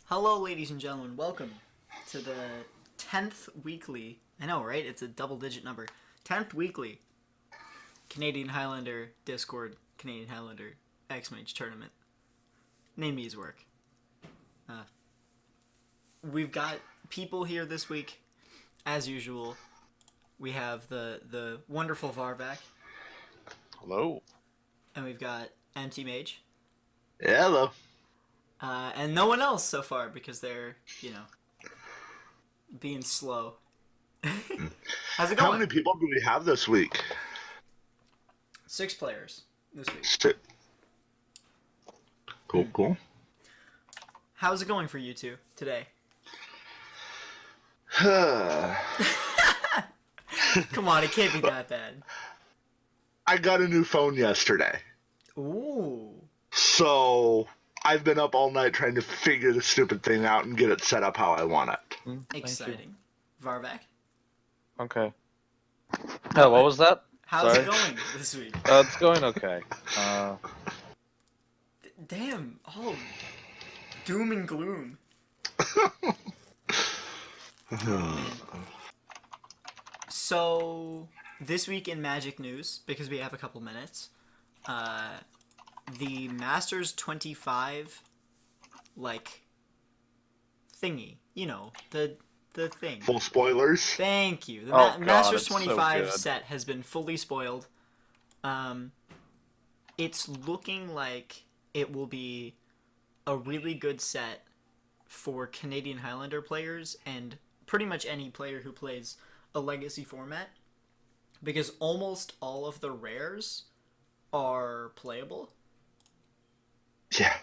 Hello, ladies and gentlemen. Welcome to the 10th weekly. I know, right? It's a double-digit number. 10th weekly Canadian Highlander Discord Canadian Highlander Xmage tournament. Name me's work. We've got people here this week, as usual. We have the wonderful VarVac. Hello. And we've got MtMage. Yeah, hello. And no one else so far because they're, being slow. How's it going? How many people do we have this week? 6 players this week. Cool. How's it going for you two today? Come on, it can't be that bad. I got a new phone yesterday. Ooh. So I've been up all night trying to figure the stupid thing out and get it set up how I want it. Exciting. VarVac? Okay. What was that? How's Sorry. it going this week? It's going okay. Damn, all doom and gloom. So, this week in Magic news, because we have a couple minutes, the Masters 25, thingy. The thing. Full spoilers. Thank you. The God, Masters it's so 25 good. set has been fully spoiled. It's looking like it will be a really good set for Canadian Highlander players and pretty much any player who plays a legacy format, because almost all of the rares are playable. Yeah.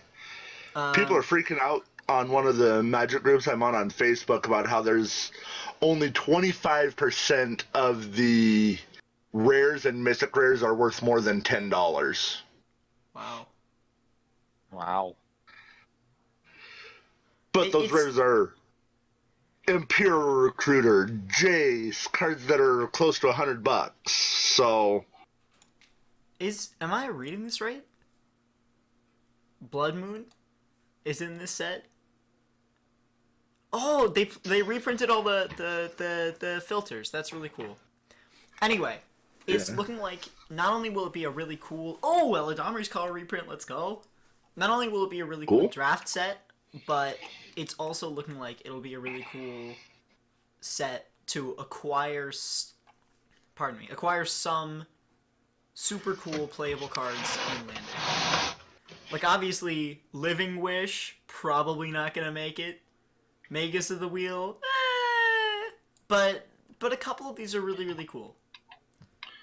People are freaking out on one of the Magic groups I'm on Facebook about how there's only 25% of the rares and mythic rares are worth more than $10. Wow. But those rares are Imperial Recruiter, Jace, cards that are close to $100. So Am I reading this right? Blood Moon is in this set. Oh, they reprinted all the filters. That's really cool. Anyway, it's looking like not only will it be a really cool Eladamri's Call reprint, let's go. Not only will it be a really cool draft set, but it's also looking like it'll be a really cool set to acquire some super cool playable cards in Lander. Obviously, Living Wish, probably not gonna make it. Magus of the Wheel, but a couple of these are really, really cool.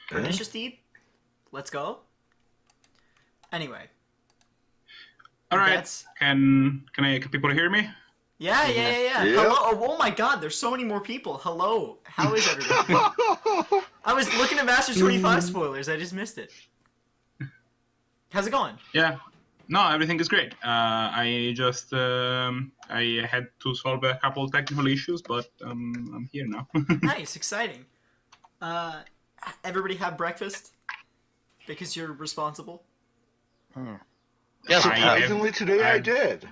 Pernicious Deep, let's go. Anyway. Alright, can people hear me? Yeah. Hello. Oh my god, there's so many more people. Hello. How is everybody? I was looking at Masters 25 spoilers, I just missed it. How's it going? Yeah. No, everything is great. I just I had to solve a couple of technical issues, but I'm here now. Nice, exciting. Everybody have breakfast? Because you're responsible? yeah, surprisingly today I did.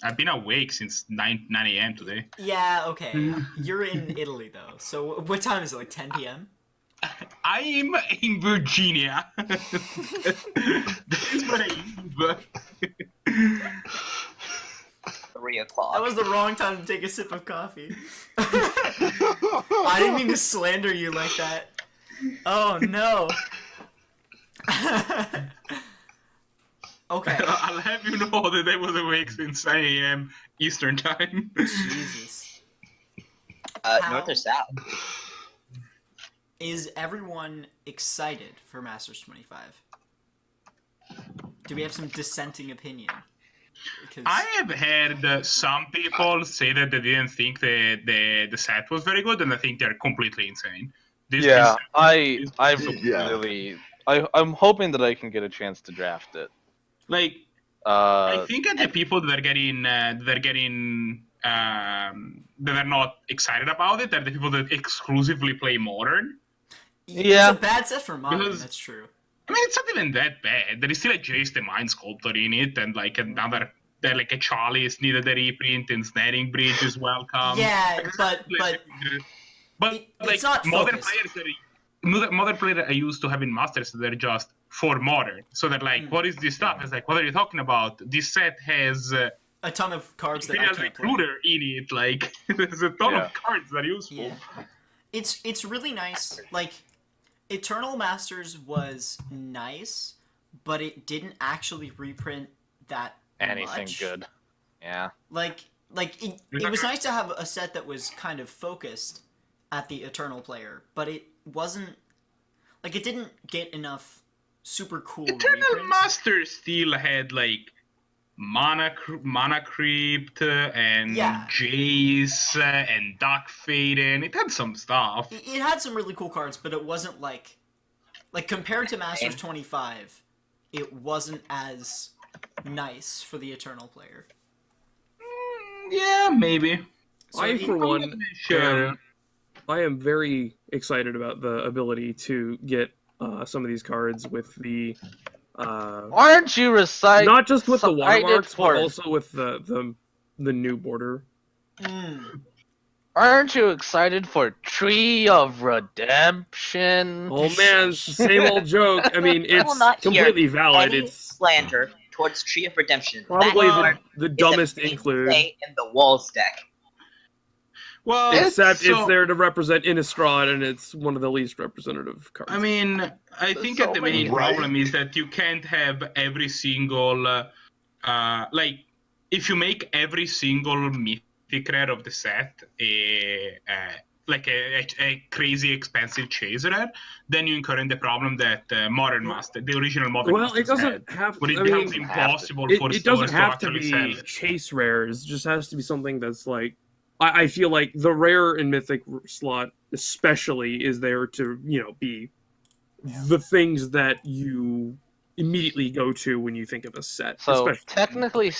I've been awake since 9 a.m. today. Yeah, okay. You're in Italy, though. So what time is it, 10 p.m.? I'm in Virginia. This is where I live. 3 o'clock. That was the wrong time to take a sip of coffee. I didn't mean to slander you like that. Oh, no. Okay. I'll have you know that I was awake since 9 a.m. Eastern time. Jesus. North or south? Is everyone excited for Masters 25? Do we have some dissenting opinion? Because... I have heard some people say that they didn't think the set was very good, and I think they're completely insane. I'm hoping that I can get a chance to draft it. I think that the people that are not excited about it are the people that exclusively play Modern. Yeah. It's a bad set for Modern, that's true. I mean, it's not even that bad. There is still a Jace the Mind Sculptor in it, and another that like a Chalice needed a reprint and Snaring Bridge is welcome. Yeah, but like it's not modern focused. players modern players are used to having masters that are just for modern. So they're like, what is this stuff? It's like, what are you talking about? This set has a ton of cards that I Imperial can't play. Recruiter in it. Like, there's a ton Yeah. of cards that are useful. Yeah. It's really nice. Like, Eternal Masters was nice, but it didn't actually reprint that Anything much. good. Yeah. Like it was nice to have a set that was kind of focused at the Eternal player, but it wasn't like it didn't get enough super cool Eternal reprints. Master still had like Mana Crypt and Yeah. Jace and Dark Faden. It had some stuff. It had some really cool cards, but it wasn't like compared to Masters 25, it wasn't as nice for the Eternal player. Yeah, maybe. So I, it- for one, Sure. I am very excited about the ability to get some of these cards with the Why aren't you recite? not just with the cited watermarks, for- but also with the new border. Aren't you excited for Tree of Redemption? Oh man, it's the same old joke. I mean, I will it's not hear completely valid. Any It's slander towards Tree of Redemption. probably That card the is dumbest a include, mainstay in the Walls deck. Well, except so- it's there to represent Innistrad, and it's one of the least representative cards. I mean, I think so that the many- main problem is that you can't have every single, like, if you make every single mythic rare of the set a crazy expensive chase rare, then you incur in the problem that Modern Master, the original Modern well, Master, it doesn't have but to. it I becomes mean, impossible for it doesn't stores have to actually be sell it. chase rares. It just has to be something that's like. I feel like the rare and mythic slot, especially, is there to be the things that you immediately go to when you think of a set. So especially.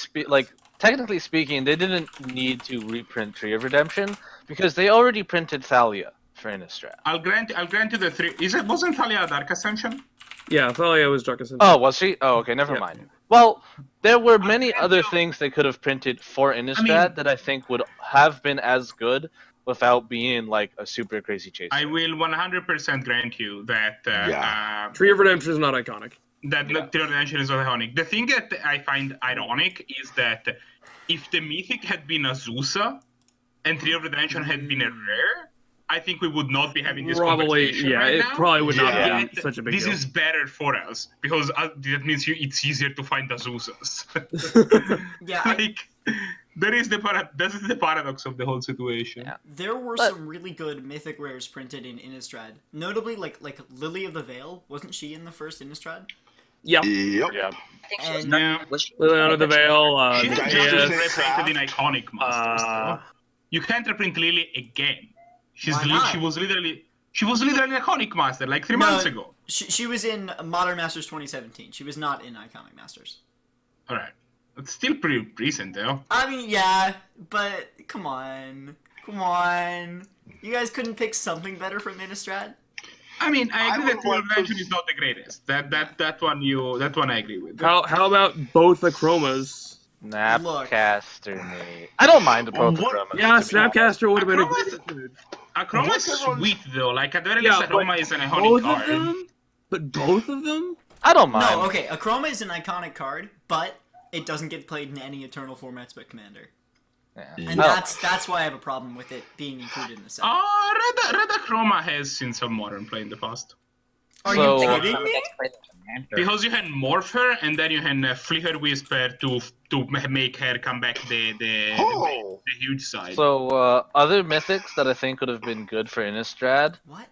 technically speaking, they didn't need to reprint Tree of Redemption because they already printed Thalia for Innistrad. I'll grant you the three. Wasn't Thalia a Dark Ascension? Yeah, Thalia was Dark Ascension. Oh, was she? Oh, okay, never Yeah. mind. Well, there were many other things they could have printed for Innistrad that I think would have been as good without being like a super crazy chase. I will 100% grant you that. Tree of Redemption is not iconic. That Yeah. Tree of Redemption is not ironic. The thing that I find ironic is that if the mythic had been Azusa and Tree of Redemption had been a rare, I think we would not be having this Probably, conversation yeah, right it now. probably would not Yeah. be such a big This deal. is better for us because that means it's easier to find Azusas. Yeah, like that is the paradox of the whole situation. Yeah. there were But- some really good mythic rares printed in Innistrad. Notably, like Lily of the Veil. Wasn't she in the first Innistrad? Yep. Yep. Yeah. I think she was And- not. Yeah. Was she, Liliana the Veil, She the had Yes. just Chaos, reprinted in iconic masters. though. You can't reprint Lily again. Why not? She was literally an iconic master like 3 No. months ago. She was in Modern Masters 2017. She was not in Iconic Masters. All right, it's still pretty recent though. I mean, yeah, but come on. You guys couldn't pick something better from Innistrad? I mean, I I agree would that Tree want of to- Redemption is not the greatest. That one I agree with. How about both Achromas? Snapcaster, mate. I don't mind the both What? Chromas, Yeah, to be honest. Snapcaster would have been a Achroma's- great include. Achroma is What's everyone's- sweet though. Like at the very Yeah, least, but Achroma is an iconic Both card. of them? But both of them? I don't mind. No, okay, Achroma is an iconic card, but it doesn't get played in any Eternal formats but Commander. Yeah. And I don't that's why I have a problem with it being included in the set. Red Achroma has seen some modern play in the past. Are so- you I think kidding some me? decks play the Commander. Because you can morph her and then you can Flicker Whisper to make her come back the Oh. huge side. So, other mythics that I think would have been good for Innistrad, What?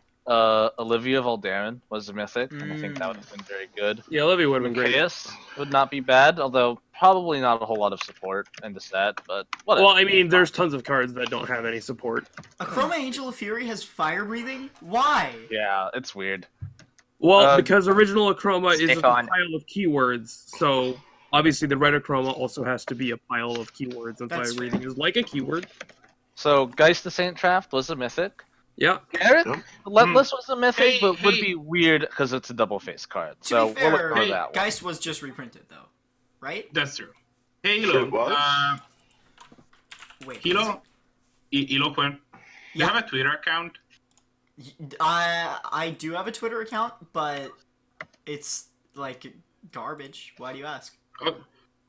Olivia Valdarin was a mythic, and I think that would have been very good. Yeah, Olivia would have been great. Chaos would not be bad, although probably not a whole lot of support in the set, but whatever. Well, I mean, there's tons of cards that don't have any support. Achroma Angel of Fury has fire breathing? Why? Yeah, it's weird. Well, because original Achroma is a Stick on. pile of keywords, so obviously the red Achroma also has to be a pile of keywords, and That's fire fair. breathing is like a keyword. So, Geist the Saint Traft was a mythic. Yeah. Garrett, Yep. Relentless was a mythic, Hey, but would hey. be weird because it's a double face card. To So, be fair, we'll ignore that one. Geist was just reprinted, though. Right? That's true. Hey, Hilo. It was? Wait. Hilo? Eloquent. Do you Yeah. have a Twitter account? I do have a Twitter account, but it's like garbage. Why do you ask? Oh,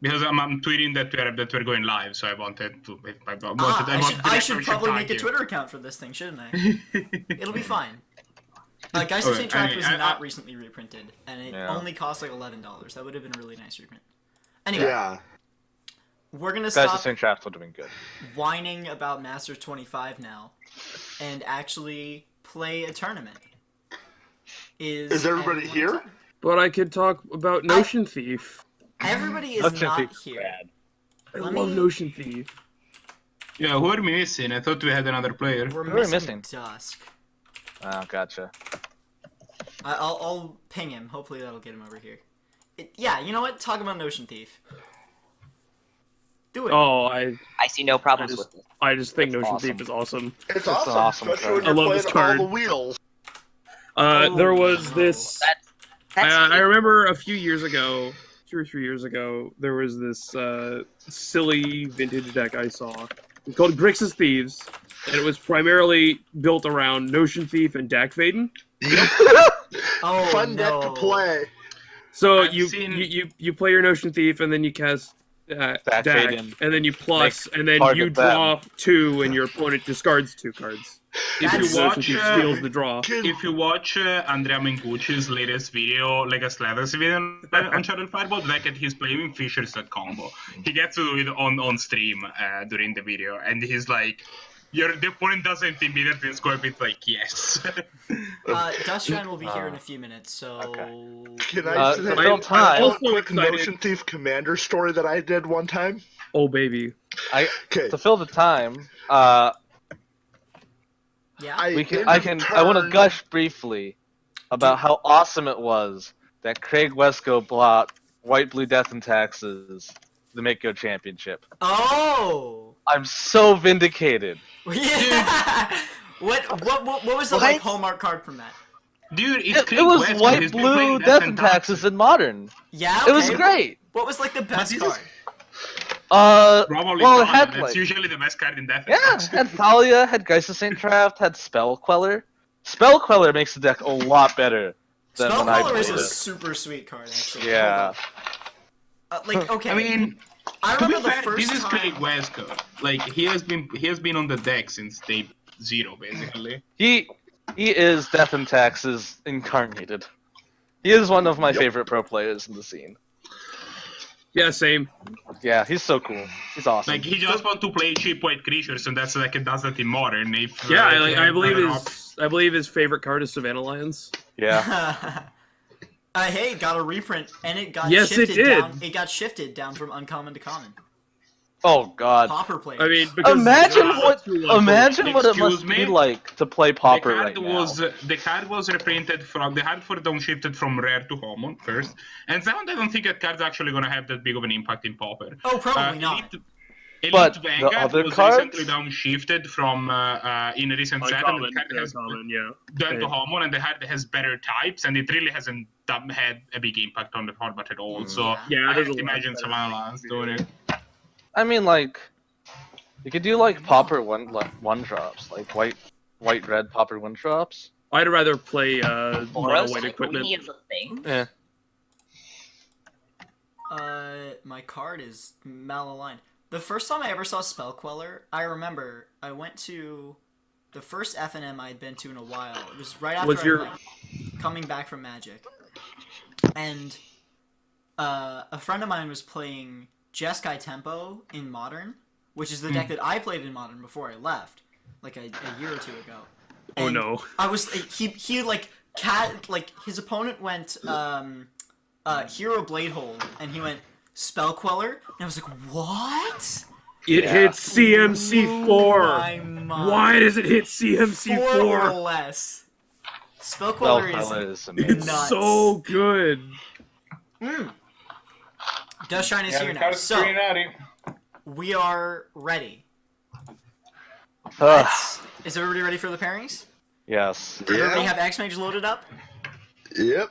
because I'm tweeting that we're going live, so I wanted to. I should probably make a Twitter account for this thing, shouldn't I? It'll be fine. Geist of Okay, St. Tract was I- not recently reprinted, and it Yeah. only cost like $11. That would have been a really nice reprint. Anyway, Yeah. we're gonna Guys, the stop same traps would have been good. whining about Masters 25 now, and actually play a tournament. Is everybody anyone here? excited? But I could talk about Notion Thief. Everybody is Notion not Thief is here. bad. I Let love me- Notion Thief. Yeah, who are we missing? I thought we had another player. We're Who are we missing missing? Dusk. Oh, gotcha. I'll ping him. Hopefully that'll get him over here. Yeah, you know what? Talk about Notion Thief. Do it. Oh, I I see no problems I with this. just think That's Notion awesome. Thief is awesome. It's an awesome, awesome especially when card. you're I love this playing all card. the wheels. There Oh, was no. this. That's I remember a few years ago, 2 or 3 years ago, there was this silly vintage deck I saw. It's called Grixis Thieves, and it was primarily built around Notion Thief and Dak Vaden. Oh, Fun no. deck to play. So I've you, seen- you play your Notion Thief, and then you cast Dak, Vaden. and then you plus, and then target you draw 2, and your opponent discards 2 cards. If That's- your Notion Watch, Thief uh, steals the draw. If you watch Andrea Mengucci's latest video, like a Slathers video on Shadow Fireball, like he's playing Fisher's that combo. He gets to do it on stream during the video, and he's like, the opponent doesn't immediately score, it's like, yes. Dustshine will be here in a few minutes, so... Can Uh, I the tell real time- a Also quick excited- Notion Thief Commander story that I did one time? Oh baby. Okay. To fill the time, Yeah? I want to turn- gush briefly about how awesome it was that Craig Wesco bought White Blue Death and Taxes the Make-Go Championship. Oh! I'm so vindicated. Yeah! What was the like hallmark card from that? Dude, it's It Craig was West, White he's been Blue playing Death and Taxes in Modern. Yeah, It was okay. great. What was like the best this card? is- Probably well, it Thalia, had that's like usually the best card in Death. yeah, had Thalia, had Geist of St. Traft, had Spell Queller. Spell Queller makes the deck a lot better than when I Spellcaller played is a it. super sweet card, actually. Yeah. Like, okay. I mean, I to be remember the fair, first this is time... Craig Wesco. Like he has been on the deck since day 0, basically. He is Death and Taxes incarnated. He is one of my favorite pro players in the scene. Yeah, same. Yeah, he's so cool. He's awesome. Like he just want to play cheap white creatures, and that's like it does that in Modern. If Yeah, I I believe his favorite card is Savannah Lions. yeah. Hey, got a reprint, and it got Yes, it shifted did. down. It got shifted down from uncommon to common. Oh god. Pauper players. I mean, because Imagine Yeah. what it must Excuse me? be like to play Pauper right now. The card was reprinted from the hard for downshifted from rare to common first, and second, I don't think that card's actually gonna have that big of an impact in Pauper. Oh, probably not. Elite But the Vanguard other was cards? recently downshifted from in a recent set, and the card has yeah. done to common, and the card has better types, and it really hasn't had a big impact on the format at all. So Yeah, I there's can't a lot imagine better. Savannah Lions doing it. I mean, like, you could do like Pauper one drops, like white red Pauper one drops. I'd rather play mono Boros, white like, equipment. Weenie is a thing. Yeah. My card is malaligned. The first time I ever saw Spell Queller, I remember I went to the first FNM I had been to in a while. It was right after Was your- I went, coming back from Magic. And a friend of mine was playing Jeskai Tempo in Modern, which is the deck that I played in Modern before I left, like a year or two ago. Oh And no. I was he like his opponent went Hero Bladehold, and he went Spell Queller, and I was like, what? It hits CMC4. My mind. Why does it hit 4 or CMC4? less. Spell Queller is Spellcaller is amazing. It's nuts. so good. Dustshine is here now. So we are ready. Ugh, Is everybody ready for the pairings? yes. Everybody Yeah. have Xmage loaded up? Yep.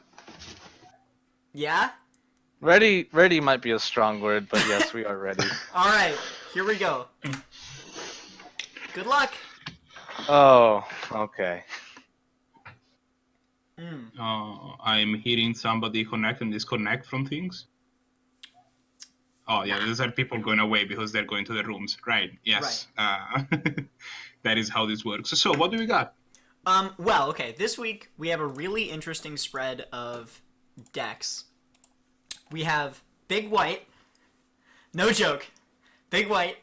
Yeah? Ready might be a strong word, but yes, we are ready. All right, here we go. Good luck. Oh, okay. I'm hearing somebody connect and disconnect from things. Oh yeah, these are people going away because they're going to the rooms. Right? Yes. That is how this works. So what do we got? Well, okay. This week we have a really interesting spread of decks. We have Big White. No joke. Big White.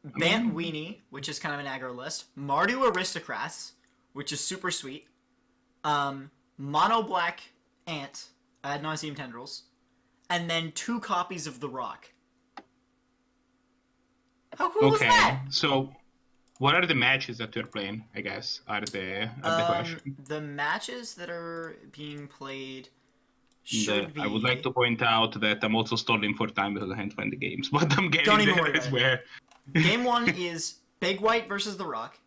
Bant Weenie, which is kind of an aggro list. Mardu Aristocrats, which is super sweet. Mono Black Ant, ad nauseam tendrils, and then 2 copies of The Rock. How cool is that? So what are the matches that you're playing, I guess, are the question. The matches that are being played should be... I would like to point out that I'm also stalling for time because I can't find the games, but I'm getting Don't even there worry as about well. Game 1 is Big White versus The Rock.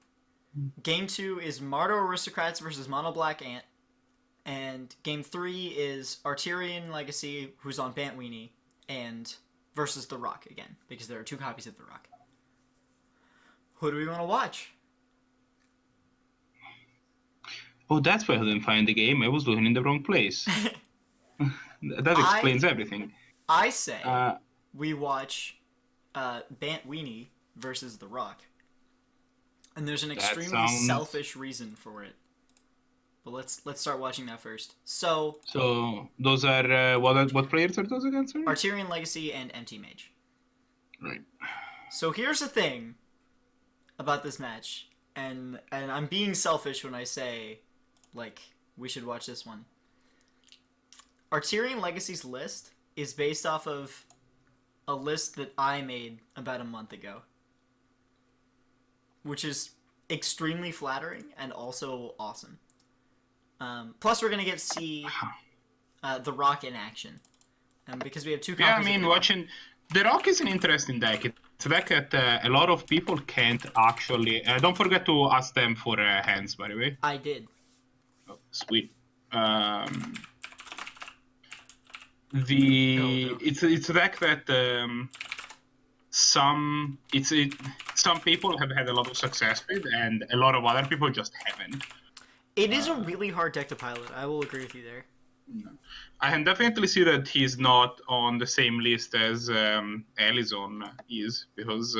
Game 2 is Mardu Aristocrats versus Mono Black Ant. And Game 3 is Arterian Legacy, who's on Bant Weenie, and versus The Rock again, because there are 2 copies of The Rock. Who do we want to watch? Oh, that's why I didn't find the game. I was looking in the wrong place. That explains everything. I say we watch Bant Weenie versus The Rock. And there's an extremely selfish reason for it. But let's start watching that first. So those are what players are those again? Sorry? Arterian Legacy and MtMage. Right. So here's the thing about this match, and I'm being selfish when I say, like, we should watch this one. Arterian Legacy's list is based off of a list that I made about a month ago, which is extremely flattering and also awesome. Plus, we're gonna get to see The Rock in action, because we have 2 copies. Yeah, I mean, watching The Rock is an interesting deck. It's a deck that a lot of people can't actually. Don't forget to ask them for hands, by the way. I did. Oh, sweet. It's a deck that some people have had a lot of success with, and a lot of other people just haven't. It is a really hard deck to pilot. I will agree with you there. I can definitely see that he's not on the same list as Ellison is, because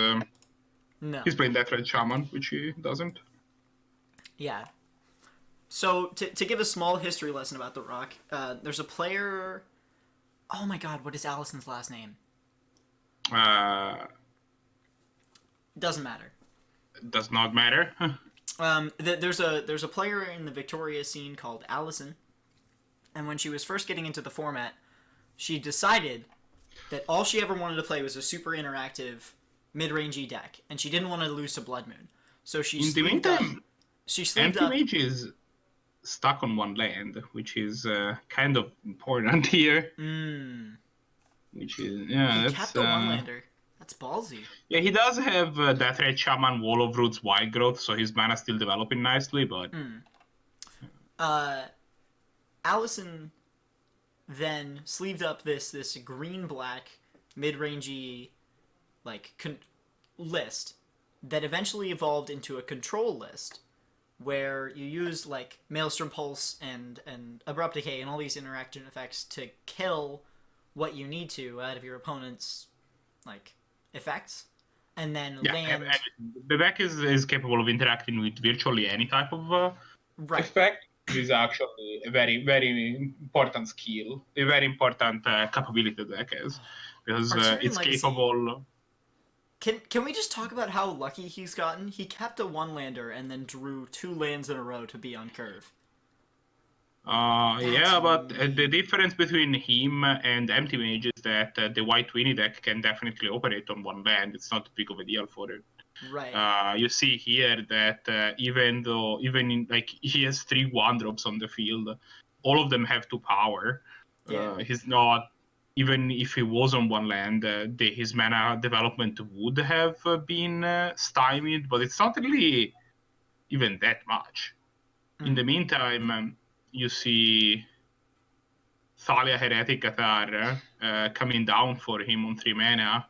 he's playing that Red Shaman, which he doesn't. Yeah. So, to give a small history lesson about The Rock, there's a player... Oh my god, what is Allison's last name? Doesn't matter. Does not matter. There's a player in the Victoria scene called Allison, and when she was first getting into the format, she decided that all she ever wanted to play was a super interactive mid-rangey deck, and she didn't want to lose to Blood Moon. So she sleeved up. She sleeved up. MtMage is stuck on 1 land, which is kind of important here. Which is he kept the 1-lander. That's ballsy. Yeah, he does have that Red Shaman, Wall of Roots, Wild Growth, so his mana's still developing nicely, but... Allison then sleeved up this green-black mid-rangey list that eventually evolved into a control list where you use like Maelstrom Pulse and Abrupt Decay and all these interaction effects to kill what you need to out of your opponent's effects, and then land. The deck is capable of interacting with virtually any type of effect. It is actually a very, very important skill, a very important capability the deck has, because it's capable. Can we just talk about how lucky he's gotten? He kept a 1-lander and then drew 2 lands in a row to be on curve. Yeah, but the difference between him and MtMage is that the White Weenie deck can definitely operate on 1 land. It's not big of a deal for it. Right. You see here that even he has 3 1-drops on the field, all of them have 2 power. Yeah. He's not, even if he was on 1 land, his mana development would have been stymied, but it's not really even that much. In the meantime, you see Thalia Heretic Cathar coming down for him on 3 mana.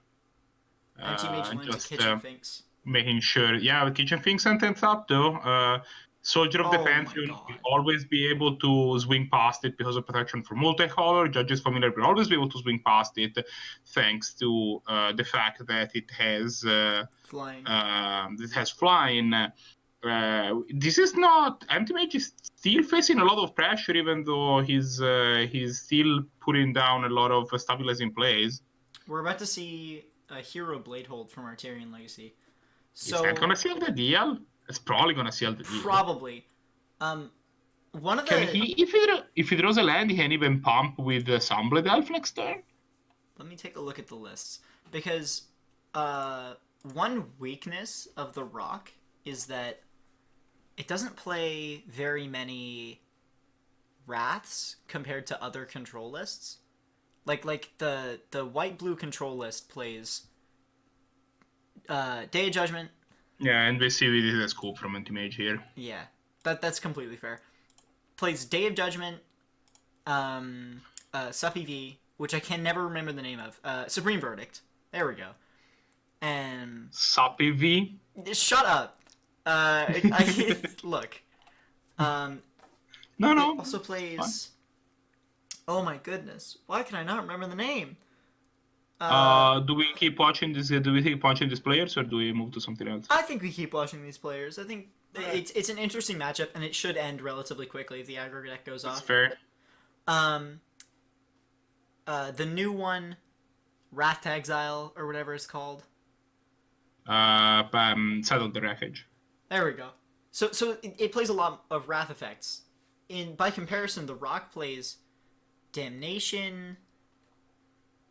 MtMage went to Kitchen Finks. Making sure, with Kitchen Finks and 10th up though. Soldier of the Oh my Pantheon God. will always be able to swing past it because of protection from multicolor. Judges Familiar will always be able to swing past it thanks to the fact that it has Flying. flying. This is not MtMage is still facing a lot of pressure, even though he's still putting down a lot of stabilizing plays. We're about to see a hero Bladehold from Arterian Legacy. Is that gonna seal the deal? It's probably gonna seal the deal. Probably. One of the... Can he, if he draws a land, he can even pump with the Sunblade Elf next turn? Let me take a look at the lists. Because one weakness of the Rock is that it doesn't play very many Wraths compared to other control lists. Like the white-blue control list plays Day of Judgment. Yeah, and we see we did a scoop from MtMage here. Yeah, that's completely fair. Plays Day of Judgment, Suppy V, which I can never remember the name of. Supreme Verdict. There we go. And Suppy V. shut up. Look. No. It also plays. Oh my goodness! Why can I not remember the name? Do we keep watching this? Do we keep watching these players, or do we move to something else? I think we keep watching these players. I think it's an interesting matchup, and it should end relatively quickly if the aggro deck goes That's off. fair. The new one, Wrath to Exile or whatever it's called. Settle the Wreckage. There we go. So it plays a lot of Wrath effects. By comparison, the Rock plays Damnation.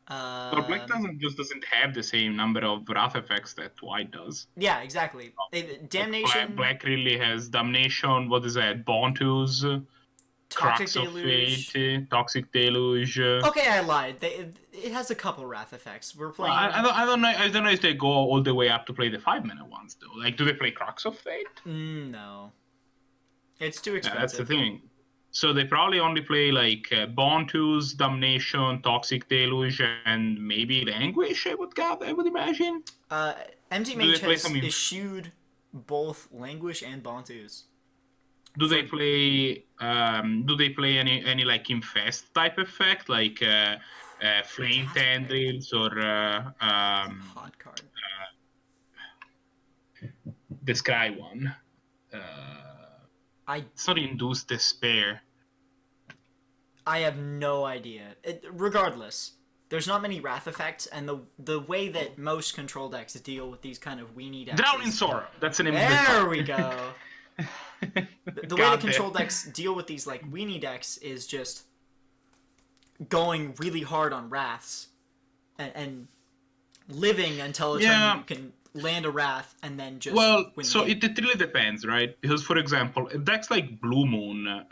But Black doesn't have the same number of Wrath effects that White does. Yeah, exactly. Damnation. Black really has Damnation. What is that? Bontus, Toxic Crux of Deluge. Fate, Toxic Deluge. Okay, I lied. It has a couple Wrath effects. We're playing. I don't know if they go all the way up to play the 5-mana ones though. Like, do they play Crux of Fate? No. It's too Yeah, expensive. that's the thing. So they probably only play like Bontus, Damnation, Toxic Deluge, and maybe Languish. I would imagine. MtMage play has some issued both Languish and Bontus. Do they play? Do they play any like Infest type effect, like Flame Tendrils or Hot card. the Sky one? It's not Induce Despair. I have no idea. Regardless, there's not many Wrath effects, and the way that most control decks deal with these kind of weenie decks. Drowning Sorrow. That's the name of the There we go. The way the control decks deal with these like weenie decks is just going really hard on Wraths and living until a turn you can land a Wrath and then just win the game. It really depends, right? Because, for example, decks like Blue Moon,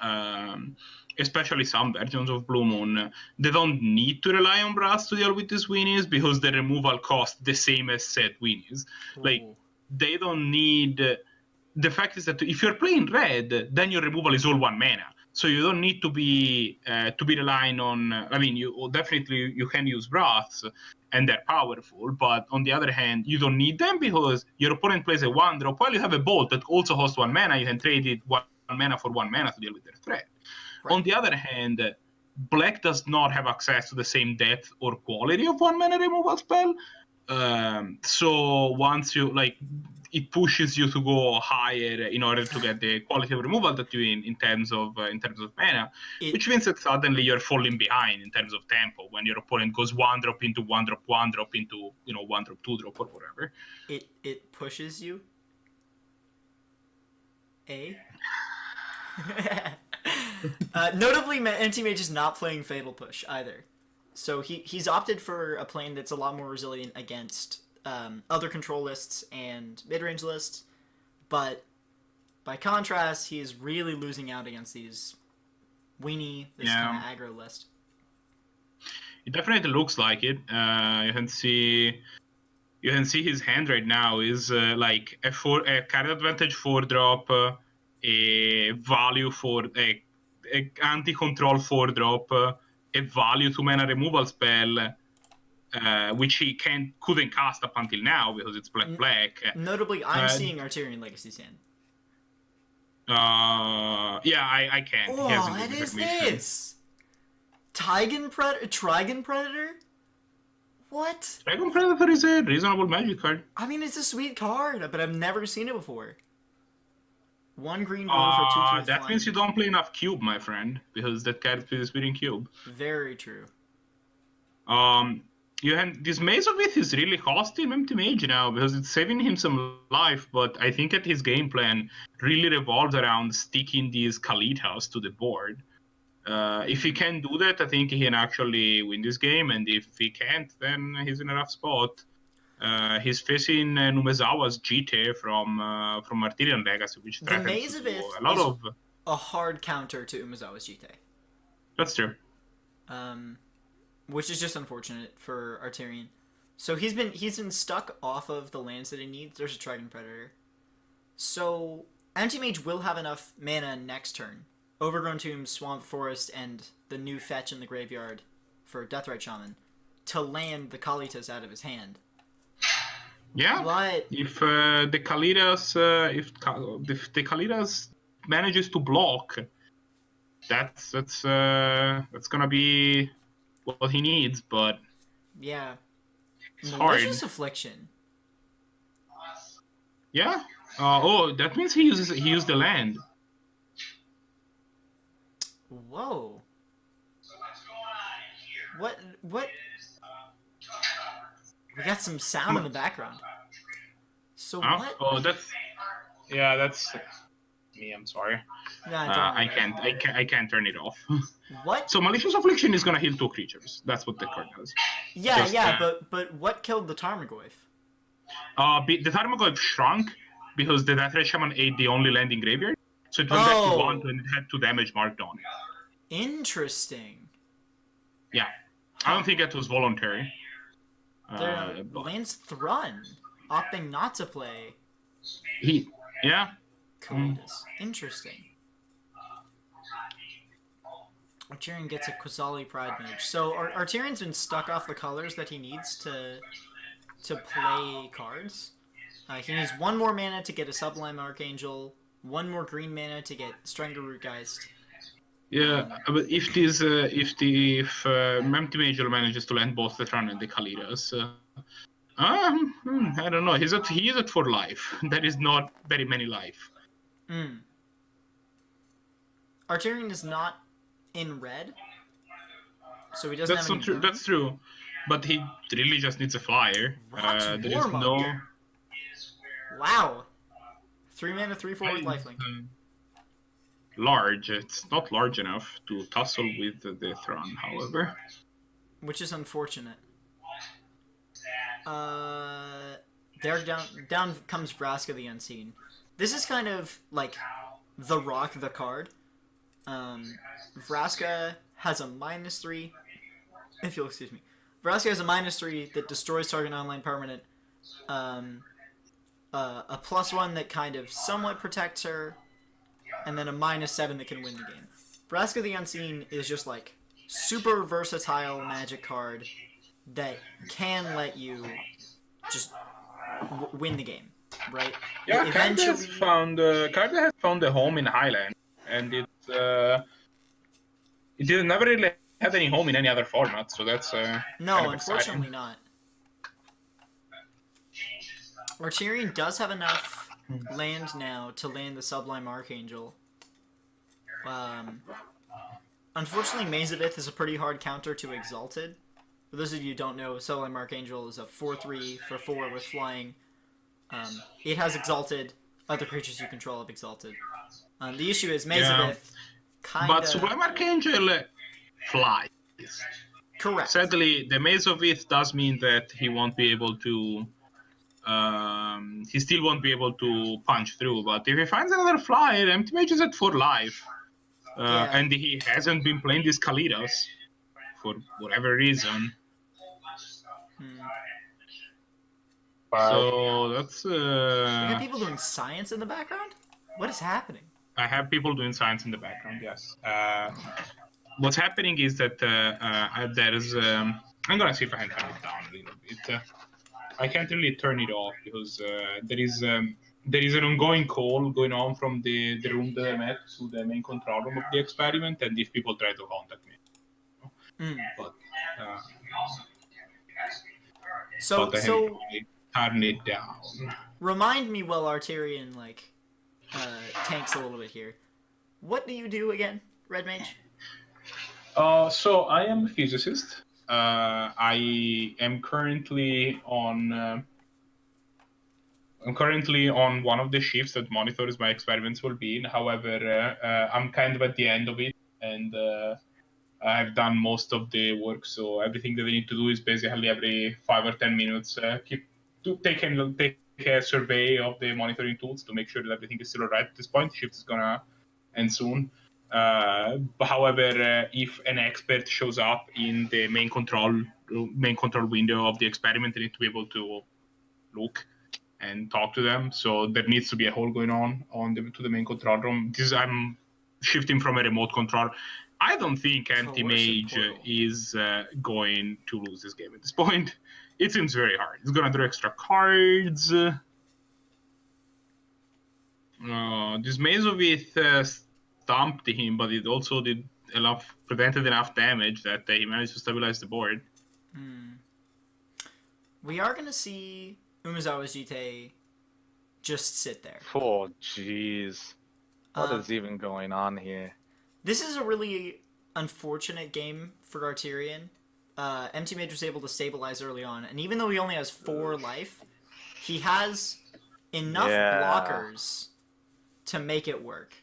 especially some versions of Blue Moon, they don't need to rely on Wraths to deal with these weenies because the removal costs the same as set weenies. Ooh. Like, they don't need... The fact is that if you're playing red, then your removal is all 1 mana. So you don't need to be relying on... I mean, you can use Wraths, and they're powerful, but on the other hand, you don't need them because your opponent plays a 1-drop. While you have a Bolt that also costs 1 mana, you can trade it 1 mana for 1 mana to deal with their threat. Right. On the other hand, Black does not have access to the same depth or quality of 1 mana removal spell. So once you it pushes you to go higher in order to get the quality of removal that you in terms of mana, which means that suddenly you're falling behind in terms of tempo when your opponent goes 1-drop into 1-drop, 1-drop into 1-drop, 2-drop or whatever. It pushes you. Notably, MtMage is not playing Fatal Push either. So he's opted for a plane that's a lot more resilient against other control lists and mid-range lists, but by contrast, he's really losing out against these weenie, this kind of aggro list. It definitely looks like it. You can see his hand right now is like a card advantage 4-drop, a value for a anti-control 4-drop. a value to mana removal spell, which he couldn't cast up until now because it's black. Notably, I'm seeing Arterian Legacy's hand. Yeah, I can. Oh, what is this? Trigon Predator? What? Dragon Predator is a reasonable Magic card. I mean, it's a sweet card, but I've never seen it before. 1 green blue for 2/2 that means you don't play enough Cube, my friend, because that card is within Cube. Very true. This Maze of Ith is really costing MtMage now because it's saving him some life, but I think that his game plan really revolves around sticking these Kalitas to the board. If he can do that, I think he can actually win this game, and if he can't, then he's in a rough spot. He's facing Numezawa's GT from Arterian Legacy, which The Maze of Ith is a hard counter to Umezawa's GT. That's true. Which is just unfortunate for Arterian. So he's been stuck off of the lands that he needs. There's a Trigon Predator. So MtMage will have enough mana next turn. Overgrown Tomb, Swamp Forest, and the new fetch in the graveyard for Deathrite Shaman to land the Kalitas out of his hand. Yeah, but if the Kalitas manages to block, that's gonna be what he needs. But yeah, it's Malicious hard. Affliction. Yeah. That means he used the land. Whoa. What? We got some sound in the background. So what? Oh, that's me. I'm sorry. Nah, I can't turn it off. What? So Malicious Affliction is gonna heal 2 creatures. That's what the card does. Yeah, but what killed the Tarmogoyf? The Tarmogoyf shrunk because the Deathrite Shaman ate the only land in graveyard. So it went back to 1 and it had 2 damage marked on it. Interesting. Yeah. I don't think that was voluntary. Lance Thrun, opting not to play. Yeah. Coitus. Interesting. Arterian gets a Quasali Pride Mage. So Arterian's been stuck off the colors that he needs to play cards. He needs 1 more mana to get a Sublime Archangel, 1 more green mana to get Strangerrootgeist. Yeah, but if MtMage manages to land both the Tron and the Kalitas, I don't know. He is at 4 life. That is not very many life. Arterian is not in red, so he doesn't have any burn. That's true, but he really just needs a flyer. There is no. Wow. 3 mana, 3/4 with lifelink. Large. It's not large enough to tussle with the Throne, however. Which is unfortunate. There down comes Vraska the Unseen. This is kind of like the Rock the card. Vraska has a -3. If you'll excuse me. Vraska has a -3 that destroys target online permanent. A +1 that kind of somewhat protects her, and then a -7 that can win the game. Vraska the Unseen is just like super versatile magic card that can let you just win the game, right? Yeah, eventually Karda has found a home in Highlander, and it never really had any home in any other format, so that's no, kind of unfortunately exciting. not. Arterian does have enough land now to land the Sublime Archangel. Unfortunately, Maze of Ith is a pretty hard counter to Exalted. For those of you who don't know, Sublime Archangel is a 4/3 for 4 with flying. It has Exalted. Other creatures you control have Exalted. The issue is Maze of Ith kinda... But Sublime Archangel flies. Correct. Sadly, the Maze of Ith does mean that he won't be able to... he still won't be able to punch through, but if he finds another flyer, MtMage is at 4 life. And he hasn't been playing these Kalitas for whatever reason. So that's... We have people doing science in the background? What is happening? I have people doing science in the background, yes. what's happening is that there's. I'm gonna see if I can turn it down a little bit. I can't really turn it off because there is an ongoing call going on from the room that I'm at to the main control room of the experiment, and if people try to contact me. But So I can really turn it down. remind me while Arterian tanks a little bit here. What do you do again, RedMage? So I am a physicist. I am currently on. I'm currently on one of the shifts that monitors my experiments will be in. However, I'm kind of at the end of it, and I've done most of the work. So everything that I need to do is basically every 5 or 10 minutes take a survey of the monitoring tools to make sure that everything is still alright at this point. The shift is gonna end soon. However, if an expert shows up in the main control window of the experiment, they need to be able to look and talk to them. So there needs to be a hold going on to the main control room. I'm shifting from a remote control. I don't think MtMage is going to lose this game at this point. It seems very hard. He's gonna draw extra cards. This MagesOftheBeach stomped him, but it also prevented enough damage that he managed to stabilize the board. We are gonna see Umezawa's GT just sit there. Oh, jeez. What is even going on here? This is a really unfortunate game for Arterian. MtMage was able to stabilize early on, and even though he only has 4 life, he has enough blockers to make it work.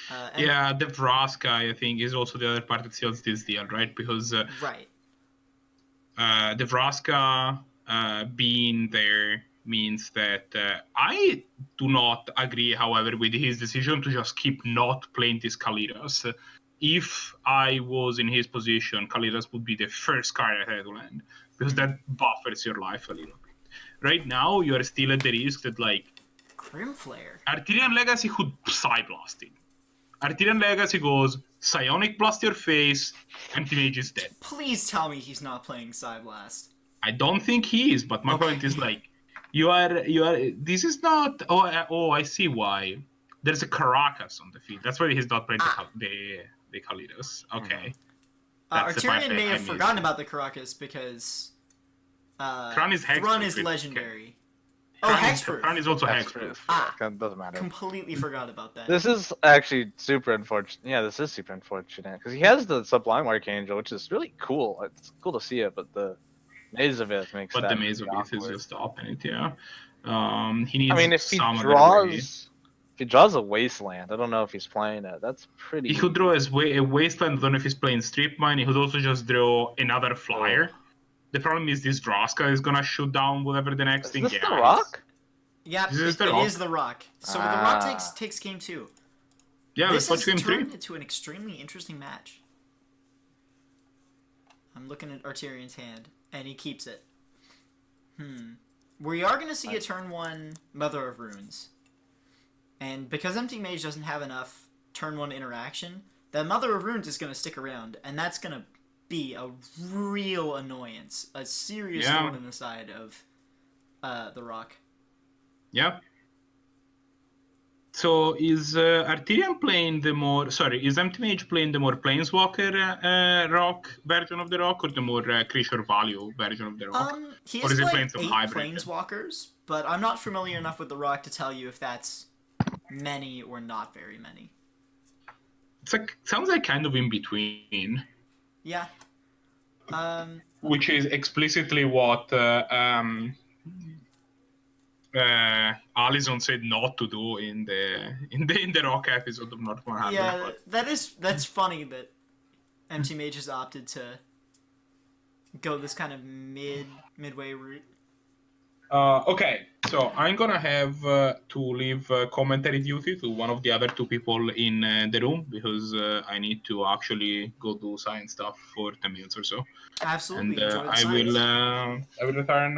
The Vraska, I think, is also the other part that seals this deal, right? Because right. The Vraska being there means that I do not agree, however, with his decision to just keep not playing this Kalidas. If I was in his position, Kalidas would be the first card I had to land, because that buffers your life a little bit. Right now, you are still at the risk that, Grimflare. Arterian Legacy could Psy Blast him. Arterian Legacy goes, Psionic Blast your face, MtMage is dead. Please tell me he's not playing Psyblast. I don't think he is, but my point is, you are, this is not, I see why. There's a Caracas on the field. That's why he's not playing the Kalidas. Okay. Arterian may have forgotten about the Caracas because Thrun is legendary. Oh, Hexproof. Thrun is also Hexproof. Doesn't matter. Completely forgot about that. This is actually super unfortunate. Yeah, this is super unfortunate because he has the Sublime Archangel, which is really cool. It's cool to see it, but the MagesOftheBeach makes but that. But the MagesOftheBeach is just stopping it, yeah. He needs. I mean, if he draws a Wasteland, I don't know if he's playing it. That's pretty. He could draw a Wasteland. I don't know if he's playing Strip Mine. He could also just draw another Flyer. The problem is this Vraska is gonna shoot down whatever the next thing is. Is this the Rock? Yeah, it is the Rock. So the Rock takes game 2. Yeah, this let's watch game 3. This has turned into an extremely interesting match. I'm looking at Arterian's hand, and he keeps it. We are going to see a turn 1 Mother of Runes. And because MtMage doesn't have enough turn 1 interaction, that Mother of Runes is going to stick around, and that's going to be a real annoyance. A serious thorn in the side of the Rock. Yeah. So is Arterian playing the more... Sorry, is MtMage playing the more Planeswalker Rock version of the Rock, or the more creature value version of the Rock? He has played 8 Planeswalkers, but I'm not familiar enough with the Rock to tell you if that's many or not very many. It's sounds like kind of in between. Yeah. Which is explicitly what Allison said not to do in the Rock episode of North 100. Yeah, that's funny that MtMage has opted to go this kind of midway route. Okay, so I'm gonna have to leave commentary duty to one of the other 2 people in the room because I need to actually go do science stuff for 10 minutes or so. Absolutely. And I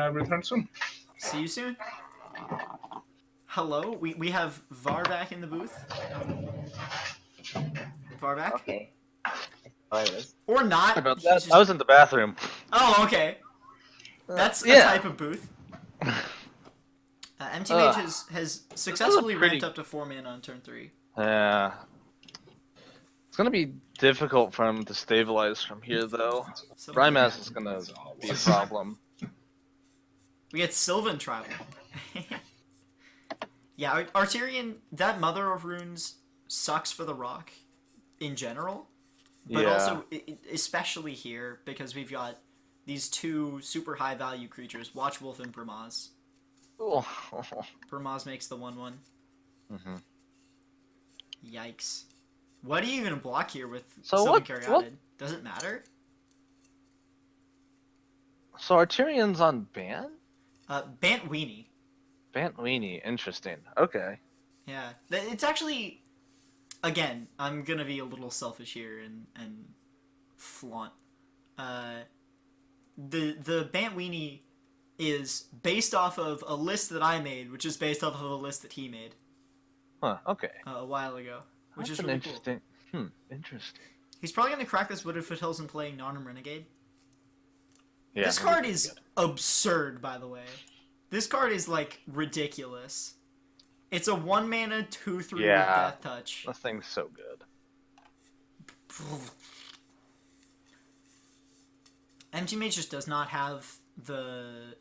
will return soon. See you soon. Hello, we have VarVac in the booth. VarVac? Okay. Oh, it is. Or not. Sorry about He's that. just- I was in the bathroom. Oh, okay. That's a yeah. type of booth. MtMage has successfully pretty- ramped up to 4 mana on turn 3. Yeah. It's gonna be difficult for him to stabilize from here, though. So Brymas is gonna be a problem. we get Sylvan Tribal. Yeah, Arterian, that Mother of Runes sucks for the rock in general, but Yeah. also especially here because we've got these 2 super high value creatures, Watchwolf and Bramaz. Bramaz makes the 1/1. Mm-hmm. Yikes. What are you gonna block here with So Sylvan what- Caryatid? Does it matter? So Arterian's on Bant? Bant Weenie. Bant Weenie, interesting. Okay. Yeah, it's actually, again, I'm gonna be a little selfish here and flaunt. The Bant Weenie is based off of a list that I made, which is based off of a list that he made Huh, okay. a while ago, which That's is an really cool. interesting. Interesting. He's probably gonna crack this Wooded Foothills and play Narnum Renegade. Yeah. This card is absurd, by the way. This card is like ridiculous. It's a 1 mana 2/3 Yeah. with Death Touch. This thing's so good. MtMage just does not have the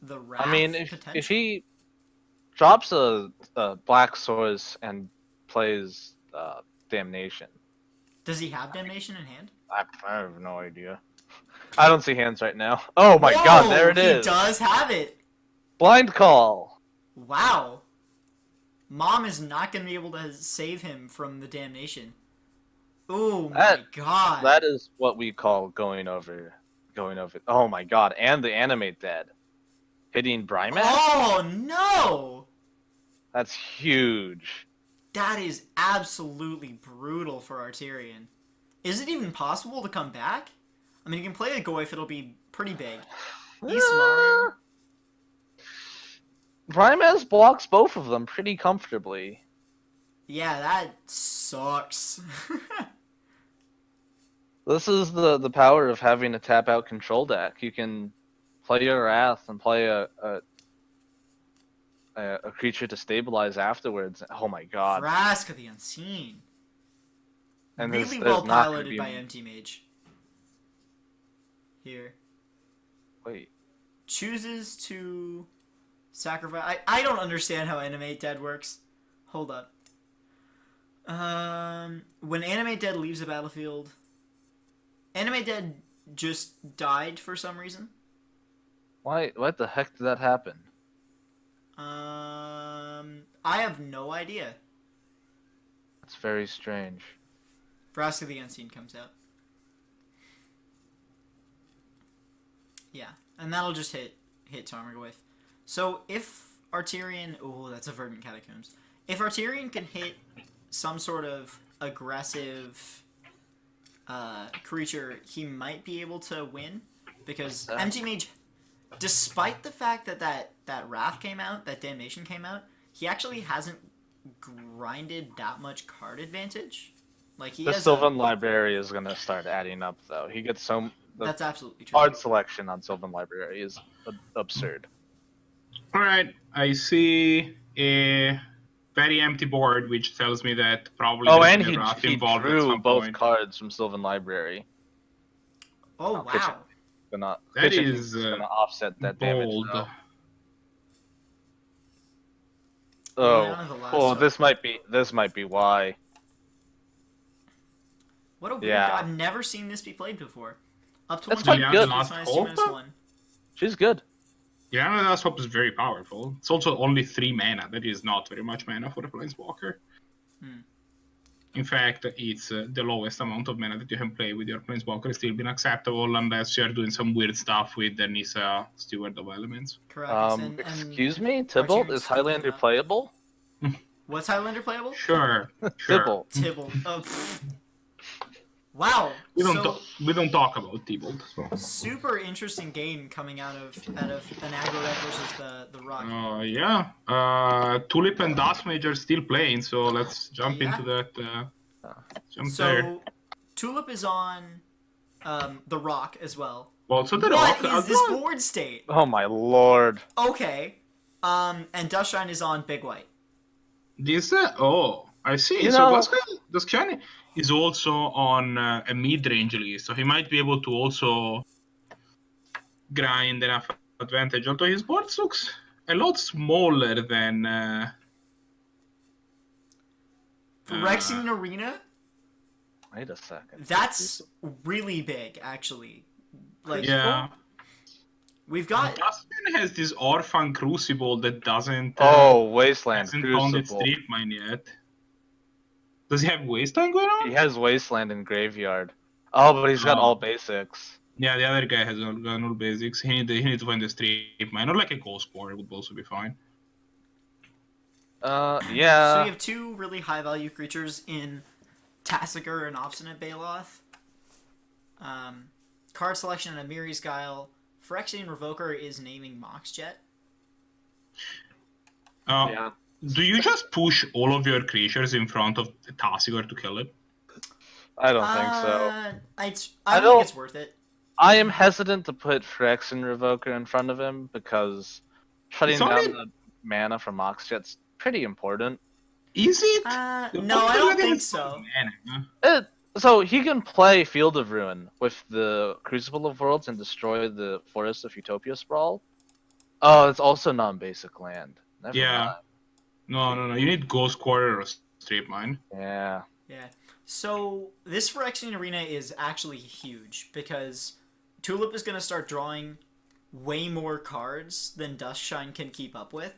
wrath I mean, potential. if he drops a black source and plays Damnation, Does he have Damnation in hand? I have no idea. I don't see hands right now. Oh my god, there it is! He does have it. Blind Call! Wow. Mom is not going to be able to save him from the Damnation. Oh my god. That is what we call going over. Oh my god, and the Animate Dead. Hitting Brymax? Oh no! That's huge. That is absolutely brutal for Arterian. Is it even possible to come back? I mean, you can play a Goyf, it'll be pretty big. Ismaru. Brymax blocks both of them pretty comfortably. Yeah, that sucks. This is the power of having a tap out control deck. You can play your Wrath and play a creature to stabilize afterwards. Oh my god. Vraska the Unseen. And Really there's well not gonna piloted be- by MtMage. Here. Wait. Chooses to sacrifice. I don't understand how Animate Dead works. Hold up. When Animate Dead leaves the battlefield, Animate Dead just died for some reason. Why? What the heck did that happen? I have no idea. That's very strange. Vraska the Unseen comes out. Yeah, and that'll just hit Tarmogoyf. So if Arterian, oh, that's a Verdant Catacombs. If Arterian can hit some sort of aggressive creature, he might be able to win because MtMage, despite the fact that Wrath came out, that Damnation came out, he actually hasn't grinded that much card advantage. Like he The has Sylvan Library is gonna start adding up, though. He gets the that's absolutely true. card selection on Sylvan Library is absurd. Alright, I see a very empty board, which tells me that probably Oh, there's and a he draft involved at drew some both point. cards from Sylvan Library. Oh Kitchen. wow. Gonna, That Kitchen is, gonna offset that damage. Bold. Though. Down to the last one. This might be why. What a weird Yeah. I've never seen this be played before. Up to That's 1 quite good. minus Last 2 minus hope? 1. She's good. Yeah, that swap is very powerful. It's also only 3 mana. That is not very much mana for a Planeswalker. Hmm. In fact, it's the lowest amount of mana that you can play with your Planeswalker is still been acceptable unless you're doing some weird stuff with the Nissa Steward of Elements. Correct. Excuse me, Tybalt, is Arterian's Highlander not. playable? What's Highlander playable? Sure. Tybalt. Tibble. Oh, pfft. Wow. We don't So we don't talk about Tybalt. super interesting game coming out of an aggro deck versus the rock. Yeah. Tulip and MtMage are still playing, so let's jump Yeah. into that. Jump there. So Tulip is on the Rock as well. Also, the What Rock. is this board state? Oh my lord. Okay. And Dustshine is on Big White. This I see. You So know- Duskshine is also on a mid-range list, so he might be able to also grind enough advantage. Although his board looks a lot smaller than. Phyrexian Arena? Wait a second. That's really big, actually. Like, Yeah. we've got... Dustshine has this Orphan Crucible that doesn't. Wasteland Hasn't found its Crucible. Street Mine yet. Does he have Wasteland going on? He has Wasteland and Graveyard. Oh, but he's got Oh. all basics. Yeah, the other guy has all basics. He need to find the Street Mine, or like a Ghost Quarry would also be fine. So Yeah. you have two really high-value creatures in Tassiger and Obstinate Baloth. Card selection and Amiri's Guile. Phyrexian Revoker is naming MoxJet. Yeah. Do you just push all of your creatures in front of Tassiger to kill it? I don't think so. I don't think it's worth it. I am hesitant to put Phyrexian Revoker in front of him because shutting It's down only- the mana from Moxjet's pretty important. Is it? No, I don't think so. So he can play Field of Ruin with the Crucible of Worlds and destroy the Forest of Utopia Sprawl. Oh, it's also non-basic land. Never Yeah. mind. No. You need Ghost Quarry or Street Mine. Yeah. Yeah. So this Phyrexian Arena is actually huge because Tulip is going to start drawing way more cards than Dustshine can keep up with.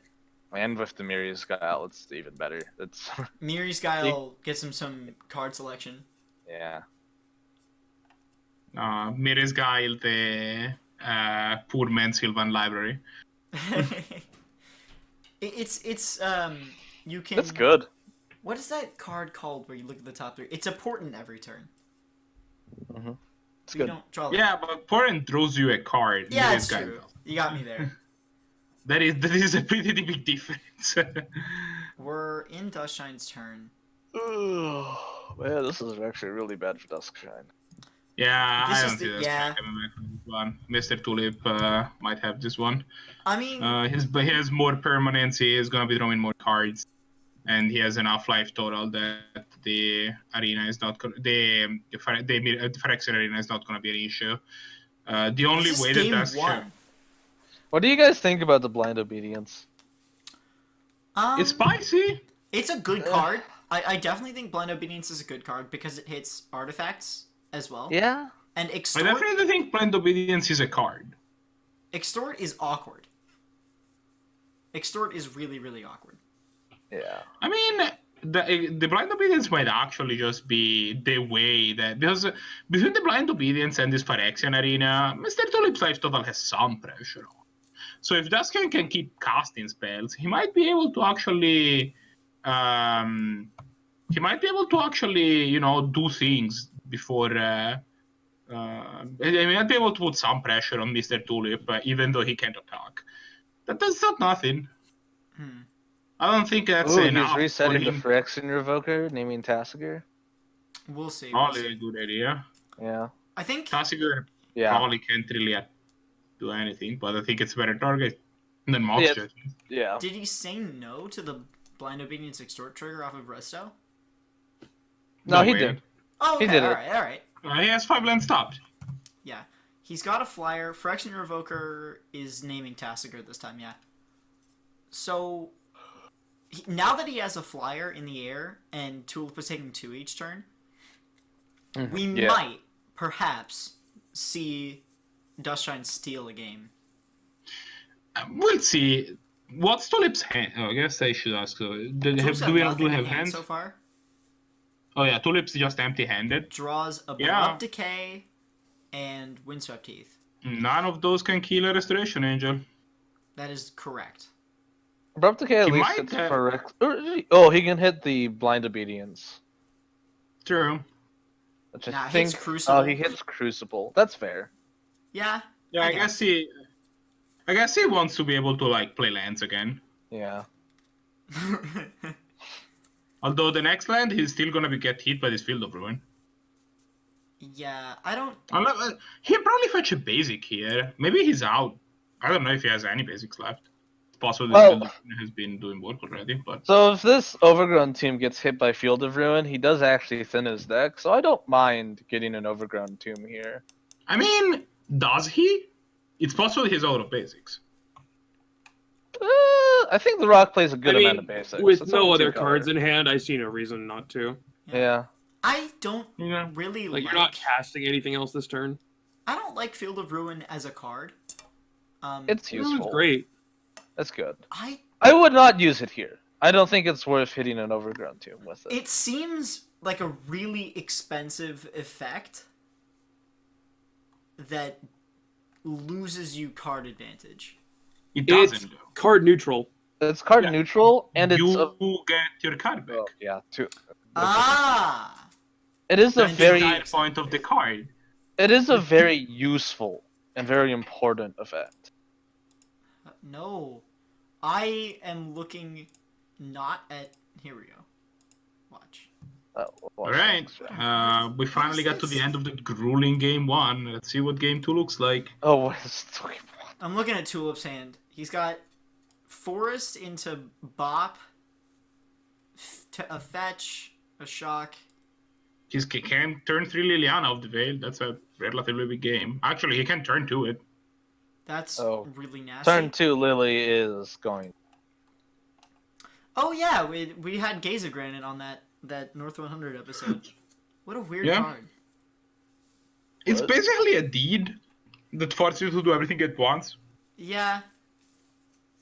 And with the Miri's Guile, it's even better. It's Miri's Guile gets him some card selection. yeah. Mires Guile, the poor man's Sylvan Library. it's you can. That's good. What is that card called where you look at the top three? It's important every turn. It's You good. don't draw. Yeah, but Porent draws you a card. Yeah, Mires it's Guile true. doesn't. You got me there. That is a pretty big difference. We're in Dustshine's turn. Man, this is actually really bad for Duskshine. Yeah, This I is don't see the- this yeah. coming back from this one. MrTulip might have this one. I mean, He has more permanence. He is gonna be drawing more cards, and he has enough life total that the arena is not the Phyrexian arena is not gonna be an issue. The only this is way that game that's one. What do you guys think about the Blind Obedience? it's spicy. It's a good card. I definitely think Blind Obedience is a good card because it hits artifacts as well. Yeah. And I Extort, definitely think Blind Obedience is a card. Extort is awkward. Extort is really, really awkward. Yeah. I mean, the Blind Obedience might actually just be the way that, because between the Blind Obedience and this Phyrexian arena, MrTulip's life total has some pressure on. So if Duskshine can keep casting spells, he might be able to actually, do things before. He might be able to put some pressure on MrTulip, even though he can't attack. That's not nothing. I don't think that's Ooh, enough. he's resetting the for him. Phyrexian Revoker, naming Tassiger. We'll see. Probably a good idea. Yeah. I think Tassiger Yeah. probably can't really do anything, but I think it's a better target than MoxJet. Yeah. did he say no to the Blind Obedience Extort trigger off of Resto? No, he way. did. Oh, okay. He did it. All right. He has 5 land stopped. Yeah. He's got a flyer. Phyrexian Revoker is naming Tassiger this time, yeah. So, now that he has a flyer in the air and Tulip was taking 2 each turn, we Yeah. might, perhaps, see Dustshine steal a game. We'll see. What's Tulip's hand? Oh, I guess I should ask. Tulip's Do we nothing in have hand hands? so far? Oh yeah, Tulip's just empty-handed. Draws Abrupt Yeah. Decay and Windswept Heath. None of those can kill a Restoration Angel. That is correct. Abrupt Decay at He least might hits have- Phyrex. Oh, he can hit the Blind Obedience. True. Which I Nah, think. hits Crucible. Oh, he hits Crucible. That's fair. Yeah. Yeah, I guess he wants to be able to play lands again. Yeah. Although the next land he's still gonna get hit by this Field of Ruin. Yeah, I don't. He'll probably fetch a basic here. Maybe he's out. I don't know if he has any basics left. It's possible Well- that he has been doing work already, but So if this Overgrown team gets hit by Field of Ruin, he does actually thin his deck, so I don't mind getting an Overgrown tomb here. I mean, does he? It's possible he's out of basics. I think the Rock plays a good I mean, amount of basics. with It's no only other two cards colors. in hand, I see no reason not to. Yeah. I don't Yeah. really Like, like. you're not casting anything else this turn. I don't like Field of Ruin as a card. It's It useful. was great. That's good. I. I would not use it here. I don't think it's worth hitting an Overgrown tomb with it. It seems like a really expensive effect that loses you card advantage. It doesn't, It's though. card neutral. It's card Yeah. neutral, and it's You a, get your card back. oh, yeah, two. Ah. It is a That's the very, entire point of the card. it is a very useful and very important effect. No, I am looking not at. Here we go. Watch. All right, we finally got to the end of the grueling game 1. Let's see what game 2 looks like. Oh, what is the I'm looking at Tulip's hand. He's got Forest into Bop, a Fetch, a Shock. He can turn 3 Liliana off the Veil. That's a relatively big game. Actually, he can turn 2 it. That's Oh. really nasty. Turn 2 Lily is going. Oh yeah, we had Gaza Granite on that North 100 episode. What a weird Yeah. card. It's What? basically a deed that forces you to do everything at once, Yeah.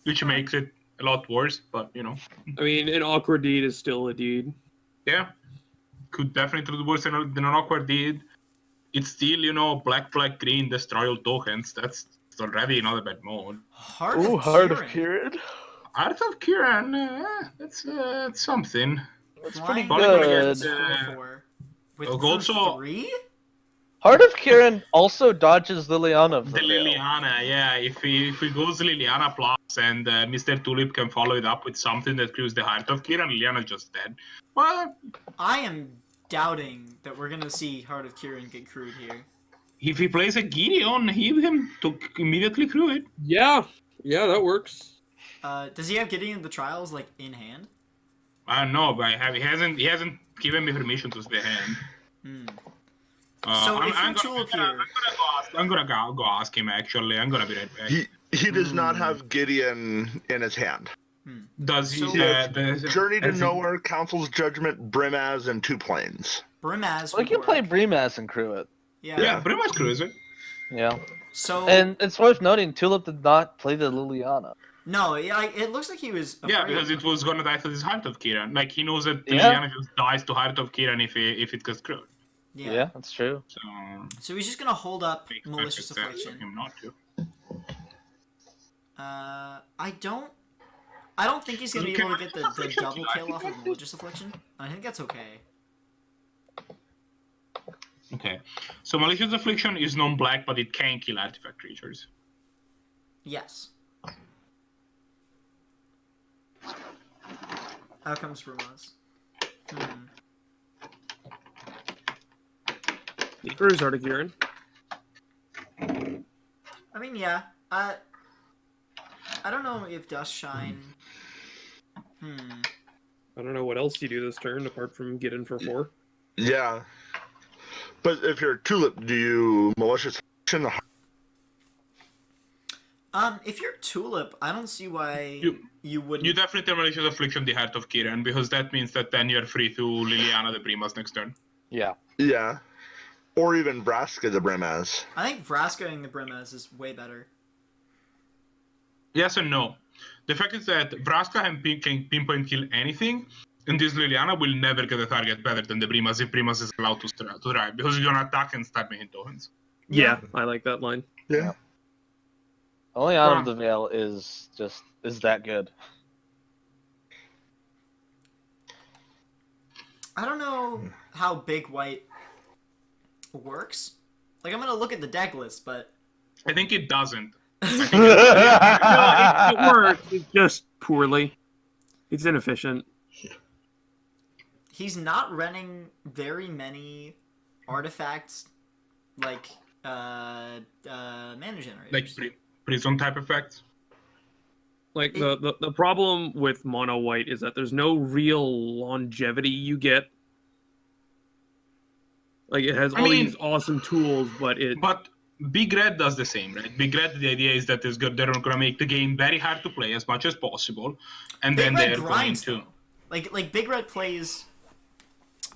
which makes it a lot worse, but you know. I mean, an awkward deed is still a deed. Yeah. Could definitely do worse than an awkward deed. It's still, you know, black, green, destroy all tokens. That's already not a bad mode. Heart Ooh, of Heart of Kieran. Kieran. Art of Kiran, that's something. That's Flying pretty Probably gonna good. get, 4/4. With also- 3? Heart of Kieran also dodges Liliana of The the Veil. Liliana, yeah. If he goes Liliana plus and MrTulip can follow it up with something that kills the Heart of Kiran, Liliana's just dead. Well, I am doubting that we're gonna see Heart of Kieran get crewed here. if he plays a Gideon, heal him to immediately crew it. Yeah, that works. Does he have Gideon the Trials like in hand? I don't know, but he hasn't given me permission to stay hand. Hmm. So if you're Tulip here- I'm gonna go ask him. Actually, I'm gonna be right back. He does not have Gideon in his hand. Does he? So- Journey to has he- Nowhere, Council's Judgment, Brimaz, and 2 planes. Brimaz. We would can play work. Bremas and crew it. Yeah. Yeah, pretty much crews it. Yeah. So And it's worth noting, Tulip did not play the Liliana. no, it looks like he was. Yeah, afraid because of it was gonna die to this Heart of Kiran. Like he knows that Yeah. Liliana just dies to Heart of Kiran if it gets crewed. Yeah. That's true. So So he's just gonna hold up makes Malicious perfect sense for Affliction. him not to. I don't think he's gonna be Okay, able to get the Malicious Affliction, double I kill think off of that's- Malicious Affliction. I think that's okay. Okay, so Malicious Affliction is non-black, but it can kill artifact creatures. Yes. How comes Rumaz? He crews Heart of Kieran. I mean, yeah. I don't know if Dust Shine. I don't know what else you do this turn apart from get in for 4. Yeah. But if you're Tulip, do you Malicious Affliction? If you're Tulip, I don't see why You- you wouldn't. You definitely Malicious Affliction the Heart of Kiran, because that means that then you're free to Liliana the Primas next turn. Yeah. Yeah. Or even Vraska the Brimaz. I think Vraskaing the Brimaz is way better. Yes and no. The fact is that Vraska can pinpoint kill anything, and this Liliana will never get a target better than the Primas if Primas is allowed to drive, because you're gonna attack and start making tokens. Yeah, I like that line. Yeah. Only Out of the Veil is that good. I don't know how Big White works. Like, I'm gonna look at the deck list, but I think it doesn't. No, it works. It's just poorly. It's inefficient. he's not running very many artifacts like mana generators. Like prison type effects. Like the problem with mono white is that there's no real longevity you get. Like it has all these awesome tools, but Big Red does the same, right? Big Red, the idea is that they're gonna make the game very hard to play as much as possible, and Big then Red they're grinds, going to though. Like Big Red plays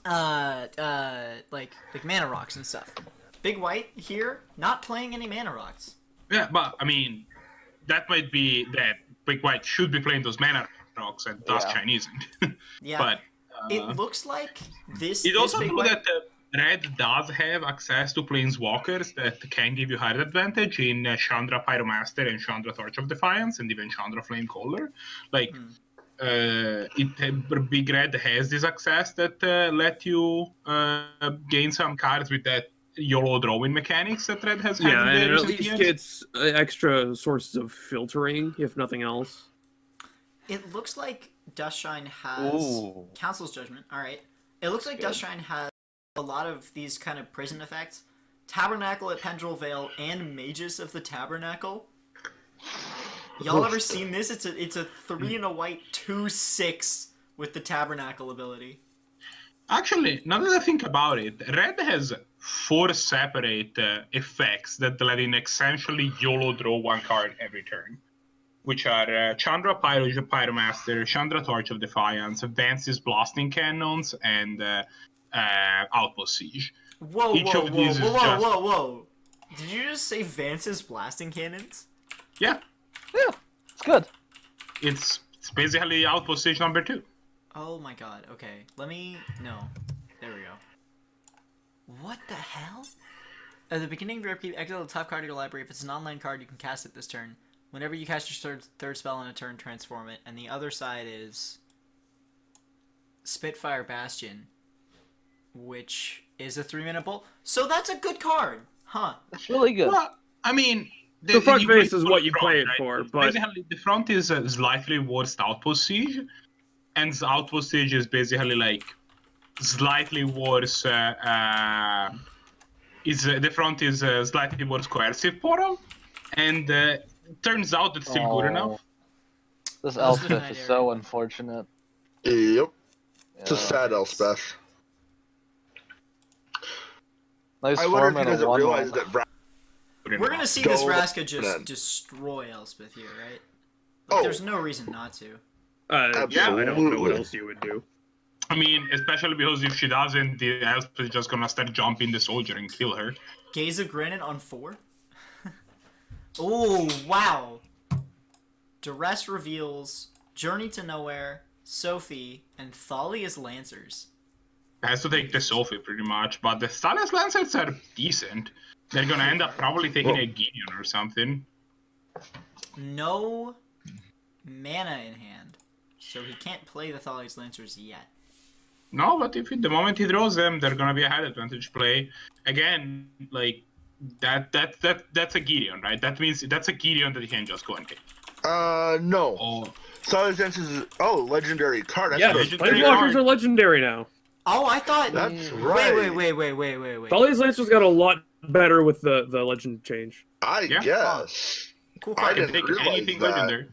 like mana rocks and stuff. Big White here not playing any mana rocks. Yeah, but I mean, that might be that Big White should be playing those mana rocks, and Dustshine isn't. Yeah, but it looks like this. it's also Big true White... that Red does have access to planeswalkers that can give you hard advantage in Chandra Pyromaster and Chandra Torch of Defiance and even Chandra Flamecaller. Like, Big Red has this access that let you gain some cards with that YOLO drawing mechanics that Red has had. Yeah, in the and at recent least years. gets extra sources of filtering, if nothing else. It looks like Dustshine has Council's Judgment. All right, it looks like Dustshine has a lot of these kind of prison effects. Tabernacle at Pendrell Vale and Mages of the Tabernacle. Y'all ever seen this? It's a 3 and a white 2/6 with the Tabernacle ability. Actually, now that I think about it, Red has 4 separate effects that let in essentially YOLO draw 1 card every turn, which are Chandra Pyromaster, Chandra Torch of Defiance, Vance's Blasting Cannons, and Outpost Siege. Whoa! Did you just say Vance's Blasting Cannons? Yeah, It's good. it's basically Outpost Siege number 2. Oh my god, okay. Let me... No. There we go. What the hell? At the beginning of your upkeep, exile the top card of your library. If it's an online card, you can cast it this turn. Whenever you cast your third spell on a turn, transform it. And the other side is... Spitfire Bastion, which is a 3-mana bolt. So that's a good card! Huh. It's really good. Well, I mean... The front you face play is for what the you front, play it right? for, but... Basically, the front is slightly worse Outpost Siege, and the Outpost Siege is basically like slightly worse. The front is slightly worse Coercive Portal, and turns out it's still good enough. This Elspeth is so unfortunate. Yep. It's a Yeah. sad Elspeth. Nice I wonder if form he and a doesn't 1/1. realize that We're gonna see this Go Vraska just then. destroy Elspeth here, right? Like, there's no reason not to. Yeah, I don't know what Absolutely. else you would do. I mean, especially because if she doesn't, the Elspeth is just gonna start jumping the soldier and kill her. Gaze of Granite on 4? Oh, wow. Duress reveals Journey to Nowhere, Sophie, and Thalia's Lancers. Has to take the Sophie pretty much, but the Thalia's Lancers are decent. They're gonna end up probably taking a Gideon or something. No mana in hand, so he can't play the Thalia's Lancers yet. No, but if the moment he draws them, they're gonna be a high advantage play. Again, like that's a Gideon, right? That means that's a Gideon that he can just go and take. No. Oh, Solid Sense is legendary card. That's Yeah, what- legendary Planeswalkers card. are legendary now. Oh, I thought... That's right. Wait. Thalia's Lancers got a lot better with the legend change. I Yeah. guess. Cool I card. can didn't take realize anything that. legendary.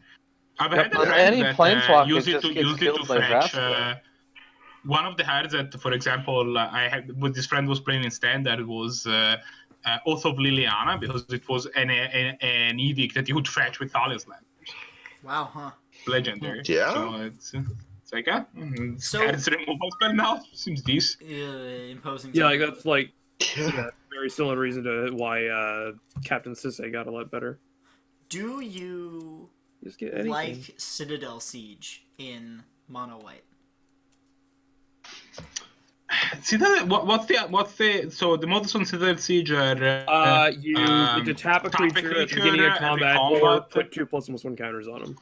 I've Yep. had a But friend any that Planeswalker used it just to gets use it killed to by fetch. Vraska. One of the cards that, for example, I had with this friend was playing in standard was Oath of Liliana, because it was an edict that you would fetch with Thalia's Land. Wow, huh? Legendary. Yeah. So it's like, So- it's a removal spell now. Seems decent. Imposing. Yeah, like that's like Yeah. very similar reason to why Captain Sisay got a lot better. Do you Just get anything. like Citadel Siege in Mono White? See that? What's the so the models on Citadel Siege are You get to tap a creature at the beginning of every combat, or combat. put 2+1 counters on them.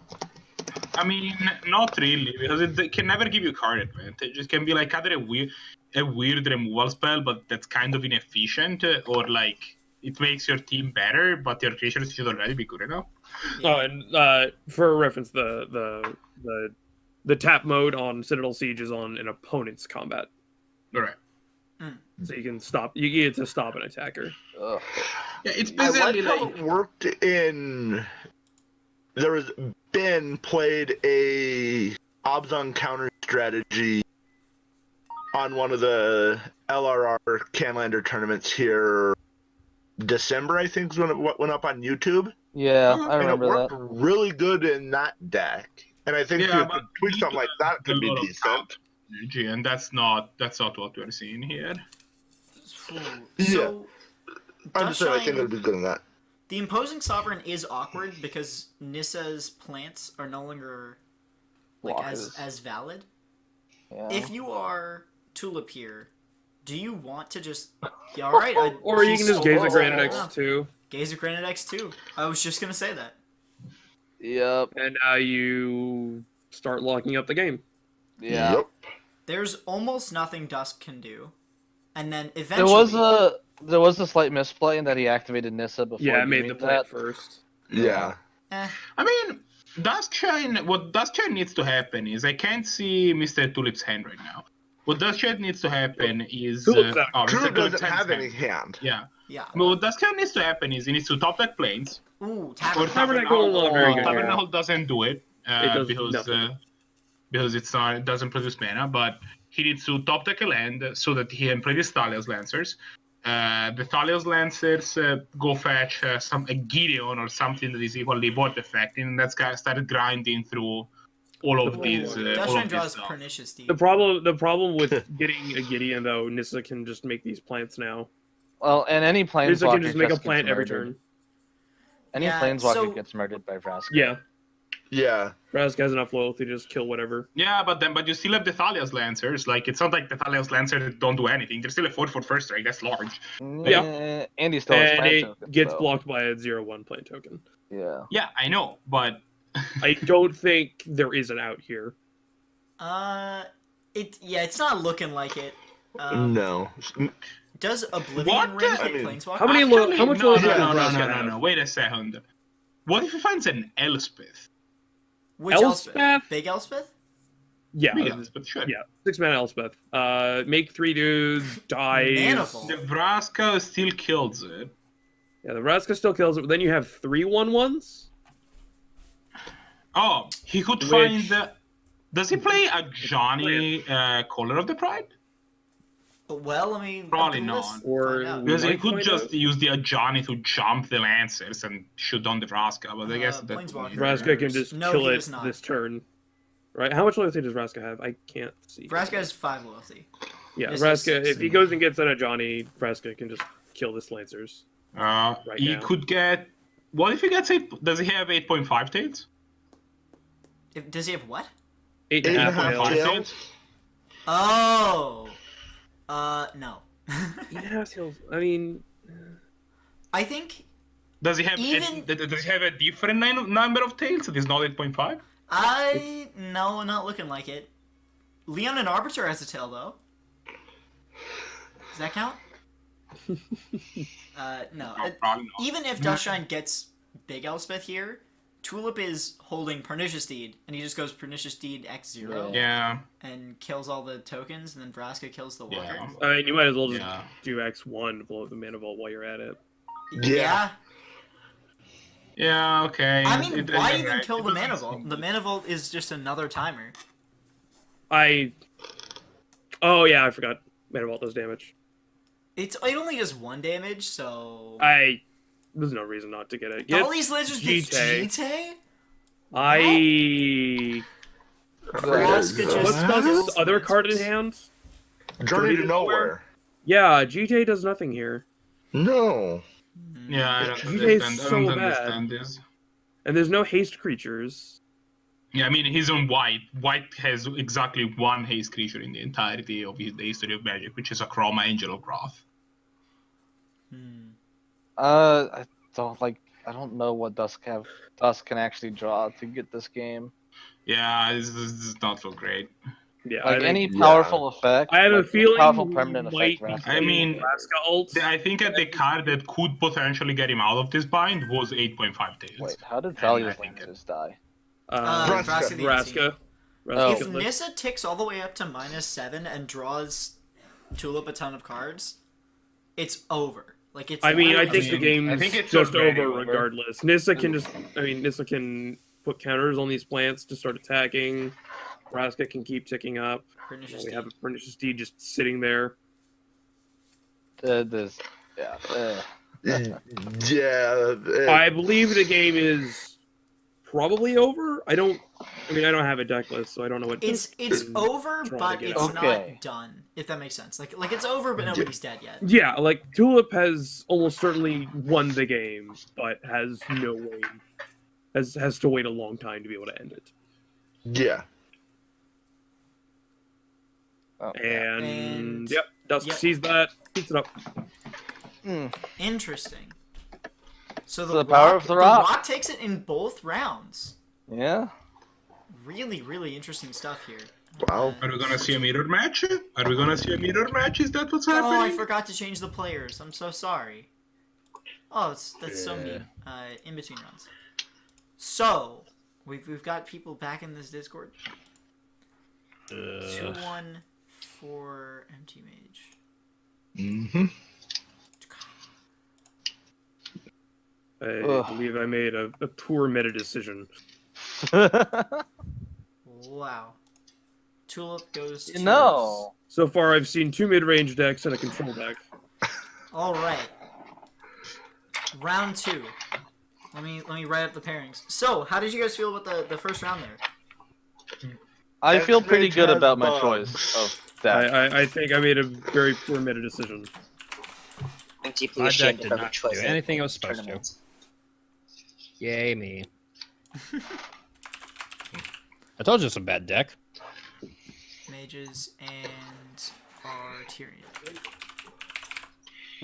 I mean, not really, because it can never give you card advantage. It can be like either a weird removal spell, but that's kind of inefficient, or like it makes your team better, but your creatures should already be good enough. Oh, and for reference, the tap mode on Citadel Siege is on an opponent's combat. All right. So you can stop. You get to stop an attacker. Ugh. Yeah, it's I like basically how like it worked in. There was Ben played a obs on counter strategy on one of the LRR Canlander tournaments here. December, I think, is when it went up on YouTube. Yeah, I And it remember worked that. really good in that deck. And I think Yeah, if you but could tweak something like that, could be a lot of decent. energy, and that's not what we're seeing here. So, I'm just saying, I think Dustshine- it would be good in that. the imposing sovereign is awkward because Nissa's plants are no longer like Blockers. as valid. Yeah. If you are Tulip here, do you want to just yeah, all right? Or you can just gaze at Granite Yeah. X2, Gaze at Granite X2. I was just gonna say that. Yep. and you start locking up the game. Yeah. Yep. There's almost nothing Dusk can do, and then There eventually was a slight misplay in that he activated Nissa before. Yeah, I made doing the plant that. first. Yeah. I mean, what Duskshine needs to happen is I can't see MrTulip's hand right now. What Duskshine needs to happen is Tulip's out. Mr. Drew Tulip's doesn't have hand. any hand. Yeah. yeah. But what Duskshine needs to happen is he needs to top deck planes. Ooh, Or Tavern. Tabernacle not very good. Tabernacle doesn't do it, does because nothing. it doesn't produce mana. But he needs to top deck a land so that he can play the Thalia's Lancers. The Thalia's Lancers go fetch a Gideon or something that is equally board affecting, and that's guy started grinding through all of these. All Dustshine of this draws stuff. Pernicious Deed. The problem with getting a Gideon though, Nissa can just make these plants now. Well, and any planeswalker Nissa can just make a gets plant every murdered. turn. Any Yeah, planeswalker so- gets murdered by Vraska. Yeah, Yeah. Rask has enough loyalty to just kill whatever. Yeah, but you still have the Thalia's Lancers. Like, it's not like the Thalia's Lancers don't do anything. They're still a 4 for first strike. That's large. Yeah. And he still has And plant it tokens, gets though. blocked by a 0/1 plant token. Yeah. Yeah, I know, but I don't think there is an out here. It's not looking like it. No. Does Oblivion What? Ring I hit mean, Planeswalker? How many actually, how much no, loyalty no, does no, no, Vraska no, no, have? no. Wait a second. What if he finds an Elspeth? Which Elspeth? Big Elspeth? Yeah, Big Elspeth, sure. yeah. 6-mana Elspeth. Make 3 dudes, dies. Manifold. The Vraska still kills it. Yeah, the Vraska still kills it, but then you have 3/1/1s. Oh, he could Which- find the... Does he play a Johnny Color of the Pride? Well, I mean, Probably let's not. Or- find out. Because he might could find just out. use the Johnny to jump the Lancers and shoot on the Vraska, but I guess that... Planeswalker. Vraska can just No, kill he it does not. this turn. Right? How much loyalty does Vraska have? I can't see. Vraska has 5 loyalty. Yeah, Yes, Vraska, yes, if he goes and gets on a Johnny, Vraska can just kill this Lancers. Right he now. could get... What if he gets 8... Does he have 8.5 tails? Does he have what? 8.5 8.5 tails. tails? Oh. No. 8.5 tails. I mean, I think Does he have Even- does he have a different number of tails that is not 8.5? no, not looking like it. Leon and Arbiter has a tail though. Does that count? No. Probably not. Even if Dustshine gets Big Elspeth here, Tulip is holding Pernicious Deed, and he just goes Pernicious Deed X0 Yeah. and kills all the tokens, and then Vraska kills the Walker. Yeah. I mean, you might as well just Yeah. do X1 to blow up the Mana Vault while you're at it. Yeah. Yeah, okay. I mean, why you're even right. kill It the doesn't Mana Vault? seem- The Mana Vault is just another timer. Oh yeah, I forgot. Mana Vault does damage. It only does 1 damage, so... There's no reason not to get it. all these lasers gets Jite. Jite? What's just- his other card in hand? Journey to Nowhere. Yeah, GJ does nothing here. No. Yeah, I don't GJ is understand. I so don't bad. understand this. And there's no haste creatures. Yeah, I mean, he's on white. White has exactly 1 haste creature in the entirety of the history of Magic, which is a Chroma Angel of Wrath. I don't know what Dusk can actually draw to get this game. Yeah, this does not look great. Yeah, Like I think- any powerful effect. I have a like, feeling powerful he permanent might effect. be I mean, Vraska ult. I think that the card that could potentially get him out of this bind was 8.5 tails. Wait, how did I Thalia's think Lancers die? Vraska. Vraska the Vraska. Oh. If Nissa ticks all the way up to -7 and draws Tulip a ton of cards, it's over. Like it's. I mean, I think mean, the game's I think it's just already over over. regardless. Nissa can Nissa can put counters on these plants to start attacking. Vraska can keep ticking up. Pernicious We Deed. have a Pernicious Deed just sitting there. Yeah. Yeah. I believe the game is probably over. I don't have a deck list, so I don't know what. It's over, trying to but get it's out. not Okay. done. If that makes sense. Like it's over, but nobody's dead yet. Yeah, like Tulip has almost certainly won the game, but has no way. Has to wait a long time to be able to end it. Yeah. And yep, Dusk yep. sees that, heats it up. Interesting. So The power of the rock. takes it in both rounds. Yeah. Really, really interesting stuff here. Wow. Are we gonna see a mirror match? Are we gonna see a mirror match? Is that what's Oh, I happening? forgot to change the players. I'm so sorry. Oh, that's so mean. In between rounds. So we've got people back in this Discord. 2-1 for MtMage. Mm-hmm. I Ugh. believe I made a poor meta decision. Wow. Tulip goes to No. So far, I've seen 2 mid-range decks and a control deck. All right. Round 2. Let me write up the pairings. So, how did you guys feel about the first round there? I feel pretty Xmage good has about my bugs. choice of deck. I think I made a very poor meta decision. I'm deeply My deck ashamed did of every not choice. do anything it was supposed to. tournament. Yay me. I told you it's a bad deck. Mages and our Tyrion.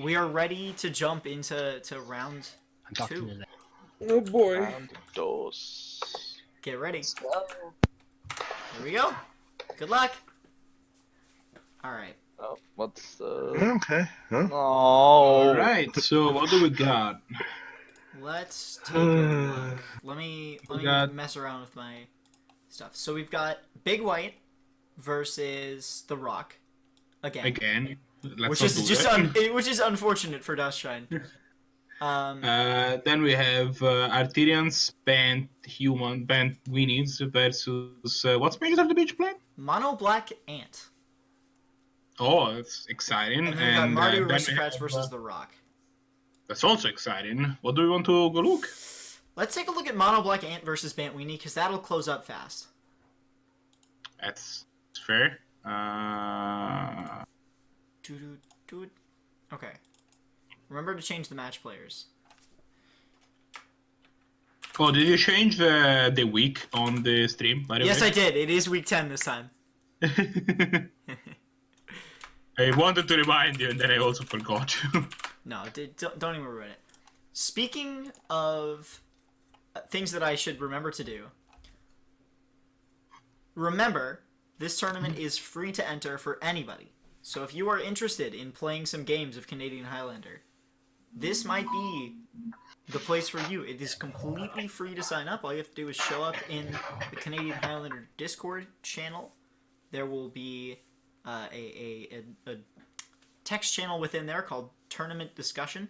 We are ready to jump into round I'm talking 2. to that. Oh boy. Round dos. Get ready. Let's go. Here we go. Good luck. All right. Oh, what's the? Okay. Huh? Oh. Alright, so what do we got? Let's take a look. Let me got- mess around with my stuff. So we've got Big White versus The Rock again, Again. Let's which not is do just that. which is unfortunate for Dustshine. Then we have Artirians, Bant, Weenies versus what's MagesOftheBeach playing? Mono Black Ant, Oh, that's exciting. and then we got Mardu then we Aristocrats have, versus The Rock. That's also exciting. What do we want to go look? Let's take a look at Mono Black Ant versus Bant Weenie because that'll close up fast. That's fair. Doo-doo-doo. Okay. Remember to change the match players. Oh, did you change the week on the stream, by the Yes, way? I did. It is week 10 this time. I wanted to remind you, and then I also forgot. No, don't even ruin it. Speaking of things that I should remember to do, remember, this tournament is free to enter for anybody. So if you are interested in playing some games of Canadian Highlander, this might be the place for you. It is completely free to sign up. All you have to do is show up in the Canadian Highlander Discord channel. There will be a text channel within there called Tournament Discussion.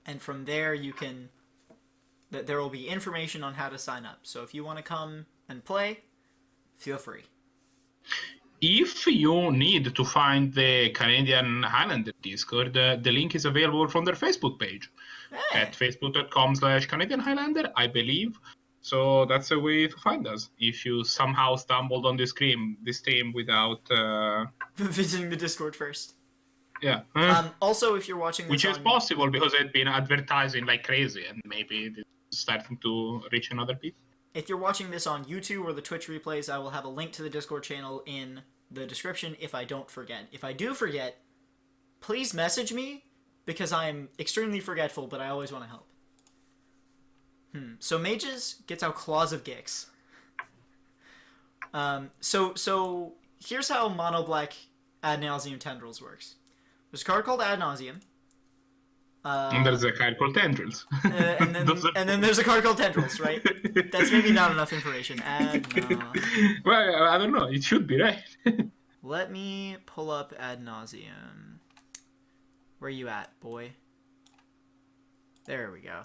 And from there you can... There will be information on how to sign up. So if you want to come and play, feel free. If you need to find the Canadian Highlander Discord, the link is available from their Facebook page Hey. at facebook.com/Canadian Highlander, I believe. So that's a way to find us. If you somehow stumbled on this stream without, Visiting the Discord first. yeah, Also, if you're watching this which is on... possible because I've been advertising like crazy, and maybe it's starting to reach another people. If you're watching this on YouTube or the Twitch replays, I will have a link to the Discord channel in the description if I don't forget. If I do forget, please message me, because I am extremely forgetful, but I always want to help. So Mages gets out Claws of Gix. So here's how Mono Black Ad Nauseam Tendrils works. There's a card called Ad Nauseam. And there's a card called Tendrils. And then there's a card called Tendrils, right? That's maybe not enough information. Well, I don't know. It should be, right? Let me pull up Ad Nauseam. Where you at, boy? There we go.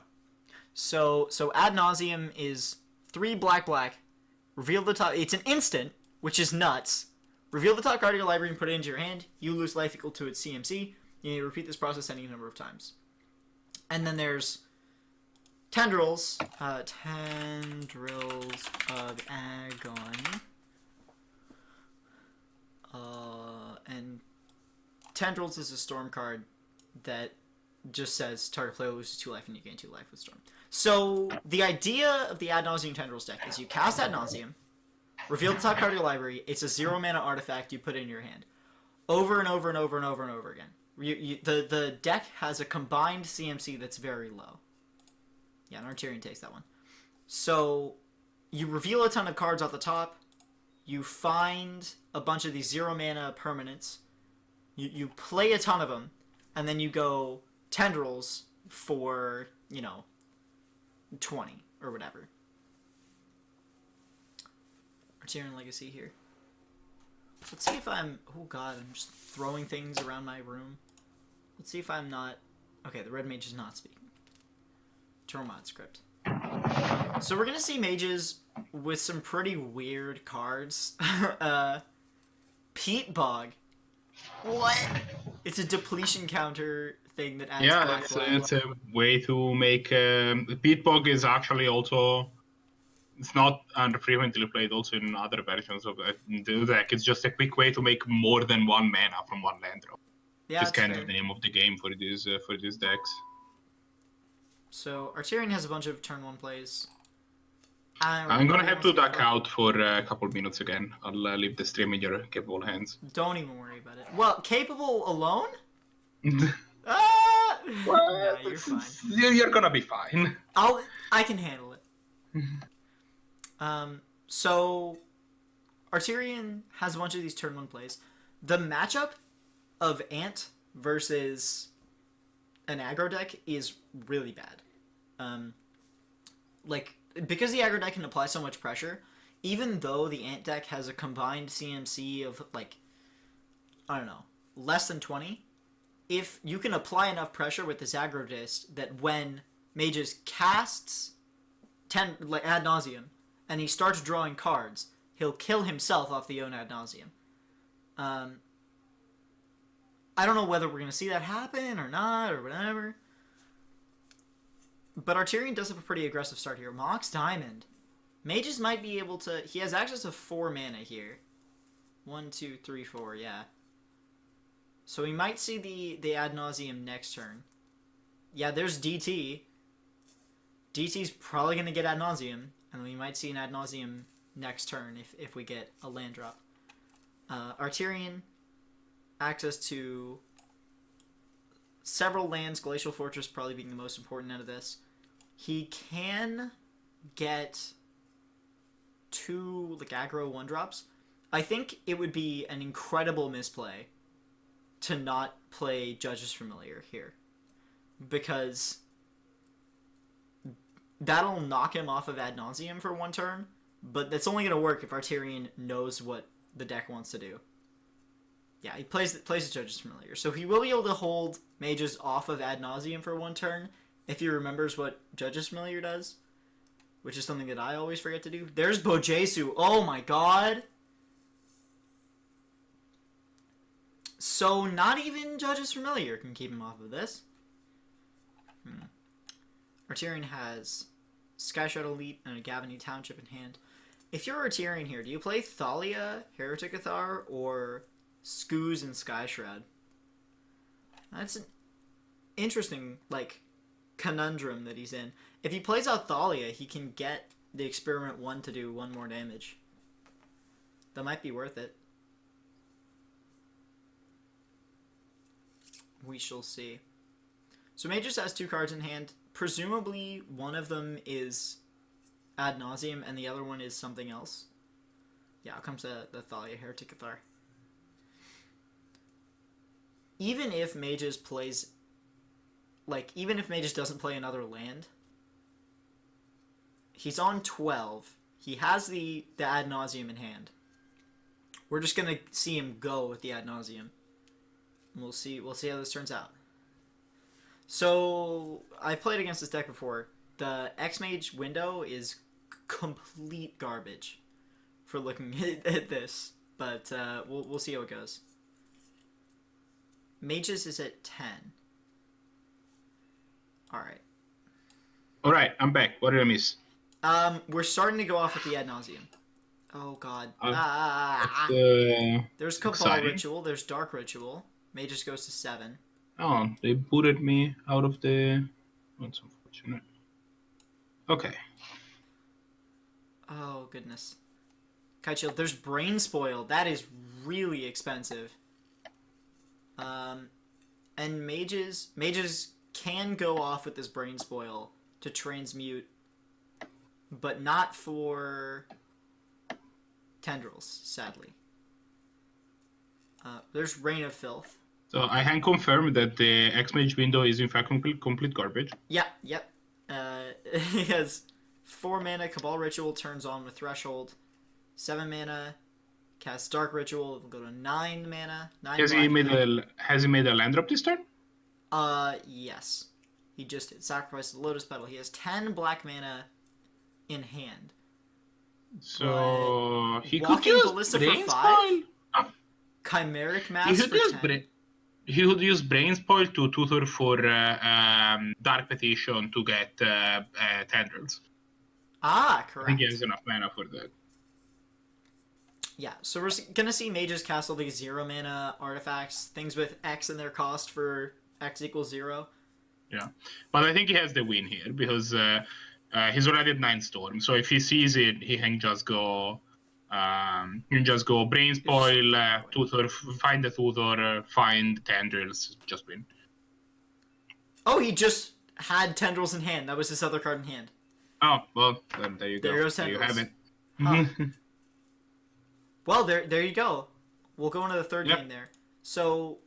So Ad Nauseam is 3 black. Reveal the top. It's an instant, which is nuts. Reveal the top card of your library and put it into your hand. You lose life equal to its CMC. You need to repeat this process any number of times. And then there's Tendrils. Tendrils of Agon. And Tendrils is a Storm card that just says target player loses 2 life and you gain 2 life with Storm. So the idea of the Ad Nauseam Tendrils deck is you cast Ad Nauseam, reveal the top card of your library. It's a 0 mana artifact you put in your hand, over and over and over and over and over again. The deck has a combined CMC that's very low. Yeah, and Arterion takes that one. So you reveal a ton of cards off the top. You find a bunch of these 0 mana permanents. You play a ton of them, and then you go Tendrils for, 20 or whatever. Arterion Legacy here. Let's see if I'm... Oh god, I'm just throwing things around my room. Let's see if I'm not... Okay, the RedMage is not speaking. Tormod script. So we're gonna see mages with some pretty weird cards. Peat Bog. What? It's a depletion counter thing that adds black. It's a way to make... Peat Bog is actually also... It's not unfrequently played also in other versions of the deck. It's just a quick way to make more than 1 mana from 1 land drop. Yeah, it's kind of the name of the game for these decks. So Arterion has a bunch of turn 1 plays. I'm gonna have to duck out for a couple minutes again. I'll leave the stream in your capable hands. Don't even worry about it. Well, capable alone? Well, nah, you're fine. You're gonna be fine. I can handle it. So Arterion has a bunch of these turn 1 plays. The matchup of Ant versus an aggro deck is really bad. Because the aggro deck can apply so much pressure, even though the Ant deck has a combined CMC of, less than 20, if you can apply enough pressure with this aggro disc that when Mages casts Ad Nauseam and he starts drawing cards, he'll kill himself off the own Ad Nauseam. I don't know whether we're going to see that happen or not or whatever. But Arterion does have a pretty aggressive start here. Mox Diamond. Mages might be able to... He has access to 4 mana here. 1, 2, 3, 4, yeah. So we might see the Ad Nauseam next turn. Yeah, there's DT. DT's probably going to get Ad Nauseam. And we might see an Ad Nauseam next turn if we get a land drop. Arterion, access to several lands, Glacial Fortress probably being the most important out of this. He can get 2 aggro 1-drops. I think it would be an incredible misplay to not play Judge's Familiar here. Because that'll knock him off of Ad Nauseam for 1 turn, but that's only going to work if Arterion knows what the deck wants to do. Yeah, he plays the Judge's Familiar. So he will be able to hold mages off of Ad Nauseam for 1 turn if he remembers what Judge's Familiar does, which is something that I always forget to do. There's Bojesu. Oh my god! So not even Judge's Familiar can keep him off of this. Arterion has Sky Shadow Elite and a Gavany Township in hand. If you're Arterion here, do you play Thalia, Heretic Athar, or Skooz and Sky Shroud? That's an interesting, conundrum that he's in. If he plays out Thalia, he can get the Experiment 1 to do 1 more damage. That might be worth it. We shall see. So Mages has 2 cards in hand. Presumably, one of them is Ad Nauseam, and the other one is something else. Yeah, out comes the Thalia Heretic Athar. Even if Mages plays... even if Mages doesn't play another land, he's on 12. He has the Ad Nauseam in hand. We're just gonna see him go with the ad nauseum. We'll see how this turns out. So I've played against this deck before. The Xmage window is complete garbage for looking at this, but we'll see how it goes. Mages is at 10. Alright. Alright, I'm back. What did I miss? We're starting to go off with the ad nauseum. Oh god. There's Cabal exciting. Ritual, there's Dark Ritual. Mages goes to 7. Oh, they booted me out of the... That's unfortunate. Okay. Oh goodness. Kite Shield, there's Brain Spoil. That is really expensive. And mages can go off with this Brain Spoil to transmute, but not for tendrils, sadly. There's Reign of Filth. So I can confirm that the Xmage window is in fact complete garbage. Yeah, yep. He has 4 mana, Cabal Ritual turns on with Threshold. 7 mana, cast Dark Ritual, it'll go to 9 mana. 9 Has he made a land drop this turn? Yes. He just did. Sacrifice the Lotus Petal. He has 10 black mana in hand. So he could Walking use Ballista for Brain 5? Spoil. Chimeric He Mass could for use 10. He would use Brain Spoil to tutor for Dark Petition to get tendrils. Ah, I correct. think he has enough mana for that. Yeah, so we're gonna see mages cast all these 0 mana artifacts, things with X in their cost for X equals 0. Yeah, but I think he has the win here because he's already at 9 Storm. So if he sees it, he can just go. Brain Spoil, tutor, find the tutor, find tendrils, just win. Oh, he just had tendrils in hand. That was his other card in hand. Oh well, then there you go. There goes There you have it. Huh. Well, there you go. We'll go into the third Yep. game there. So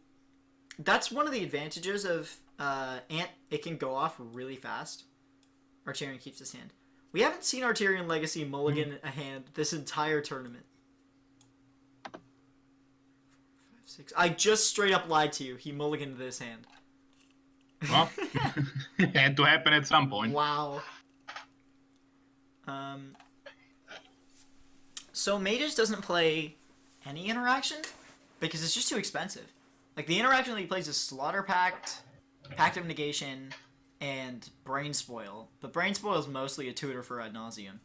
that's one of the advantages of Ant. It can go off really fast. Arterion keeps his hand. We haven't seen Arterion Legacy mulligan a hand this entire tournament. 5, 6. I just straight up lied to you. He mulliganed this hand. Well, it had to happen at some point. Wow. So Mages doesn't play any interaction because it's just too expensive. Like the interaction that he plays is Slaughter Pact, Pact of Negation, and Brain Spoil. But Brain Spoil is mostly a tutor for ad nauseum.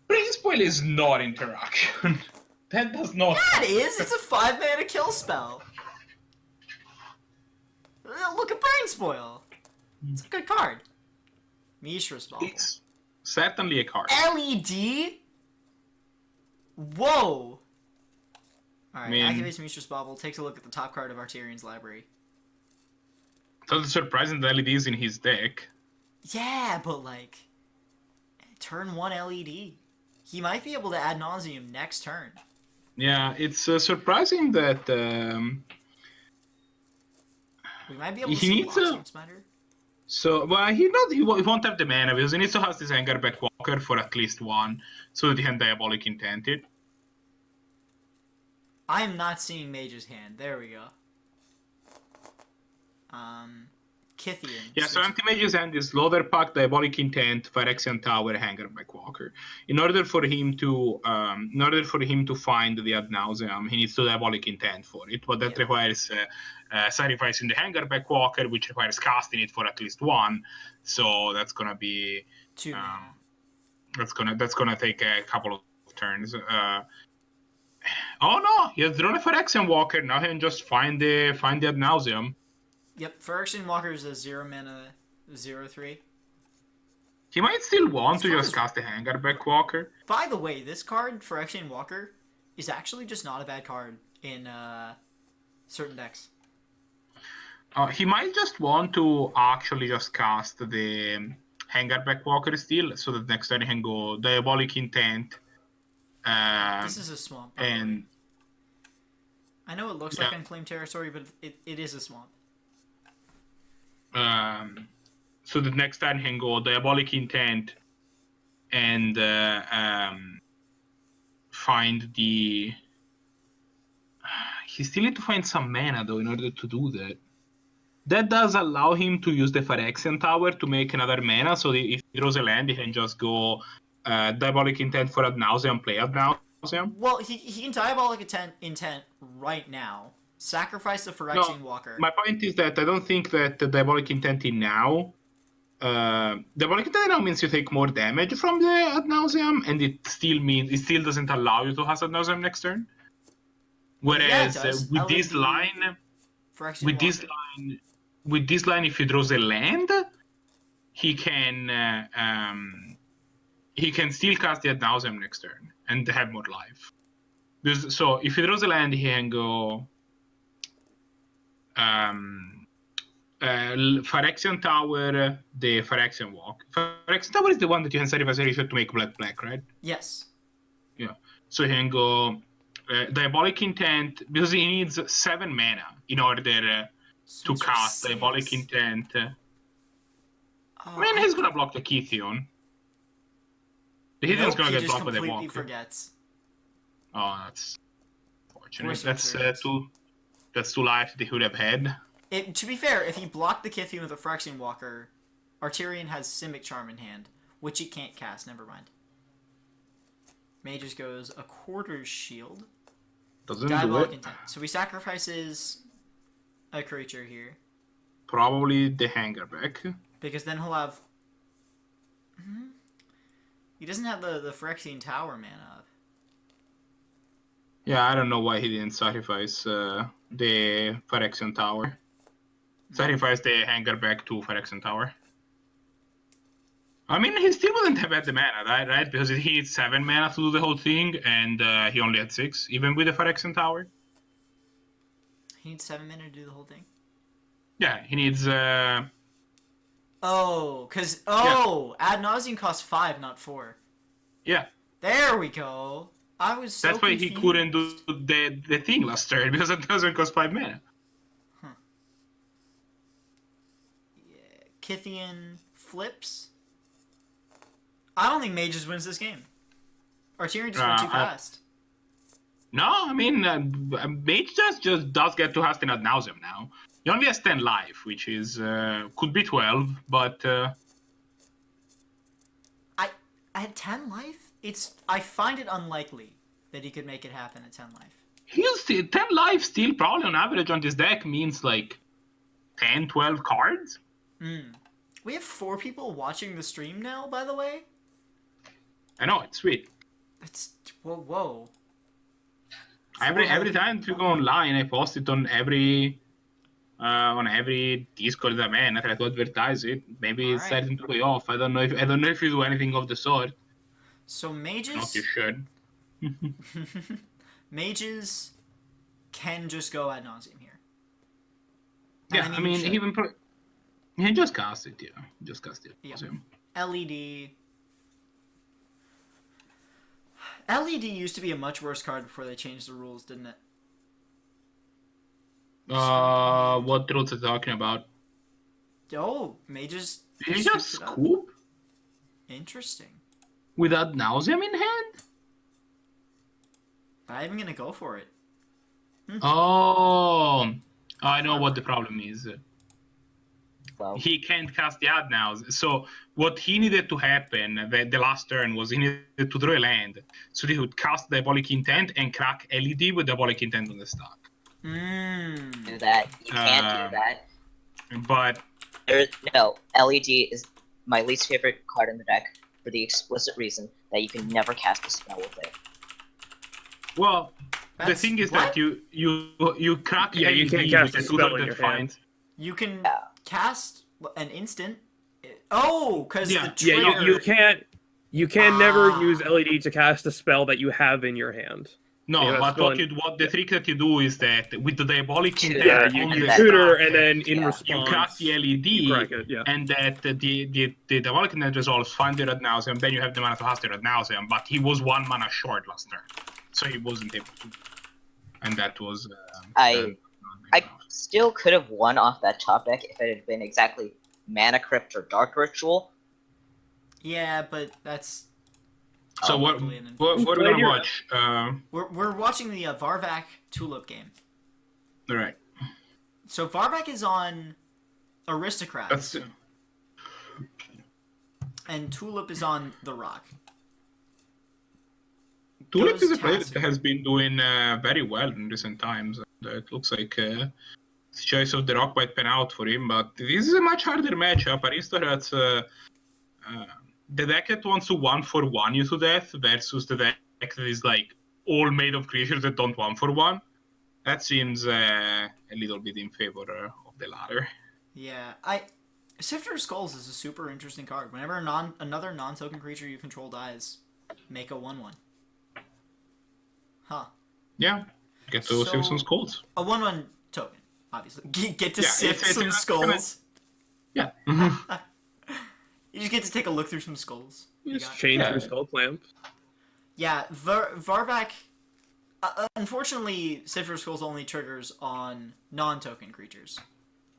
Brain Spoil is not interaction. That does not. Yeah, it is. It's a 5 mana kill spell. Look at Brain Spoil. It's a good card. Mishra's Bauble. It's certainly a card. LED? Whoa! Alright, mean- activates Mishra's Bauble, takes a look at the top card of Arterion's library. Totally surprising that LED is in his deck. Yeah, but like, turn 1 LED. He might be able to ad nauseum next turn. Yeah, it's surprising that We might be able to He see needs a- Locksmith Spider. so. Well, he won't have the mana because he needs to have this Angerback Walker for at least 1, so that he can Diabolic Intent it. I am not seeing Mage's hand. There we go. Kithian. Yeah, so MtMage's hand is Loader Pack, Diabolic Intent, Phyrexian Tower, Hangerback Walker. In order for him to find the ad nauseam, he needs to Diabolic Intent for it. But that Yeah. requires sacrificing the Hangerback Walker, which requires casting it for at least 1. So that's gonna be 2 mana. that's gonna take a couple of turns. Oh no, he has drawn a Phyrexian Walker. Now he can just find the ad nauseam. Yep, Phyrexian Walker is a 0 mana 0/3. He might still want to This just card cast the Hangerback Walker. By the way, this card, Phyrexian Walker, is actually just not a bad card in certain decks. He might just want to actually just cast the Hangerback Walker still, so that next turn he can go Diabolic Intent. This is a swamp. By the way. And I know it looks like Unclaimed Territory, but it is a swamp. so the next turn he can go Diabolic Intent and find the he still need to find some mana though in order to do that. That does allow him to use the Phyrexian Tower to make another mana, so if he draws a land, he can just go Diabolic Intent for Ad Nauseam, play Ad Nauseam. Well, he can Diabolic Intent right now. Sacrifice the Phyrexian Walker. My point is that I don't think that the Diabolic Intent in now... Diabolic Intent now means you take more damage from the Ad Nauseam, and it still doesn't allow you to cast Ad Nauseam next turn. Whereas with this line... With this line, if he draws a land, he can still cast the Ad Nauseam next turn and have more life. So if he draws a land, he can go Phyrexian Tower, the Phyrexian Walk. Phyrexian Tower is the one that you can sacrifice a to make black, right? Yes. Yeah. So he can go Diabolic Intent, because he needs 7 mana in order to cast Diabolic Intent. He's gonna block the Kithion. The Kithyon's gonna get blocked by the Walker. Forgets. Oh, that's fortunate. That's 2 lives that he would have had. To be fair, if he blocked the Kithion with a Phyrexian Walker, Arterion has Simic Charm in hand, which he can't cast. Never mind. Mages goes a Quarter's Shield. Doesn't Diabolic do it. Intent. So he sacrifices a creature here. Probably the Hanger back. Because then he'll have... He doesn't have the Phyrexian Tower mana up. Yeah, I don't know why he didn't sacrifice the Phyrexian Tower. Sacrifice the Hanger back to Phyrexian Tower. I mean, he still wouldn't have had the mana, right? Because he needs 7 mana to do the whole thing, and he only had 6, even with the Phyrexian Tower. He needs 7 mana to do the whole thing? Yeah, he needs... Ad Nauseam costs 5, not 4. Yeah. There we go. I was so That's why confused. he couldn't do the thing last turn, because it doesn't cost 5 mana. Huh. Yeah. Kithian flips. I don't think Mages wins this game. Arterion just went too fast. No, I mean, Mage just does get to cast an Ad Nauseam now. He only has 10 life, which is could be 12, but... I had 10 life? I find it unlikely that he could make it happen at 10 life. 10 life still probably on average on this deck means like 10, 12 cards. We have 4 people watching the stream now, by the way. I know, it's sweet. That's... Whoa. Every time you go online, I post it on every Discord that I try to advertise it. Maybe it's starting to pay off. I don't know if you do anything of the sort. So Mages... Not you should. Mages can just go Ad Nauseam here. Yeah, I mean he just cast it, yeah. Just cast it. Yeah. So. LED. LED used to be a much worse card before they changed the rules, didn't it? What rules are you talking about? Oh, Mages... Did he just scoop? Interesting. With Ad Nauseam in hand? I'm even gonna go for it. Oh, I know what the problem is. Well, He can't cast the Ad Nauseam. So what he needed to happen the last turn was he needed to draw a land. So he would cast Diabolic Intent and crack LED with Diabolic Intent on the stack. do that. You can't do that. But No, LED is my least favorite card in the deck for the explicit reason that you can never cast a spell with it. well, the That's- thing is what? that you crack Yeah, you LED can't cast with a a tutor spell in that your finds. You can Yeah. cast an instant. Oh, because Yeah. the trigger... Yeah, you can never use LED to cast a spell that you have in your hand. No, Yeah, but that's what the trick that you do is that with the Diabolic Intent Yeah, Yeah, you on you the tutor stack, and then in Yeah. response you crack the LED, you crack it, yeah. and that the Diabolic Intent resolves, find the Ad Nauseam, and then you have the mana to cast the Ad Nauseam, but he was 1 mana short last turn, so he wasn't able to. And that was... I still could have won off that top deck if it had been exactly Mana Crypt or Dark Ritual. Yeah, but that's... So what are we gonna watch? We're watching the VarVac Tulip game. Right. So VarVac is on Aristocrats, That's and Tulip is on The Rock. Tulip Those is a player tasks- that has been doing very well in recent times. And, it looks like the choice of the Rock might pan out for him, but this is a much harder matchup. Aristocrats, the deck that wants to 1-for-1 you to death versus the deck that is like all made of creatures that don't 1-for-1. That seems a little bit in favor of the latter. Yeah, Sifter of Skulls is a super interesting card. Whenever another non-token creature you control dies, make a 1/1. Huh. Yeah, get to So- save some skulls. A 1/1 token, obviously. Get to Yeah, sift it's some gonna- skulls. Yeah. You just get to take a look through some skulls. You You just got- change Yeah. your skull clamp. Yeah, VarVac. Unfortunately, Sifter of Skulls only triggers on non-token creatures.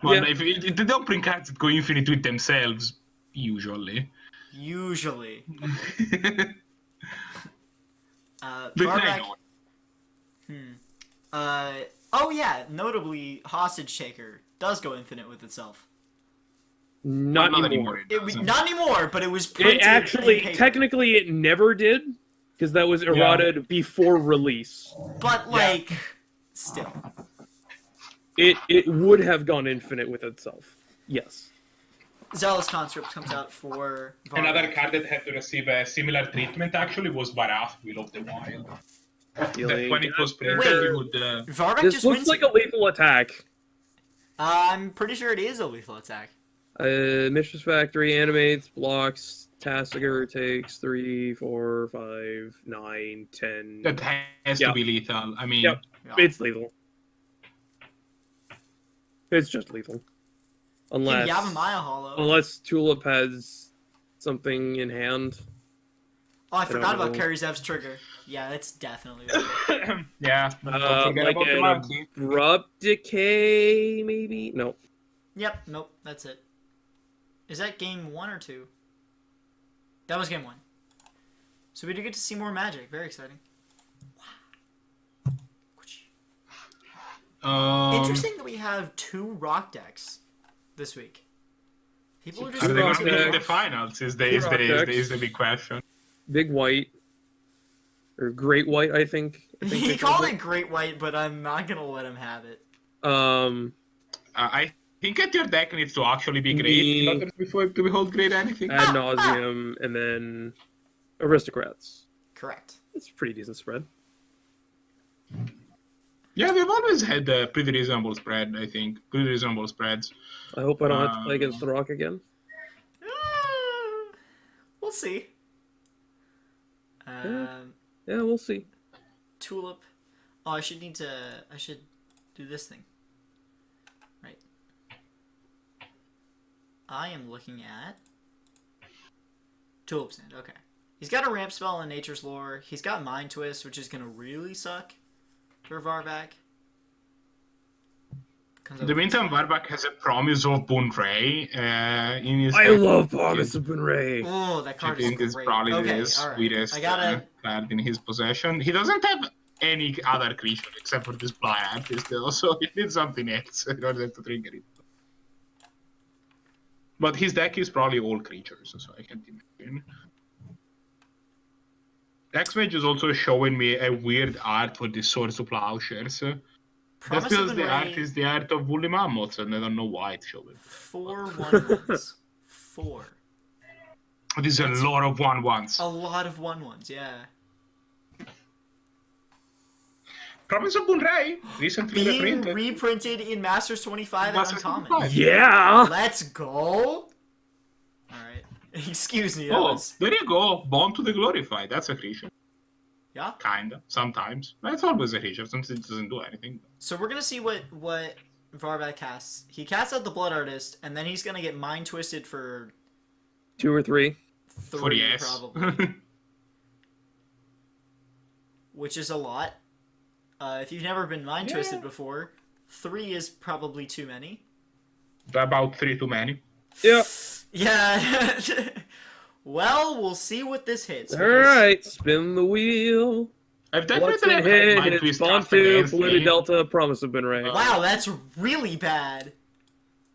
Well, Yeah. if they don't bring cards that go infinite with themselves, usually. Usually. But VarVac. I Oh yeah, notably, Hostage Taker does go infinite with itself. Not Not anymore. It was not anymore, but it was printed It actually, in paper. technically, it never did, because that was errated before release. But like, still. It would have gone infinite with itself. Yes. Zealous Conscript comes out for VarVac. Another card that had to receive a similar treatment actually was Barath, Will of the Wild. That when it was printed, Wait. it would. VarVac This just looks wins like it. a lethal attack. I'm pretty sure it is a lethal attack. Mistress Factory animates, blocks, Tassiger takes 3, 4, 5, 9, 10. That has Yeah. to be lethal. I mean, Yep. Yeah. It's lethal. It's just lethal. Unless Yavimaya Hollow. unless Tulip has something in hand. Oh, I forgot don't about know. Karizev's trigger. Yeah, that's definitely lethal. yeah. Don't forget Like about the an monkey. abrupt decay, maybe? No. Yep, nope, that's it. Is that game 1 or 2? That was game 1. So we do get to see more magic. Very exciting. Interesting that we have 2 rock decks this week. People are just Are they going rock to be in the decks. finals? Is Two rock decks. the big question. Big white. Or great white, I think. He they called it Great White, but I'm not gonna let him have it. I think that your deck needs to actually be great Me- in order to behold great anything. Ad nauseum, and then Aristocrats. Correct. It's a pretty decent spread. Yeah, we've always had a pretty reasonable spread, I think. Pretty reasonable spreads. I hope I don't have to play against the Rock again. We'll see. Yeah, we'll see. Tulip. Oh, I should do this thing. Right. I am looking at Tulip's End. Okay. He's got a ramp spell in Nature's Lore. He's got Mind Twist, which is gonna really suck for VarVac. Comes In up the with meantime, 10. VarVac has a Promise of Boon Ray in his I deck. love Promise of Bunray. Oh, that I card is think great. it's probably Okay, the all right. sweetest I gotta. card in his possession. He doesn't have any other creature except for this Blind Artist, though, so he needs something else in order to trigger it. But his deck is probably all creatures, so I can't imagine. Xmage is also showing me a weird art for the Swords to Plowshares. That's Promise of because the art Bunray, is the art of woolly mammoths, and I don't know why it's showing. 4 1/1s. 4. There's a lot of 1/1s. A lot of 1/1s, yeah. Promise of Bunray recently Being reprinted. reprinted in Masters 25 and Masters Uncommon. 25. Yeah! Let's go! Alright. Excuse me, that Oh, was... there you go. Born to the Glorified. That's a creature. Yeah? Kinda. Sometimes. That's always a creature, since it doesn't do anything. So we're gonna see what VarVac casts. He casts out the Blood Artist, and then he's gonna get Mind Twisted for 2 or 3. 3, For yes. probably. Which is a lot. If you've never been Mind Twisted before, 3 is probably too many. About 3 too many. Yep. Yeah. Well, we'll see what this hits. because Alright, spin the wheel. I've What's definitely in had my hit? twist Spawn cast 2, against polluted me. delta, promise of Benray. Wow, that's really bad.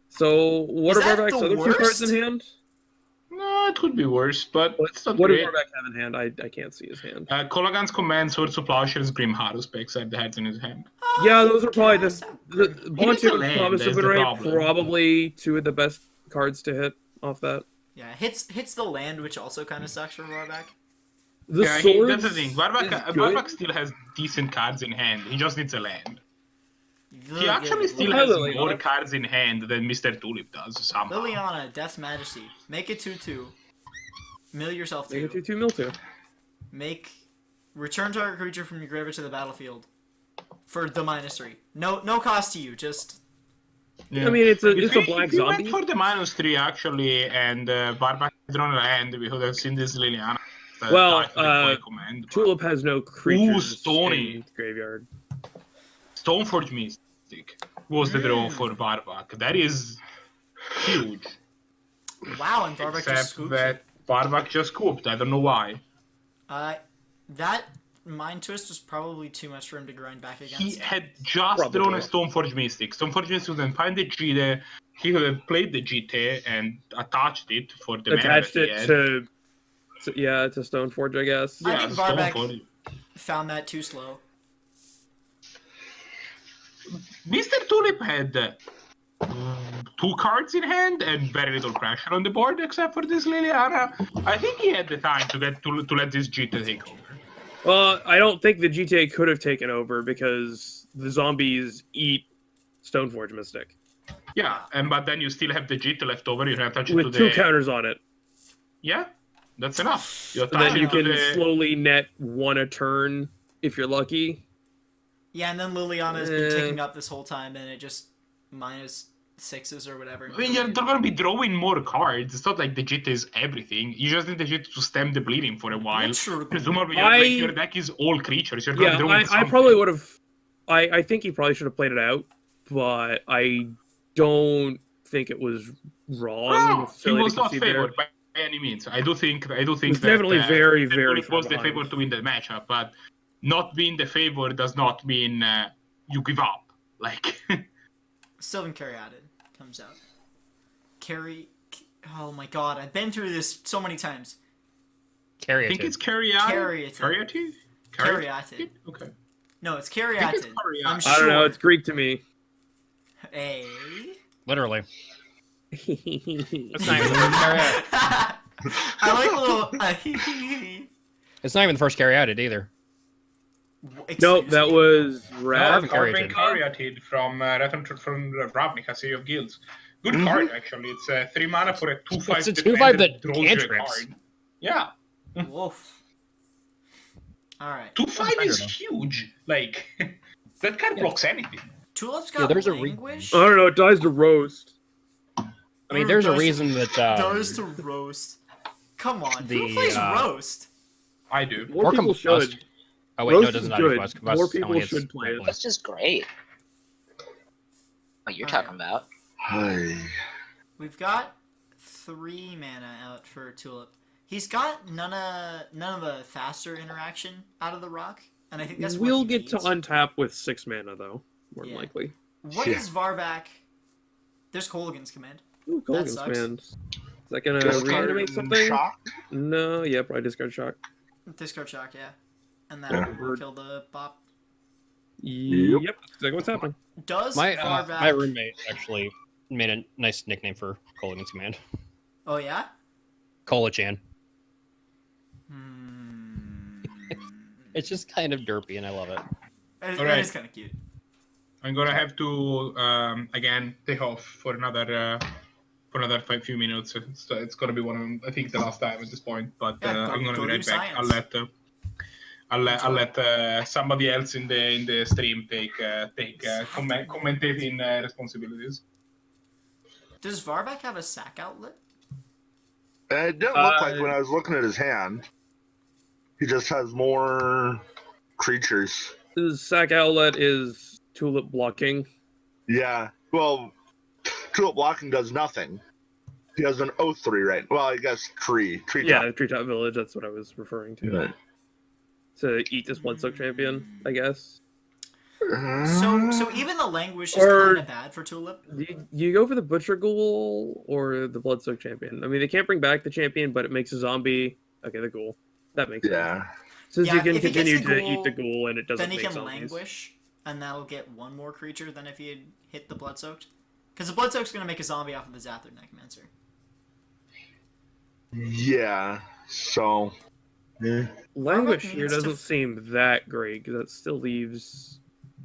So what Is are that VarVac's the other two cards in worst? hand? No, it could be worse, but it's not What does great. VarVac have in hand? I can't see his hand. Kolagan's Command, Swords of Plowshares, Grim Haruspex are the heads in his hand. Yeah, those are probably the Guess Spawn needs a 2 and land, promise of that's the Benray, problem. probably two of the best cards to hit off that. Yeah, hits the land, which also kind of sucks for VarVac. The Yeah, swords that's the thing. is VarVac good. still has decent cards in hand. He just needs a land. He Good, actually good. still Hi, has Liliana. more cards in hand than MrTulip does somehow. Liliana, Death's Majesty. Make it 2/2. Mill yourself Make 2. it 2/2 mill 2. Make return target creature from your graveyard to the battlefield for the -3. No cost to you. Just Yeah. I mean, it's a If black we went zombie. for the -3 actually, and VarVac had drawn a land, we would have seen this Liliana. Well, die for the Koi command. but- Tulip has no creatures Stony. in the graveyard. Stoneforge Mystic was the draw for VarVac. That is huge. wow, and VarVac just Except scoops that VarVac just scooped. I don't know why. it. That Mind Twist was probably too much for him to grind back He against. had just Probably. drawn a Stoneforge Mystic. Stoneforge Mystic would then find the GT. He would have played the GT and attached it for the mana Attached that he it had. to Stoneforge, I guess. I Yeah, think VarVac Stoneforge. found that too slow. MrTulip had 2 cards in hand and very little pressure on the board except for this Liliana. I think he had the time to get to let this GT take over. Well, I don't think the GTA could have taken over because the zombies eat Stoneforge Mystic Yeah, but then you still have the GT left over. You can attach it with to two the counters on it. Yeah, that's enough. You And attach then you it to can the slowly net one a turn if you're lucky. Yeah, and then Liliana's been taking up this whole time, and it just -6s or whatever. I mean, they're going to be drawing more cards. It's not like the GT is everything. You just need the GT to stem the bleeding for a while. True. Presumably, your deck is all creatures. You're Yeah, drawing I something. probably would have. I think he probably should have played it out, but I don't think it was wrong. No, he necessarily was to not concede there. favored by any means. I do think It was that definitely very, very Tulip was far the behind. favorite to win the matchup, but not being the favor does not mean you give up. Like, Sylvan Caryatid comes out. Oh my god, I've been through this so many times. Carry I it. think it's Caryatid. Caryatid. Caryatid? Okay. No, it's I think Caryatid. it's Caryatid. I'm I sure. don't know. It's Greek to me. Hey. Literally. It's It's not even the first carry out. I like a little. It's not even the first carry out either. Nope, that was Arvin Rav. Caryatid. Caryatid from Ravnica, City of Guilds. Good card, actually. It's 3 mana for a 2/5 It's a defender 2/5 that draws you a cantrips. card. Yeah. Wolf. Alright. 2/5 is huge. Like, that card blocks anything. Tulip's Yeah, got there's a Languish. I don't know. It dies to roast. I mean, there's a Does- reason that Does to roast. Come on, who the, plays roast? I do. More Or people combust. should. Oh wait, no, Roast it does is not good. combust. Combust More only people hits should play it. pointless. That's just great. What you're Alright. talking about? Hi. We've got 3 mana out for Tulip. He's got none of the faster interaction out of the rock, and I think that's We'll what he get to needs. untap with 6 mana though, more than Yeah. likely. What Yeah. is VarVac? There's Kolaghan's command. Ooh, Colgan's sucks. command. Is that gonna Discard reanimate something? Shock? No, yeah, probably discard shock. Discard shock, yeah. And that Yeah. will kill the bop. Yep, that's exactly what's happening. Does My VarVac... my roommate actually made a nice nickname for Kolaghan's command. Oh, yeah? Kola-chan. Hmm. It's just kind of derpy, and I love it. That Alright. is kind of cute. I'm gonna have to again take off for another few minutes. It's gonna be one of I think the last time at this point. But Yeah, I'm gonna go be do right back. science. I'll let somebody else in the stream take commentating responsibilities. Does VarVac have a sack outlet? It didn't look like when I was looking at his hand. He just has more creatures. His sack outlet is Tulip blocking. Yeah. Well, Tulip blocking does nothing. He has an O3 right. Well, I guess tree. Yeah, Treetop Village, that's what I was referring to. Right. to eat this Bloodsoak champion, I guess. So even the Languish is Or- kind of bad for Tulip. You go for the Butcher Ghoul or the Bloodsoak champion. I mean, they can't bring back the champion, but it makes a zombie. Okay, the ghoul. That makes sense. Yeah. Since Yeah, you can if he gets continue the to eat the ghoul, ghoul and it doesn't Then he make can zombies. Languish, and that'll get one more creature than if he had hit the Bloodsoaked. Because the Bloodsoak's gonna make a zombie off of the Zathard Necromancer. Yeah. So. Yeah. Languish Varvac here needs to doesn't f- seem that great because that still leaves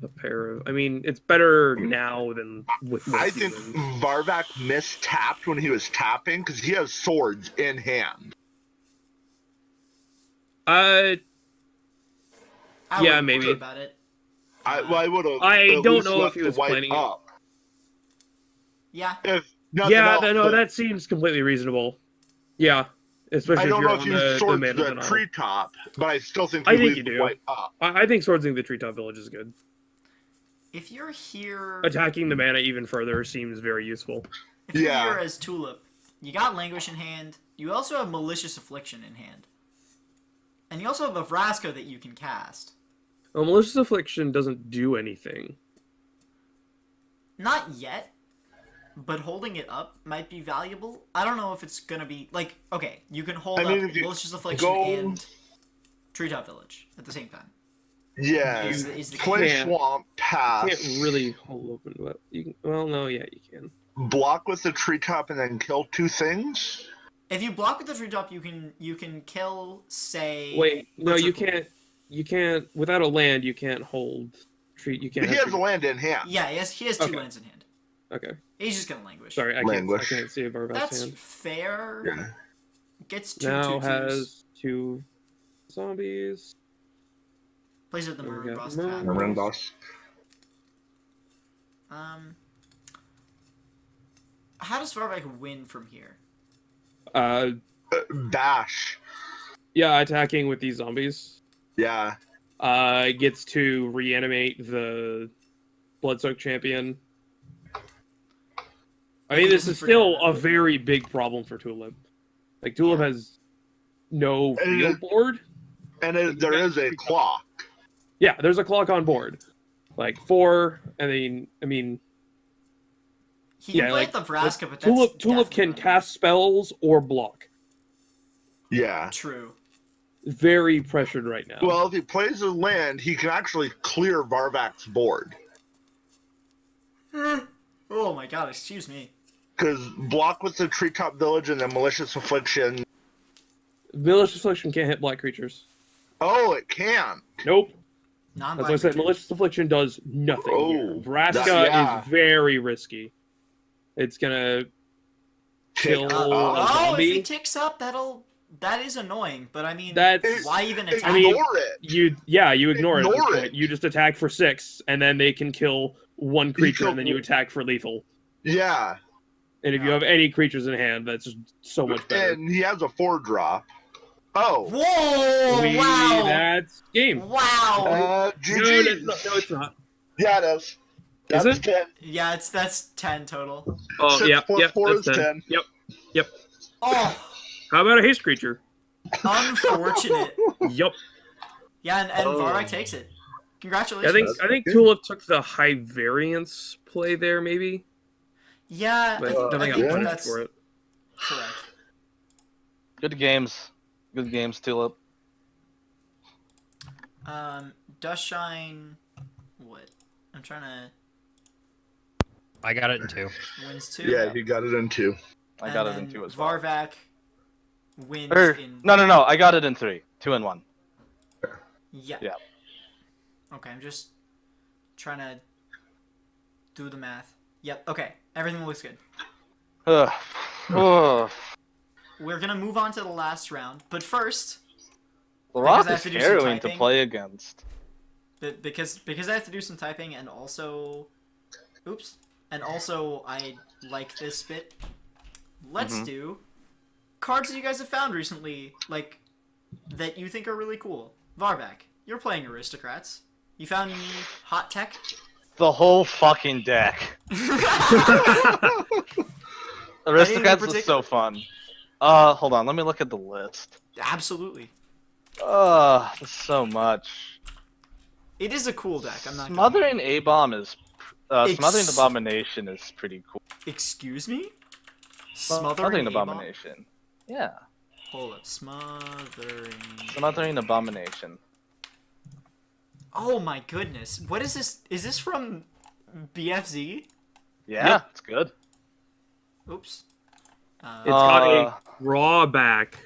a pair of. I mean, it's better now than with most I think humans. VarVac mistapped when he was tapping because he has swords in hand. I Yeah, wouldn't maybe. worry about it. I would have. I don't know if he was planning it. up. Yeah. If nothing Yeah, else, no, but that seems completely reasonable. Yeah, especially I if don't you're know on if you the swords mana the denial. treetop, but I still think I you think leave you the do. white up. I think swordsing the treetop village is good. If you're here, Attacking the mana even further seems very useful. if you're Yeah. here as Tulip, you got Languish in hand. You also have Malicious Affliction in hand, and you also have a Vraska that you can cast. Well, Malicious Affliction doesn't do anything. Not yet, but holding it up might be valuable. I don't know if it's gonna be like okay. You can hold I mean, up if you Malicious Affliction go- and Treetop Village at the same time. Yeah. Is the Play key. can't- swamp, pass. Can't really hold open, but you can. Well, no, yeah, you can. Block with the treetop and then kill two things. If you block with the treetop, you can kill say. Wait, no, Butcher you Ghoul. can't. You can't without a land. You can't hold treat. You can't. He have has a land in hand. Yeah, he has two Okay. lands in hand. Okay, He's just gonna languish. sorry, I Languish. can't see a Varvac's That's hand. fair. Yeah. Gets two Now 2/2s. has two zombies. Plays at the There we Maroon go. Boss. Maroon tab. Maroon boss. How does VarVac win from here? Bash. Yeah, attacking with these zombies. Yeah. Gets to reanimate the Bloodsoak champion. I mean, this is still a very big problem for Tulip. Like, Tulip has no field board. And there is a clock. Yeah, there's a clock on board. Like, 4, and then, I mean, He can yeah, play like, at the Vraska, but that's Tulip can definitely cast spells or block. Yeah. true. Very pressured right now. Well, if he plays a land, he can actually clear VarVac's board. Oh my god, excuse me. Because block with the treetop village and then malicious affliction. Malicious Affliction can't hit black creatures. Oh, it can. Nope. Non That's what I said. Malicious Affliction does nothing. Oh, here. Vraska yeah. is very risky. It's gonna kill Tick a up. Oh, if he zombie. ticks up, that is annoying. But I mean, That's why even attack? I mean, Ignore it. you ignore it at this Ignore point. it. You just attack for 6, and then they can kill one creature, kill- and then you attack for lethal. Yeah. And if you have any creatures in hand, that's just so much better. And he has a 4-drop. Oh. Whoa! Wow! That's game. Wow! GG. No, it's not. Yeah, it is. Is That's it? 10. Yeah, that's 10 total. Oh, 6 yeah, plus yep, 4 that's is 10. 10. Yep. Oh, How about a haste creature? unfortunate. Yup. Yeah, and Oh. Varvak takes it. Congratulations. I think Tulip took the high variance play there, maybe. Yeah, I But think, then I I got think punished that's for it. correct. Good games. Good games, Tulip. Dust Shine. What? I'm trying to I got it in 2. wins 2. Yeah, he got it in 2. I got it in 2 as well. VarVac wins in. No, I got it in 3. 2 and 1. Yeah. Yeah. Okay, I'm just trying to do the math. Yep. Okay, everything looks good. Ugh. Ugh. We're gonna move on to the last round, but first, The Rock I is have to do some harrowing to typing. play against. because I have to do some typing, and also, oops, and also I like this bit. Let's do cards that you guys have found recently, like that you think are really cool. VarVac, you're playing Aristocrats. You found any hot tech? The whole fucking deck. Aristocrats was particular? so fun. Hold on, let me look at the list. Absolutely. Oh, there's so much. It is a cool deck. I'm not. Smothering A-bomb is. Smothering Ex- Abomination is pretty cool. Excuse me. Smothering A-bomb? Abomination. Yeah. Hold up. Smothering. Smothering Abomination. Oh my goodness. What is this? Is this from BFZ? Yeah, Yep. it's good. Oops. It's got a drawback.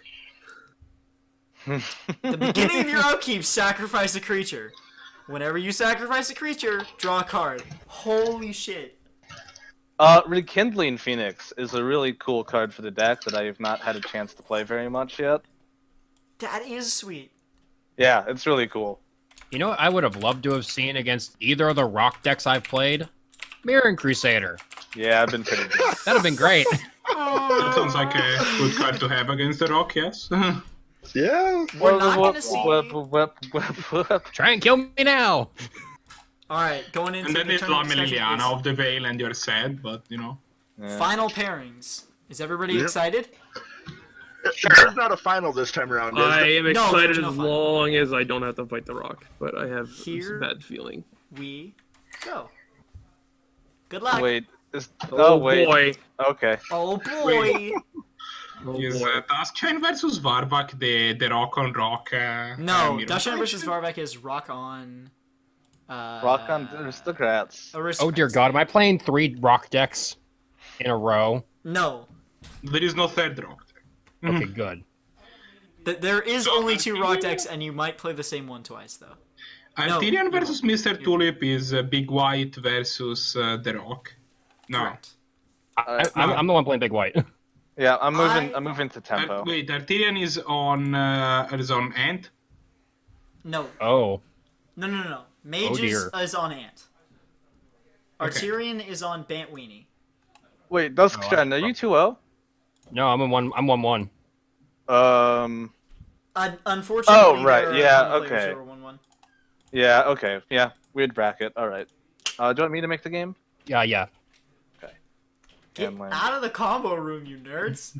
The beginning of your upkeep, sacrifice a creature. Whenever you sacrifice a creature, draw a card. Holy shit. Rekindling Phoenix is a really cool card for the deck that I have not had a chance to play very much yet. That is sweet. Yeah, it's really cool. You know what I would have loved to have seen against either of the rock decks I've played? Mirroring Crusader. Yeah, I've been pretty good. That'd have been great. That sounds like a good card to have against the rock, yes. Yeah. We're not gonna see. Try and kill me now. Alright, going into And then the it's tournament discussion Liliana of the Veil, and you're sad, but you know. is final pairings. Is everybody Yep. excited? There's not a final this time around, is I there? am No, excited there's no as final. long as I don't have to fight the rock, but I have Here- a bad feeling. We go. Good luck. Wait, is... Oh, wait. boy. Okay. Oh boy. Oh, Is boy. Taskchain versus VarVac the rock on rock? No, mirror Dushan match? versus VarVac is rock on. Rock on Aristocrats. Aristocrats. Oh dear God, am I playing 3 rock decks in a row? No. There is no third rock. Okay, good. There is only 2 rock decks, and you might play the same one twice, though. No, Tyrion you versus MrTulip is Big White versus the Rock. No. Correct. I'm the one playing Big White. Yeah, I'm moving. I- I'm moving to tempo. Wait, Artirian is on Ant. No. Oh. No. Mages dear. is on Ant. Okay. Artirian is on Bant Weenie. Wait, Duskshine, are you 2-0? No, I'm 1-1. Unfortunately, Oh, right, there are yeah, a ton of players okay. who are 1-1. Yeah. Okay. Yeah. Weird bracket. All right. Do you want me to make the game? Yeah. Get And land. out of the combo room, you nerds.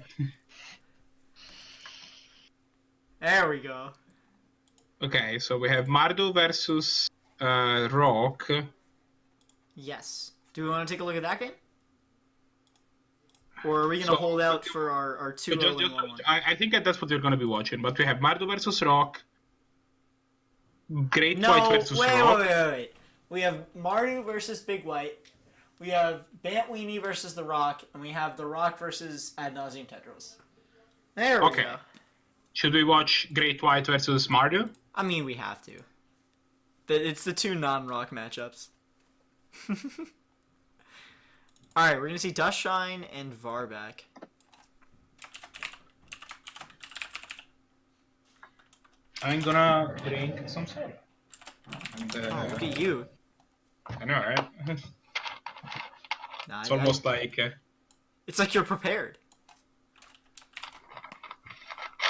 There we go. Okay, so we have Mardu versus Rock. Yes. Do we want to take a look at that game? Or are we going to So- hold out for our 2-0 Just, and 1-1? I think that's what you're going to be watching. But we have Mardu versus Rock. Great No, White versus Rock. wait. We have Mardu versus Big White. We have Bant Weenie versus The Rock. And we have The Rock versus Ad Nauseam Tendrils. There we Okay. go. Should we watch Great White versus Mardu? I mean, we have to. It's the 2 non-rock matchups. Alright, we're going to see Dustshine and VarVac. I'm gonna drink some soda. And, Oh, look at you. I know, right? Nah, It's almost like it's like you're prepared.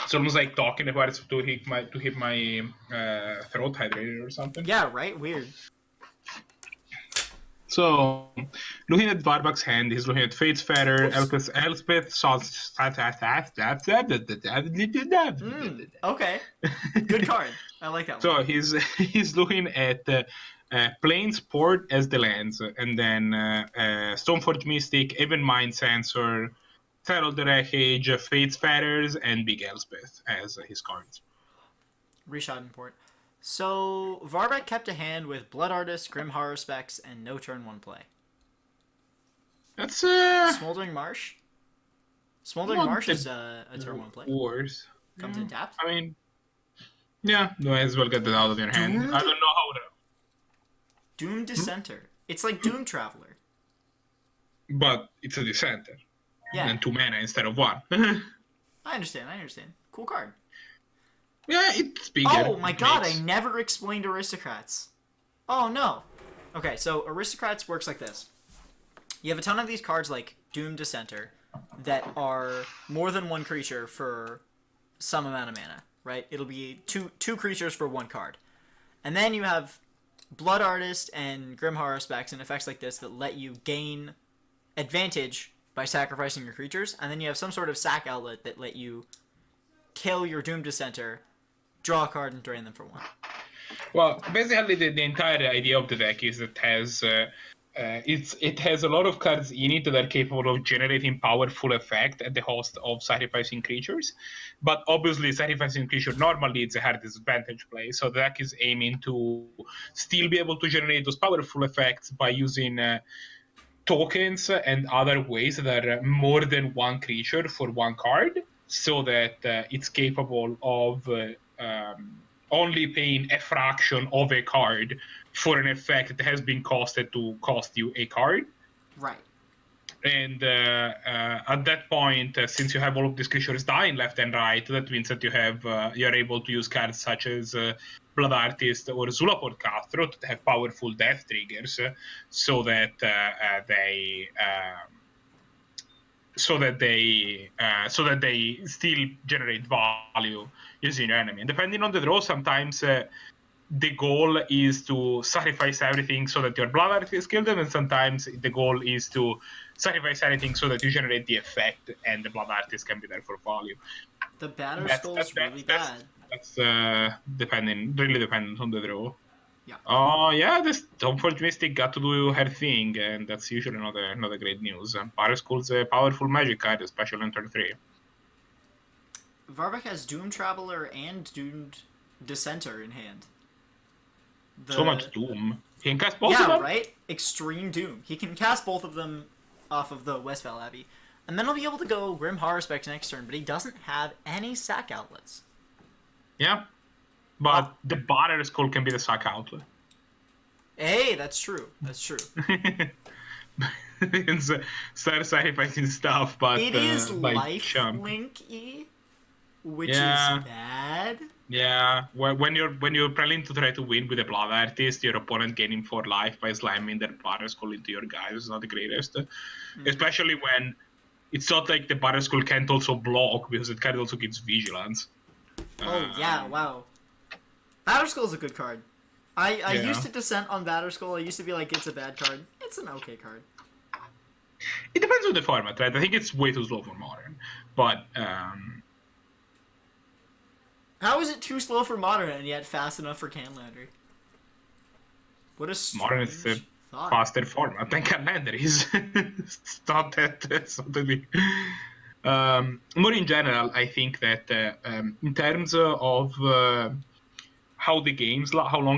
it's almost like talking about it to hit my throat hydrated or something. Yeah, right? Weird. So, looking at VarVac's hand, he's looking at Fate's Fetter, Elspeth, Okay. Good card. I like that one. So he's looking at Plains Port as the lands, and then Stoneforge Mystic, Even Mind Sensor, Herald the Wreckage, Fate's Fetters, and Big Elspeth as his cards. Reshot import. So, VarVac kept a hand with Blood Artist, Grim Horror Specs, and no turn 1 play. That's Smoldering Marsh? Smoldering Not Marsh the is a turn 1 play. worse. Comes in tapped. I mean, yeah, might as well get that out of your hand. I don't know how to. Doom Dissenter. It's like Doom Traveler. But it's a dissenter. Yeah, And 2 mana instead of 1. I understand. Cool card. Yeah, it's bigger. Oh my It god, makes- I never explained Aristocrats. Oh no. Okay, so Aristocrats works like this. You have a ton of these cards like Doom Dissenter that are more than 1 creature for some amount of mana, right? It'll be two creatures for 1 card. And then you have Blood Artist and Grim Horror Specs and effects like this that let you gain advantage by sacrificing your creatures. And then you have some sort of sack outlet that let you kill your Doom Dissenter draw a card and drain them for 1. Well, basically, the entire idea of the deck is it has a lot of cards in it that are capable of generating powerful effect at the cost of sacrificing creatures. But obviously, sacrificing creature normally it's a hard disadvantage play. So the deck is aiming to still be able to generate those powerful effects by using tokens and other ways that are more than one creature for one card, so that it's capable of only paying a fraction of a card for an effect that has been costed to cost you a card. Right. And at that point, since you have all of these creatures dying left and right, that means that you're able to use cards such as Blood Artist or Zulaport Cutthroat that have powerful death triggers, so that they still generate value using your enemy. And depending on the draw, sometimes the goal is to sacrifice everything so that your Blood Artist kills them, and sometimes the goal is to sacrifice anything so that you generate the effect and the Blood Artist can be there for value. The Batterskull is really bad. That's really dependent on the draw. Yeah. Oh yeah, this Dawnforge Mystic got to do her thing, and that's usually not a great news. Batterskull's a powerful magic card, especially on turn 3. VarVac has Doom Traveler and Doomed Dissenter in hand. So much Doom. He can cast both of Yeah, them? right? Extreme Doom. He can cast both of them off of the Westfell Abbey. And then he'll be able to go Grim Horrorspect next turn, but he doesn't have any sack outlets. Yeah. But the Batterskull can be the sack outlet. Hey, that's true. That's true. You can start sacrificing stuff, but It is like chump. lifelink-y, which Yeah. is bad. Yeah, when you're planning to try to win with a Blood Artist, your opponent gaining 4 life by slamming their Batterskull into your guys is not the greatest. Especially when it's not like the Batterskull can't also block, because it can also gives Vigilance. Oh, yeah, wow. Batterskull is a good card. I Yeah. used to dissent on Batterskull. I used to be like, it's a bad card. It's an okay card. It depends on the format, right? I think it's way too slow for Modern. But, How is it too slow for Modern and yet fast enough for Canlander? What a strange Modern is a thought. faster format than Highlander is. It's not that something. More in general, I think that in terms of how long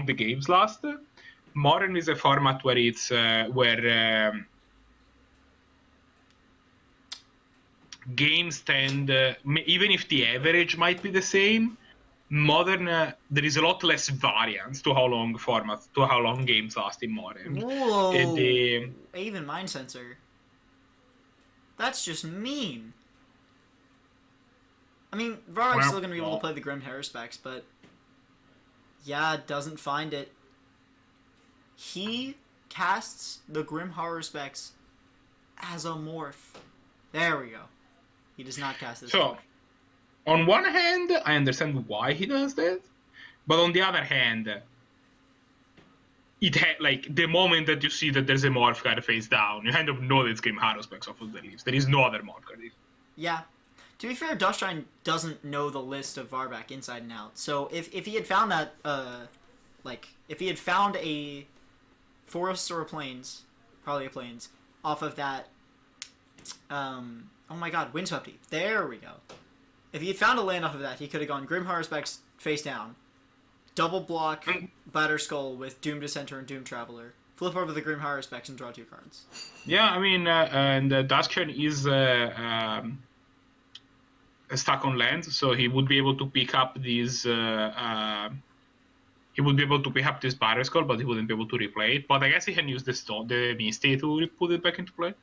the games last, Modern is a format where it's games tend, even if the average might be the same, Modern there is a lot less variance to how long games last in Modern. Whoa! The- Even Mind Sensor. That's just mean. I mean, VarVac's still going to be able to play the Grim Haruspecs, but yeah, doesn't find it. He casts the Grim Haruspecs as a morph. There we go. He does not cast this. So, on one hand, I understand why he does that, but on the other hand, the moment that you see that there's a morph card face down, you kind of know that it's Grim Haruspecs off of the leaves. There is no other morph card. Yeah. To be fair, Dustshine doesn't know the list of VarVac inside and out. So if he had found that, if he had found a forest or a plains, probably a plains, off of that, oh my god, Windswept Heath. There we go. If he had found a land off of that, he could have gone Grim Haruspecs face down, double block Batterskull with Doom Dissenter and Doom Traveler, flip over the Grim Haruspecs and draw 2 cards. Yeah, I mean, and Dustshine is stuck on lands, so he would be able to pick up these. He would be able to pick up this Batterskull, but he wouldn't be able to replay it. But I guess he can use the Misty to put it back into play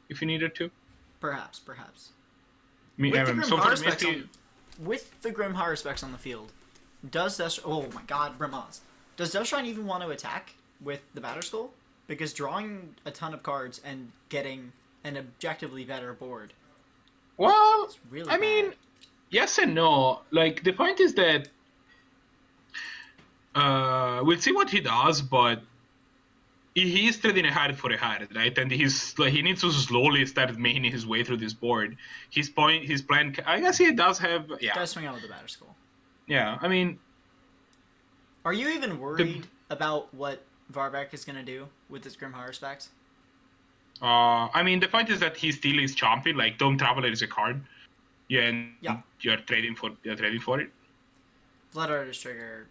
if he needed to. Perhaps. With With the Grim Haruspecs on the field, does Dustshine... Oh my god, Brimaz. Does Dustshine even want to attack with the Batterskull? Because drawing a ton of cards and getting an objectively better board... Well, is really I mean, bad. yes and no. Like, the point is that we'll see what he does, but he is trading a hard for a hard, right? And he needs to slowly start making his way through this board. His plan, I guess he does have, yeah. Gotta swing out with the Batterskull. Yeah, I mean, Are you even worried about what VarVac is gonna do with his Grim Horror specs? I mean, the point is that he still is champion. Like, Dome Traveler is a card. Yeah, and Yeah. you're trading for it. Blood Artist trigger.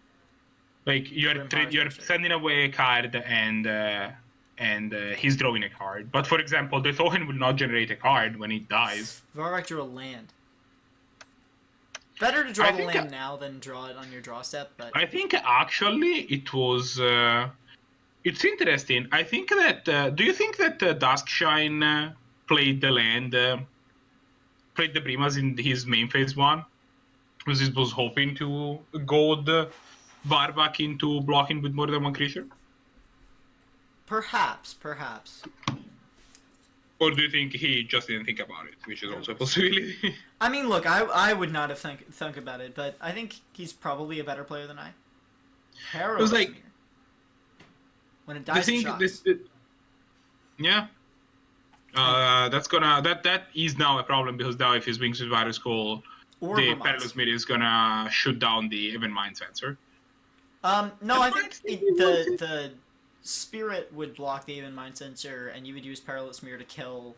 Like you're Grim Horror you're special. sending away a card and he's drawing a card. But for example, the token will not generate a card when it dies. VarVac drew a land. Better to draw I the think land now than draw it on your draw step, but I think actually it was. It's interesting. I think that. Do you think that Duskshine played the land, played the Primas in his main phase 1? Because he was hoping to goad VarVac into blocking with more than one creature? perhaps. Or do you think he just didn't think about it, which is also a possibility? I mean, look, I would not have thunk about it, but I think he's probably a better player than I. Perilous like- Mirror. When it I dies, it think shocks. yeah. That is now a problem because now if his wings with Virus Call, Or the Vermont. Perilous Mid is gonna shoot down the Even Mind sensor. No, I think the spirit would block the Even Mind Sensor, and you would use Perilous Mirror to kill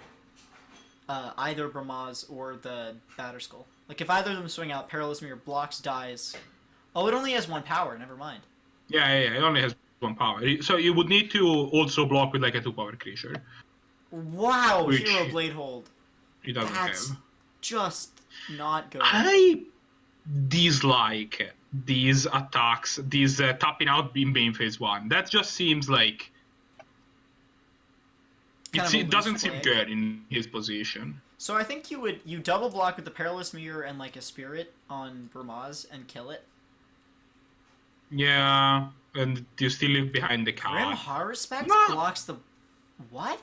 either Brahmaz or the Batterskull. Like, if either of them swing out, Perilous Mirror blocks, dies. Oh, it only has 1 power, never mind. Yeah, it only has 1 power. So you would need to also block with like a 2-power creature. Wow, Which- Hero Blade Hold. It doesn't That's have. just not good. I dislike these attacks, these tapping out in main phase 1. That just seems like Kind of a it doesn't loose seem play. good in his position. So I think you double block with the Perilous Mirror and like a Spirit on Brahmaz and kill it. Yeah, and you still live behind the Grim card. Horror Specs No. blocks the... What?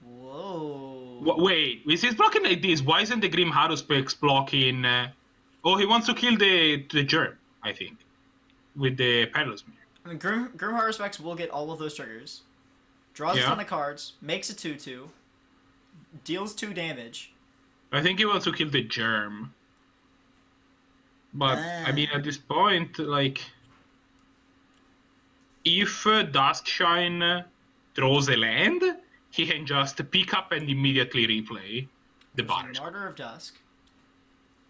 Whoa. Wait, if he's blocking like this, why isn't the Grim Haruspex blocking? Oh, he wants to kill the germ, I think, with the Perilous Mirror. I mean, Grim Horror Specs will get all of those triggers. Draws a Yeah. ton of cards, makes a 2/2, deals 2 damage. I think he wants to kill the germ. But I mean, Ah. at this point, like, if Duskshine draws a land, he can just pick up and immediately replay the banners. Martyr of Dusk.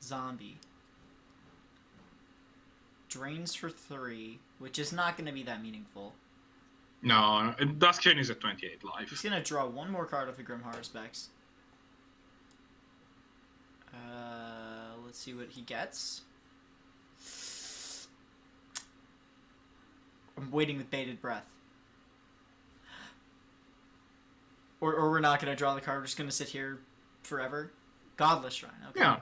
Zombie. Drains for 3, which is not going to be that meaningful. No, Duskshine is at 28 life. He's going to draw 1 more card of the Grim Horror Specs. Let's see what he gets. I'm waiting with bated breath. Or we're not going to draw the card, we're just going to sit here forever. Godless Shrine, okay. Yeah.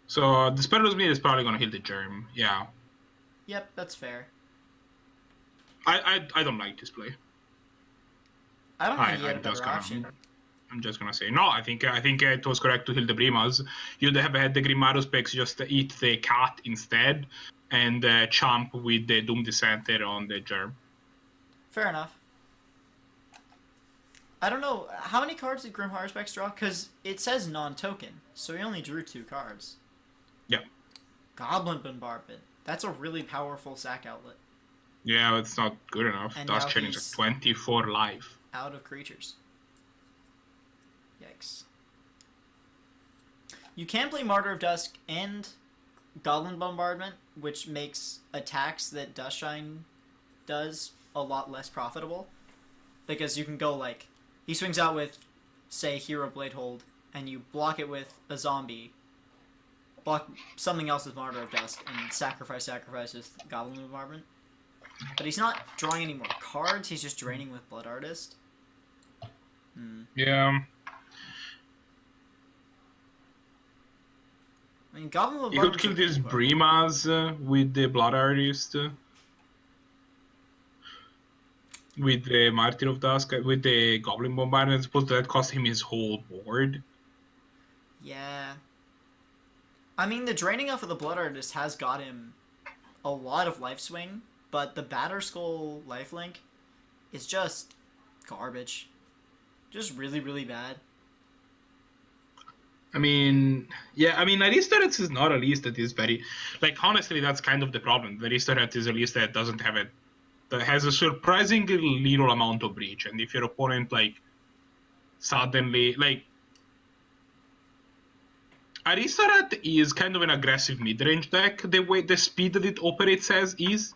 So the Perilous Mirror is probably gonna hit the germ. Yeah. Yep, that's fair. I don't like this play. I don't think he had a I'm just better gonna- option. I'm just gonna say no. I think it was correct to heal the Brimas. You'd have had the Grimaru specs just eat the cat instead, and chomp with the Doom Dissenter on the germ. Fair enough. I don't know, how many cards did Grim Horror Specs draw? Because it says non-token, so he only drew 2 cards. Yeah. Goblin Bombardment. That's a really powerful sack outlet. Yeah, it's not good enough. And Dusk now Chain is he's- at 24 life. Out of creatures. Yikes. You can play Martyr of Dusk and Goblin Bombardment, which makes attacks that Duskshine does a lot less profitable. Because you can go like, he swings out with, say, Hero Blade Hold, and you block it with a zombie, block something else with Martyr of Dusk, and sacrifice with Goblin Bombardment. But he's not drawing any more cards, he's just draining with Blood Artist. Yeah. I mean, Goblin You Bombardment. could kill these Brimas with the Blood Artist. With the Martyr of Dusk, with the Goblin Bombardment. I suppose that cost him his whole board. Yeah. I mean, the draining off of the Blood Artist has got him a lot of life swing, but the Batterskull lifelink is just garbage. Just really, really bad. I mean, yeah, I mean, Aristocrats is not a list that is very, like, honestly, that's kind of the problem. The Aristocrats is a list that doesn't have it, that has a surprisingly little amount of breach, and if your opponent, like, suddenly, like, Aristocrat is kind of an aggressive mid-range deck, the speed that it operates as is,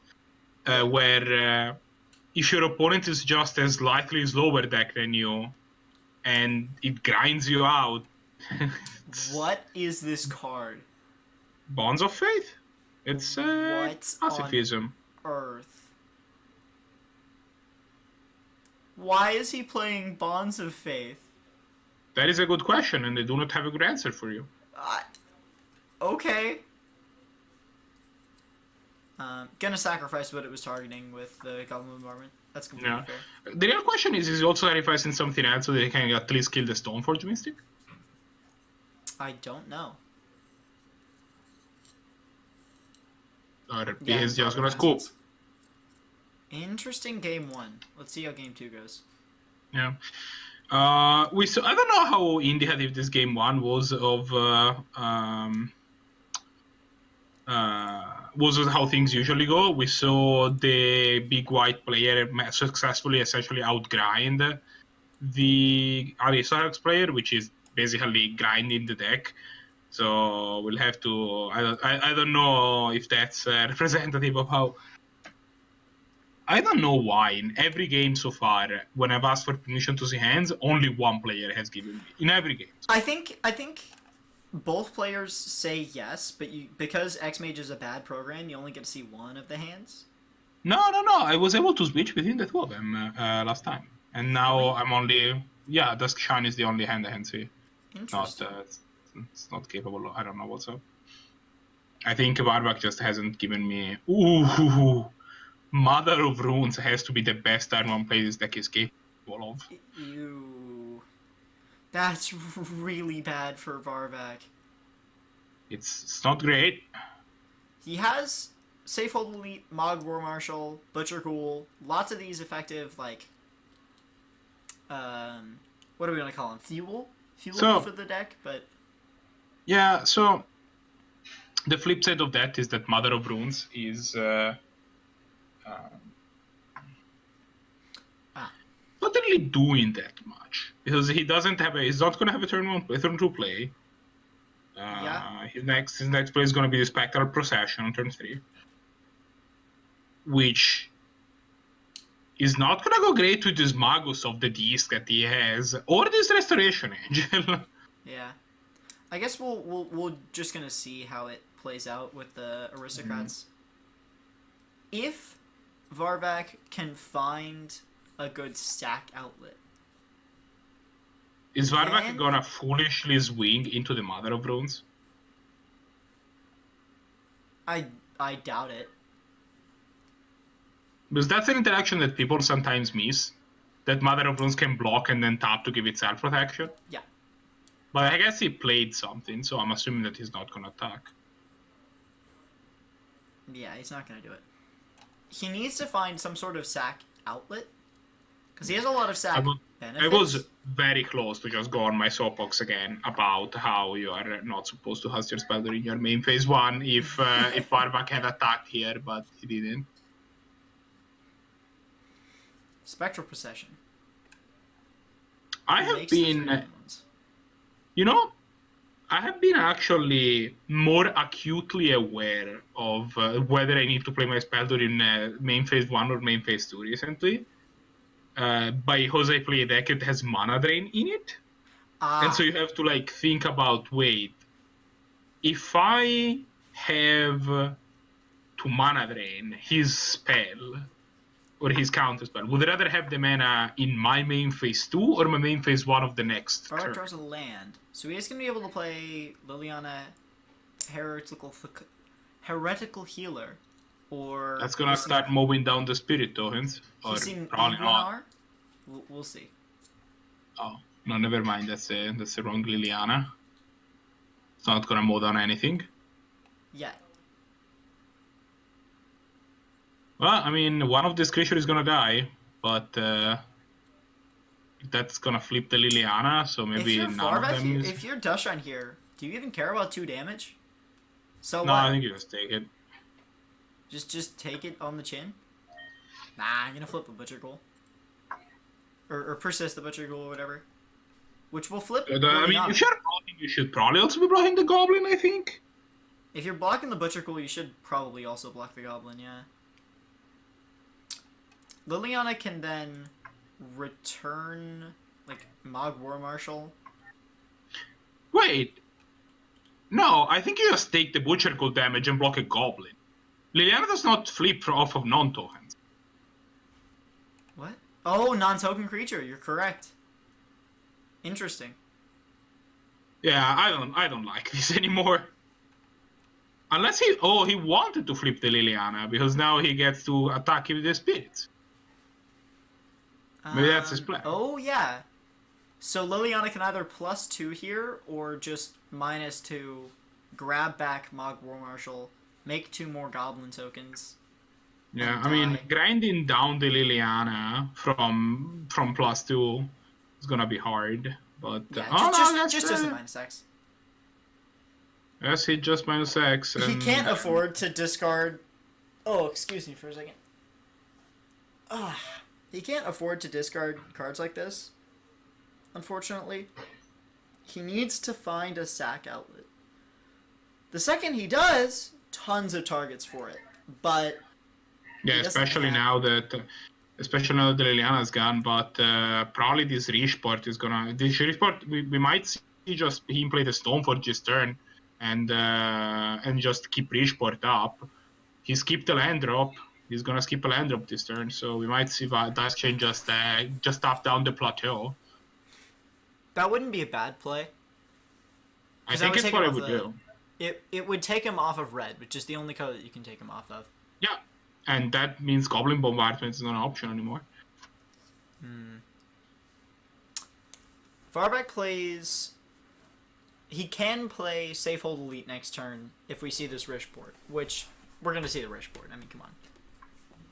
where if your opponent is just a slightly slower deck than you, and it grinds you out. What is this card? Bonds of Faith? It's What pacifism. on earth? Why is he playing Bonds of Faith? That is a good question, and I do not have a good answer for you. Okay. Gonna sacrifice what it was targeting with the Goblin Bombardment. That's completely Yeah. fair. The real question is he also sacrificing something else so that he can at least kill the Stoneforge Mystic? I don't know. Or Yeah, he's just gonna probably scoop. sense. Interesting game 1. Let's see how game 2 goes. Yeah. We saw, I don't know how indicative this game 1 was of how things usually go. We saw the big white player successfully essentially outgrind the Aristocrats player, which is basically grinding the deck. So we'll have to. I don't know if that's representative of how. I don't know why in every game so far, when I've asked for permission to see hands, only one player has given me in every game. I think both players say yes, but because Xmage is a bad program, you only get to see one of the hands. No. I was able to switch between the two of them last time, and now I'm only. Yeah, Dusk Shine is the only hand I can see. Interesting. It's not capable. I don't know what's up. I think VarVac just hasn't given me. Ooh, Mother of Runes has to be the best turn one play this deck is capable of. Ew. That's really bad for VarVac. It's not great. He has Safehold Elite, Mog War Marshal, Butcher Ghoul, lots of these effective, like, what are we going to call them? Fuel for the deck, but... Yeah, so the flip side of that is that Mother of Runes is not really doing that much because he doesn't have he's not going to have a turn 2 play. His next play is going to be the Spectral Procession on turn 3, which is not going to go great with this Magus of the Disc that he has or this Restoration Angel. Yeah. I guess we're just gonna see how it plays out with the Aristocrats. If VarVac can find a good stack outlet, is VarVac gonna foolishly swing into the Mother of Runes? I doubt it. Because that's an interaction that people sometimes miss. That Mother of Runes can block and then tap to give itself protection. Yeah. But I guess he played something, so I'm assuming that he's not gonna attack. Yeah, he's not gonna do it. He needs to find some sort of sack outlet, because he has a lot of sack benefits. I was very close to just go on my soapbox again about how you are not supposed to host your spell during your main phase 1 if VarVac had attacked here, but he didn't. Spectral Procession. I have been... I have been actually more acutely aware of whether I need to play my spell during main phase 1 or main phase 2 recently. Because I play a deck that has mana drain in it. And so you have to think about, wait, if I have to mana drain his spell or his counter spell, would I rather have the mana in my main phase 2 or my main phase 1 of the next VarVac turn? draws a land, so he is going to be able to play Liliana Heretical Healer, or... That's gonna start mowing down the Spirit Tokens. Or He's seen probably not. Ignar? We'll see. Oh, no, never mind. That's the wrong Liliana. It's not gonna mow down anything. Yet. Well, I mean, one of these creatures is gonna die, but That's gonna flip the Liliana, so maybe if you're none of VarVac them here, is... if you're Dushan here, do you even care about 2 damage? So No, what? I think you just take it. Just take it on the chin? Nah, I'm gonna flip the Butcher Ghoul. Or persist the Butcher Ghoul or whatever. Which will flip I mean, Liliana. if you're blocking, you should probably also be blocking the Goblin, I think. If you're blocking the Butcher Ghoul, you should probably also block the Goblin, yeah. Liliana can then return, like, Mog War Marshal. Wait. No, I think you just take the Butcher Ghoul damage and block a Goblin. Liliana does not flip off of non-tokens. What? Oh, non-token creature, you're correct. Interesting. Yeah, I don't like this anymore. Unless he wanted to flip the Liliana, because now he gets to attack with the spirits. Maybe that's his plan. Oh, yeah. So Liliana can either +2 here, or just -2, grab back Mog War Marshal, make 2 more Goblin tokens. Yeah, and I mean, die. grinding down the Liliana from +2 is gonna be hard. But Yeah, just as a -X. Yes, he just -X. He and- can't afford to discard... Oh, excuse me for a second. He can't afford to discard cards like this, unfortunately. He needs to find a sack outlet. The second he does, tons of targets for it. But Yeah, he doesn't especially have- now that Liliana's gone, but probably this Rishport is gonna... This Rishport, we might see just him play the Stoneforge this turn, and just keep Rishport up. He skipped the land drop. He's gonna skip a land drop this turn, so we might see Dice Chain just tap down the plateau. that wouldn't be a bad play. I 'Cause think would it's take what him I off would the- do. It would take him off of red, which is the only color that you can take him off of. Yeah, and that means Goblin Bombardment is not an option anymore. VarVac plays... He can play Safe Hold Elite next turn if we see this Rishport, which we're going to see the Rishport. I mean, come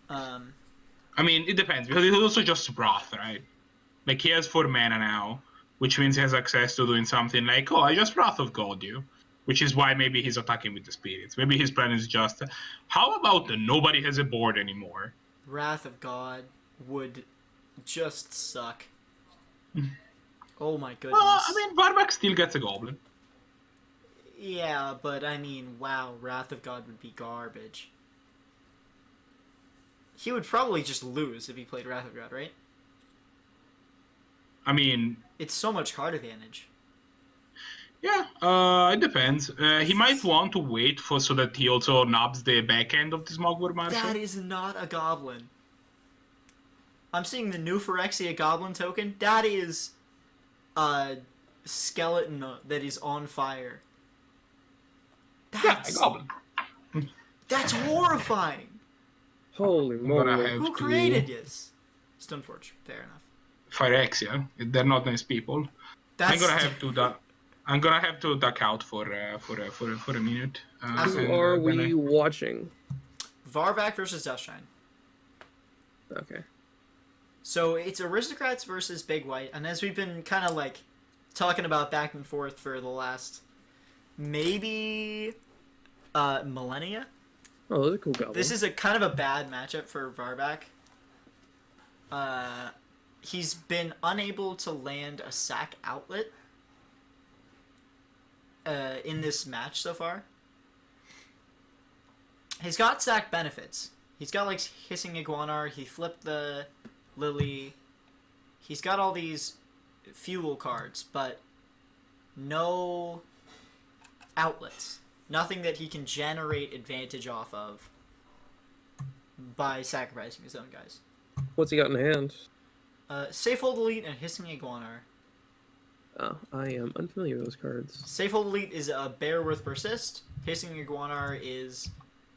on. I mean, it depends, because it's also just Wrath, right? Like, he has 4 mana now, which means he has access to doing something like, oh, I just Wrath of God you. Which is why maybe he's attacking with the spirits. Maybe his plan is just, how about nobody has a board anymore? Wrath of God would just suck. Oh my goodness. Well, I mean, VarVac still gets a Goblin. Yeah, but I mean, wow, Wrath of God would be garbage. He would probably just lose if he played Wrath of God, right? I mean, It's so much card advantage. yeah, it depends. He might want to wait so that he also nobs the back end of this Mogwar Marshal. That is not a goblin. I'm seeing the new Phyrexia goblin token. That is a skeleton that is on fire. Yeah, a Goblin. That's horrifying. Holy gonna moly. have Who created this? Stoneforge. Fair enough. Phyrexia. They're not nice people. That's I'm gonna have to duck out for a minute. Who are we watching? VarVac versus Dustshine. Okay. So it's Aristocrats versus Big White, and as we've been kind of like talking about back and forth for the last maybe millennia. Oh, those are cool goblins. This is a kind of a bad matchup for VarVac. He's been unable to land a sack outlet in this match so far. He's got sack benefits. He's got like Hissing Iguanar, he flipped the Lily. He's got all these fuel cards, but no outlets. Nothing that he can generate advantage off of by sacrificing his own guys. What's he got in hand? Safe Hold Elite and Hissing Iguanar. Oh, I am unfamiliar with those cards. Safe Hold Elite is a bear with Persist. Hissing Iguanar is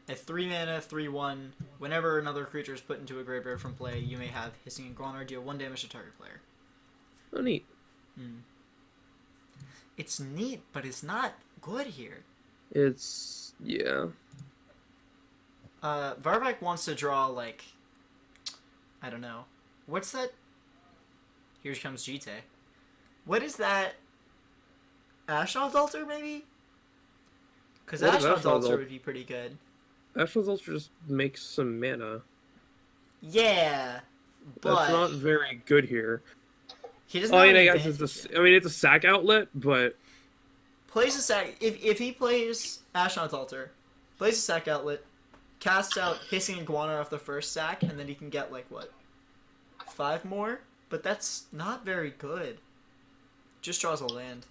a 3-mana, 3/1. Whenever another creature is put into a graveyard from play, you may have Hissing Iguanar deal 1 damage to target player. Oh, neat. It's neat, but it's not good here. It's... yeah. VarVac wants to draw, like... I don't know. What's that? Here comes GT. What is that? Ashnod's Altar, maybe? Because What is Ashnod's Ashnod's Altar Altar? would be pretty good. Ashnod's Ultra just makes some mana. Yeah, but That's not very good here. he doesn't I have mean, any I guess advantage yet. it's a sack outlet, but Plays a sack. If he plays Ashnod's Altar, plays a sack outlet, casts out Hissing Iguana off the first sack, and then he can get, like, what? 5 more? But that's not very good. Just draws a land.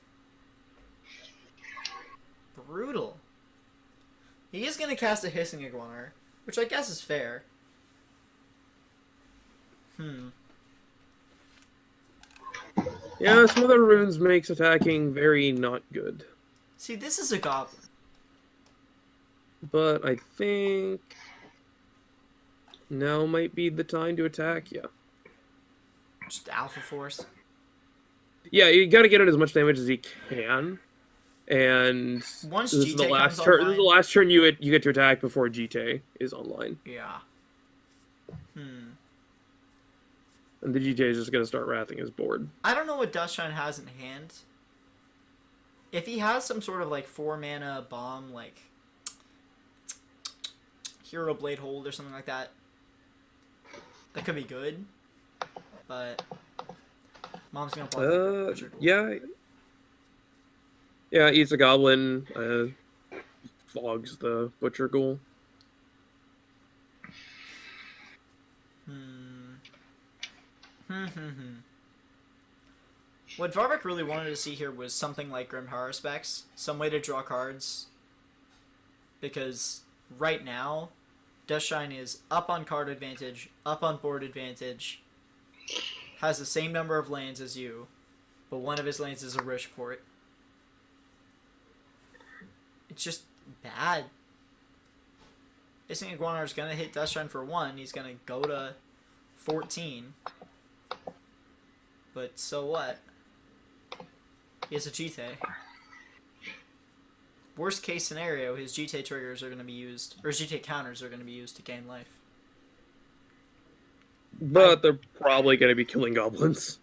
Brutal. He is going to cast a Hissing Iguana, which I guess is fair. yeah, some other runes makes attacking very not good. See, this is a goblin. But I think now might be the time to attack. Yeah, Just Alpha Force. yeah, you got to get in as much damage as you can. And Once this is the GT last comes turn. This is online- the last turn you get to attack before GT is online, Yeah. and the GT is just gonna start wrathing his board. I don't know what Dustshine has in hand. If he has some sort of, like, 4 mana bomb, like Hero Blade Hold or something like that, that could be good. But Mom's gonna block the Butcher Ghoul. Yeah, eats a goblin, fogs the Butcher Ghoul. What VarVac really wanted to see here was something like Grim Horror Specs, some way to draw cards. Because right now, Dustshine is up on card advantage, up on board advantage, has the same number of lands as you, but one of his lands is a Rishport. It's just bad. Hissing Iguana is gonna hit Dustshine for 1, he's gonna go to 14. But so what? He has a GT. Worst case scenario, his GT triggers are going to be used, or his GT counters are going to be used to gain life. But they're probably gonna be killing goblins.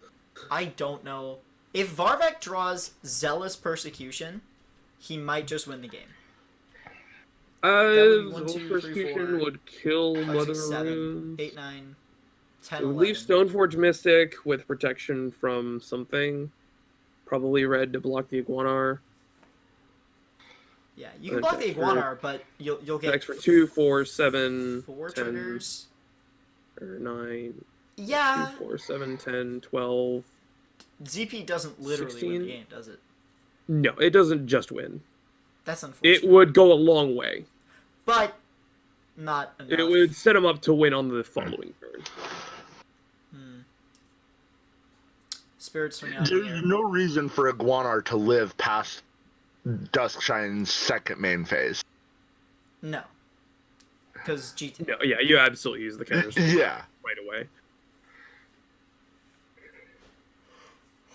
I don't know. If VarVac draws Zealous Persecution, he might just win the game. That would be 1, 2, 3, Persecution 4, would kill 5, Mother 6, 7, Runes. 8, 9, 10, It would 11. leave Stoneforge Mystic with protection from something. Probably red to block the Iguanar. Yeah, you can block the Iguanar, but you'll get Extra 2, 4, 7, 4 10, triggers. or 9, Yeah, 2, 4, 7, 10, 12. ZP doesn't literally win 16? the game, does it? No, it doesn't just win. That's unfortunate. It would go a long way. But not enough. It would set him up to win on the following turn. Spirit Swing out in the air. There's no reason for Iguanar to live past Duskshine's second main phase. No. Because GT. No, yeah, you absolutely use the counters Yeah. right away.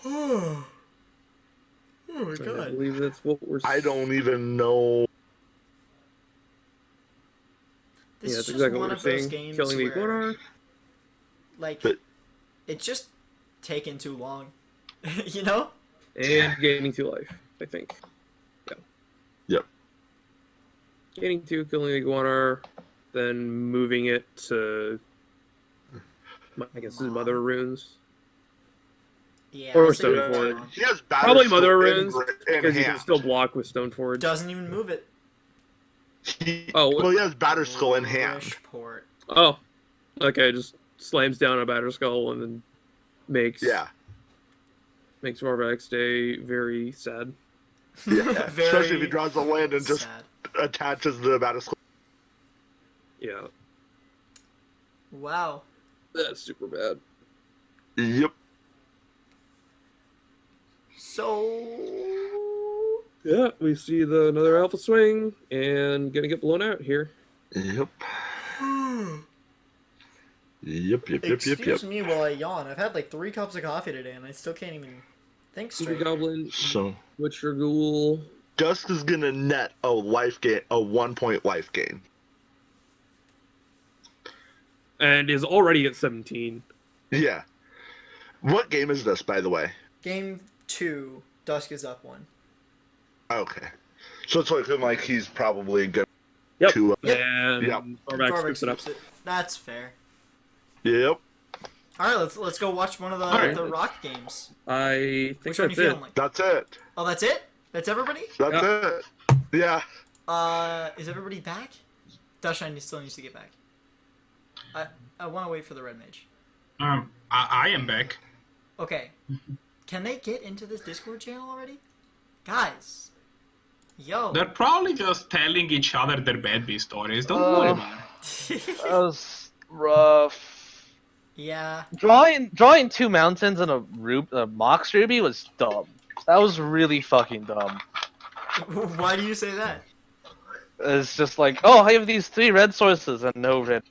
Oh my I god. believe that's what we're. I don't even know. This Yeah, is that's just exactly one what we're of those seeing. games Killing the where, Iguanar. like, But- it's just taking too long. You know? And gaining 2 life, I think. Yeah. Yep. Gaining 2, killing the Iguanar, then moving it to. I guess his Mother Runes. Yeah. Or I say it's Stoneforge. too long. He has Battle Probably Skull Mother in Runes, in because you can hand. still block with Stoneforge. Doesn't even move it. Oh, He has Batter Skull in hand. Rishport. Oh, okay, just slams down a Batter Skull and then makes VarVac's day very sad. Yeah. Very Especially if he draws a land and just sad. attaches the Batter Skull. Yeah, Wow. that's super bad. Yep. So. Yeah, we see another Alpha Swing and gonna get blown out here. Yep. Yep. Excuse me while I yawn. I've had like 3 cups of coffee today and I still can't even think Super straight. Goblin, So Butcher Ghoul. Dusk is gonna net a 1-point life gain. And is already at 17. Yeah. What game is this, by the way? Game 2, Dusk is up 1. Okay. So it's looking like he's probably good Yep. to... And Yep. VarVac VarVac scoops it up. scoops it. That's fair. Yep. All right, let's go watch one of the, Alright. the rock games. I think Which one you that's it. feeling like? That's it. Oh, that's it? That's everybody? That's it. Yeah. Is everybody back? Dustshine still needs to get back. I want to wait for the TheRedMage. I am back. Okay. Can they get into this Discord channel already? Guys. Yo. They're probably just telling each other their bad bee stories. Don't worry about it. That was rough. Yeah. Drawing 2 mountains and a Mox Ruby was dumb. That was really fucking dumb. Why do you say that? It's just like, oh, I have these 3 red sources and no red.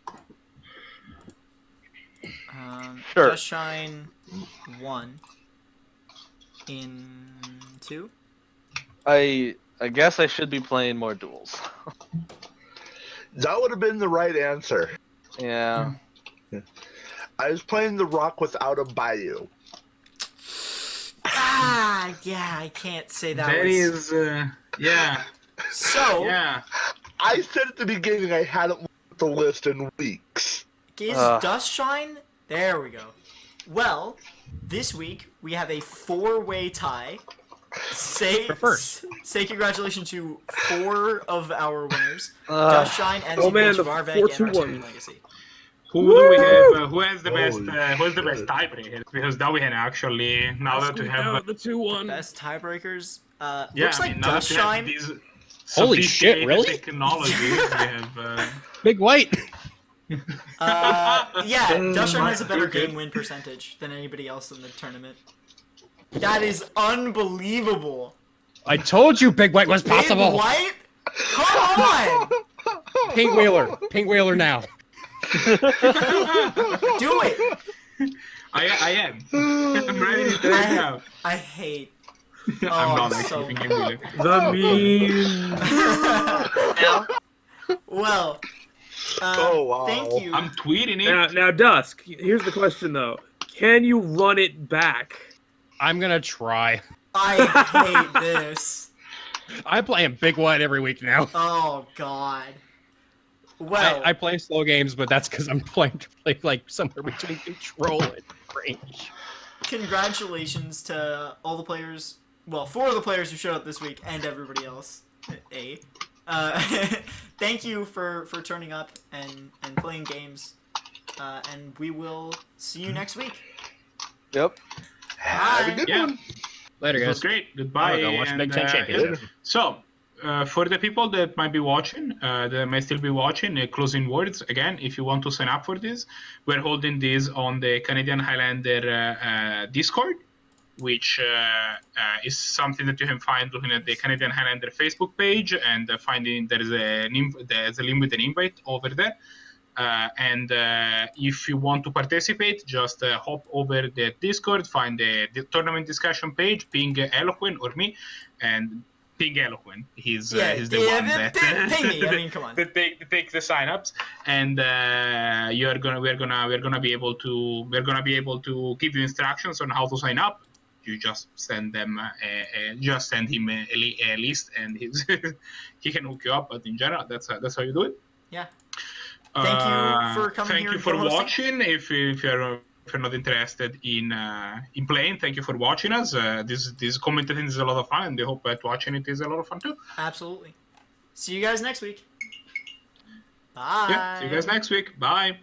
Sure. Dustshine 1 in 2. I guess I should be playing more duels. That would have been the right answer. Yeah. I was playing the rock without a bayou. Yeah, I can't say that. That is, yeah. So, Yeah. I said at the beginning I hadn't looked at the list in weeks. is Dustshine? There we go. Well, this week we have a 4-way tie. Say congratulations to 4 of our winners: Dustshine, MtMage, VarVac, and 4-2-1. Legacy. Who do we have? Who has the best? Who has the best tiebreaker? Because now we can actually that we have the 2-1. Best tiebreakers. yeah, Looks like now that we have Dustshine. these Holy shit, sophisticated really? Technologies. We have. Big White. Yeah, Dustshine has a better You're good. game win percentage than anybody else in the tournament. That is unbelievable. I told you Big White was possible. Big White? Come on! Pink Whaler now. Do it! I am. I'm ready to do it now. I hate. I'm not so actually thinking The meme. Now, Well, Oh, wow. thank you. I'm tweeting it. Now, Dusk, here's the question, though. Can you run it back? I'm gonna try. I hate this. I'm playing Big White every week now. Oh God. Well, I play slow games, but that's because I'm playing like somewhere between control and range. congratulations to all the players. Well, 4 of the players who showed up this week, and everybody else. Thank you for turning up and playing games. And we will see you next week. Yep. Have a Bye. good Yeah. one. Later, It was guys. great. Goodbye. Go watch and, Big Ten yeah. Championship. So, for the people that might be watching, that may still be watching, closing words again. If you want to sign up for this, we're holding this on the Canadian Highlander Discord, which is something that you can find looking at the Canadian Highlander Facebook page and finding there's a link with an invite over there. And if you want to participate, just hop over the Discord, find the tournament discussion page, ping Eloquent or me, and ping Eloquent. He's the one that ping me. I mean, come on. that take the signups, and we're gonna be able to give you instructions on how to sign up. You just send them, just send him a list, and he can hook you up. But in general, that's how you do it. Yeah. Thank you for coming Thank here you and for co-hosting. watching. If you're not interested in playing, thank you for watching us. This commentating is a lot of fun, and I hope that watching it is a lot of fun too. Absolutely. See you guys next week. Bye. Yeah, see you guys next week. Bye.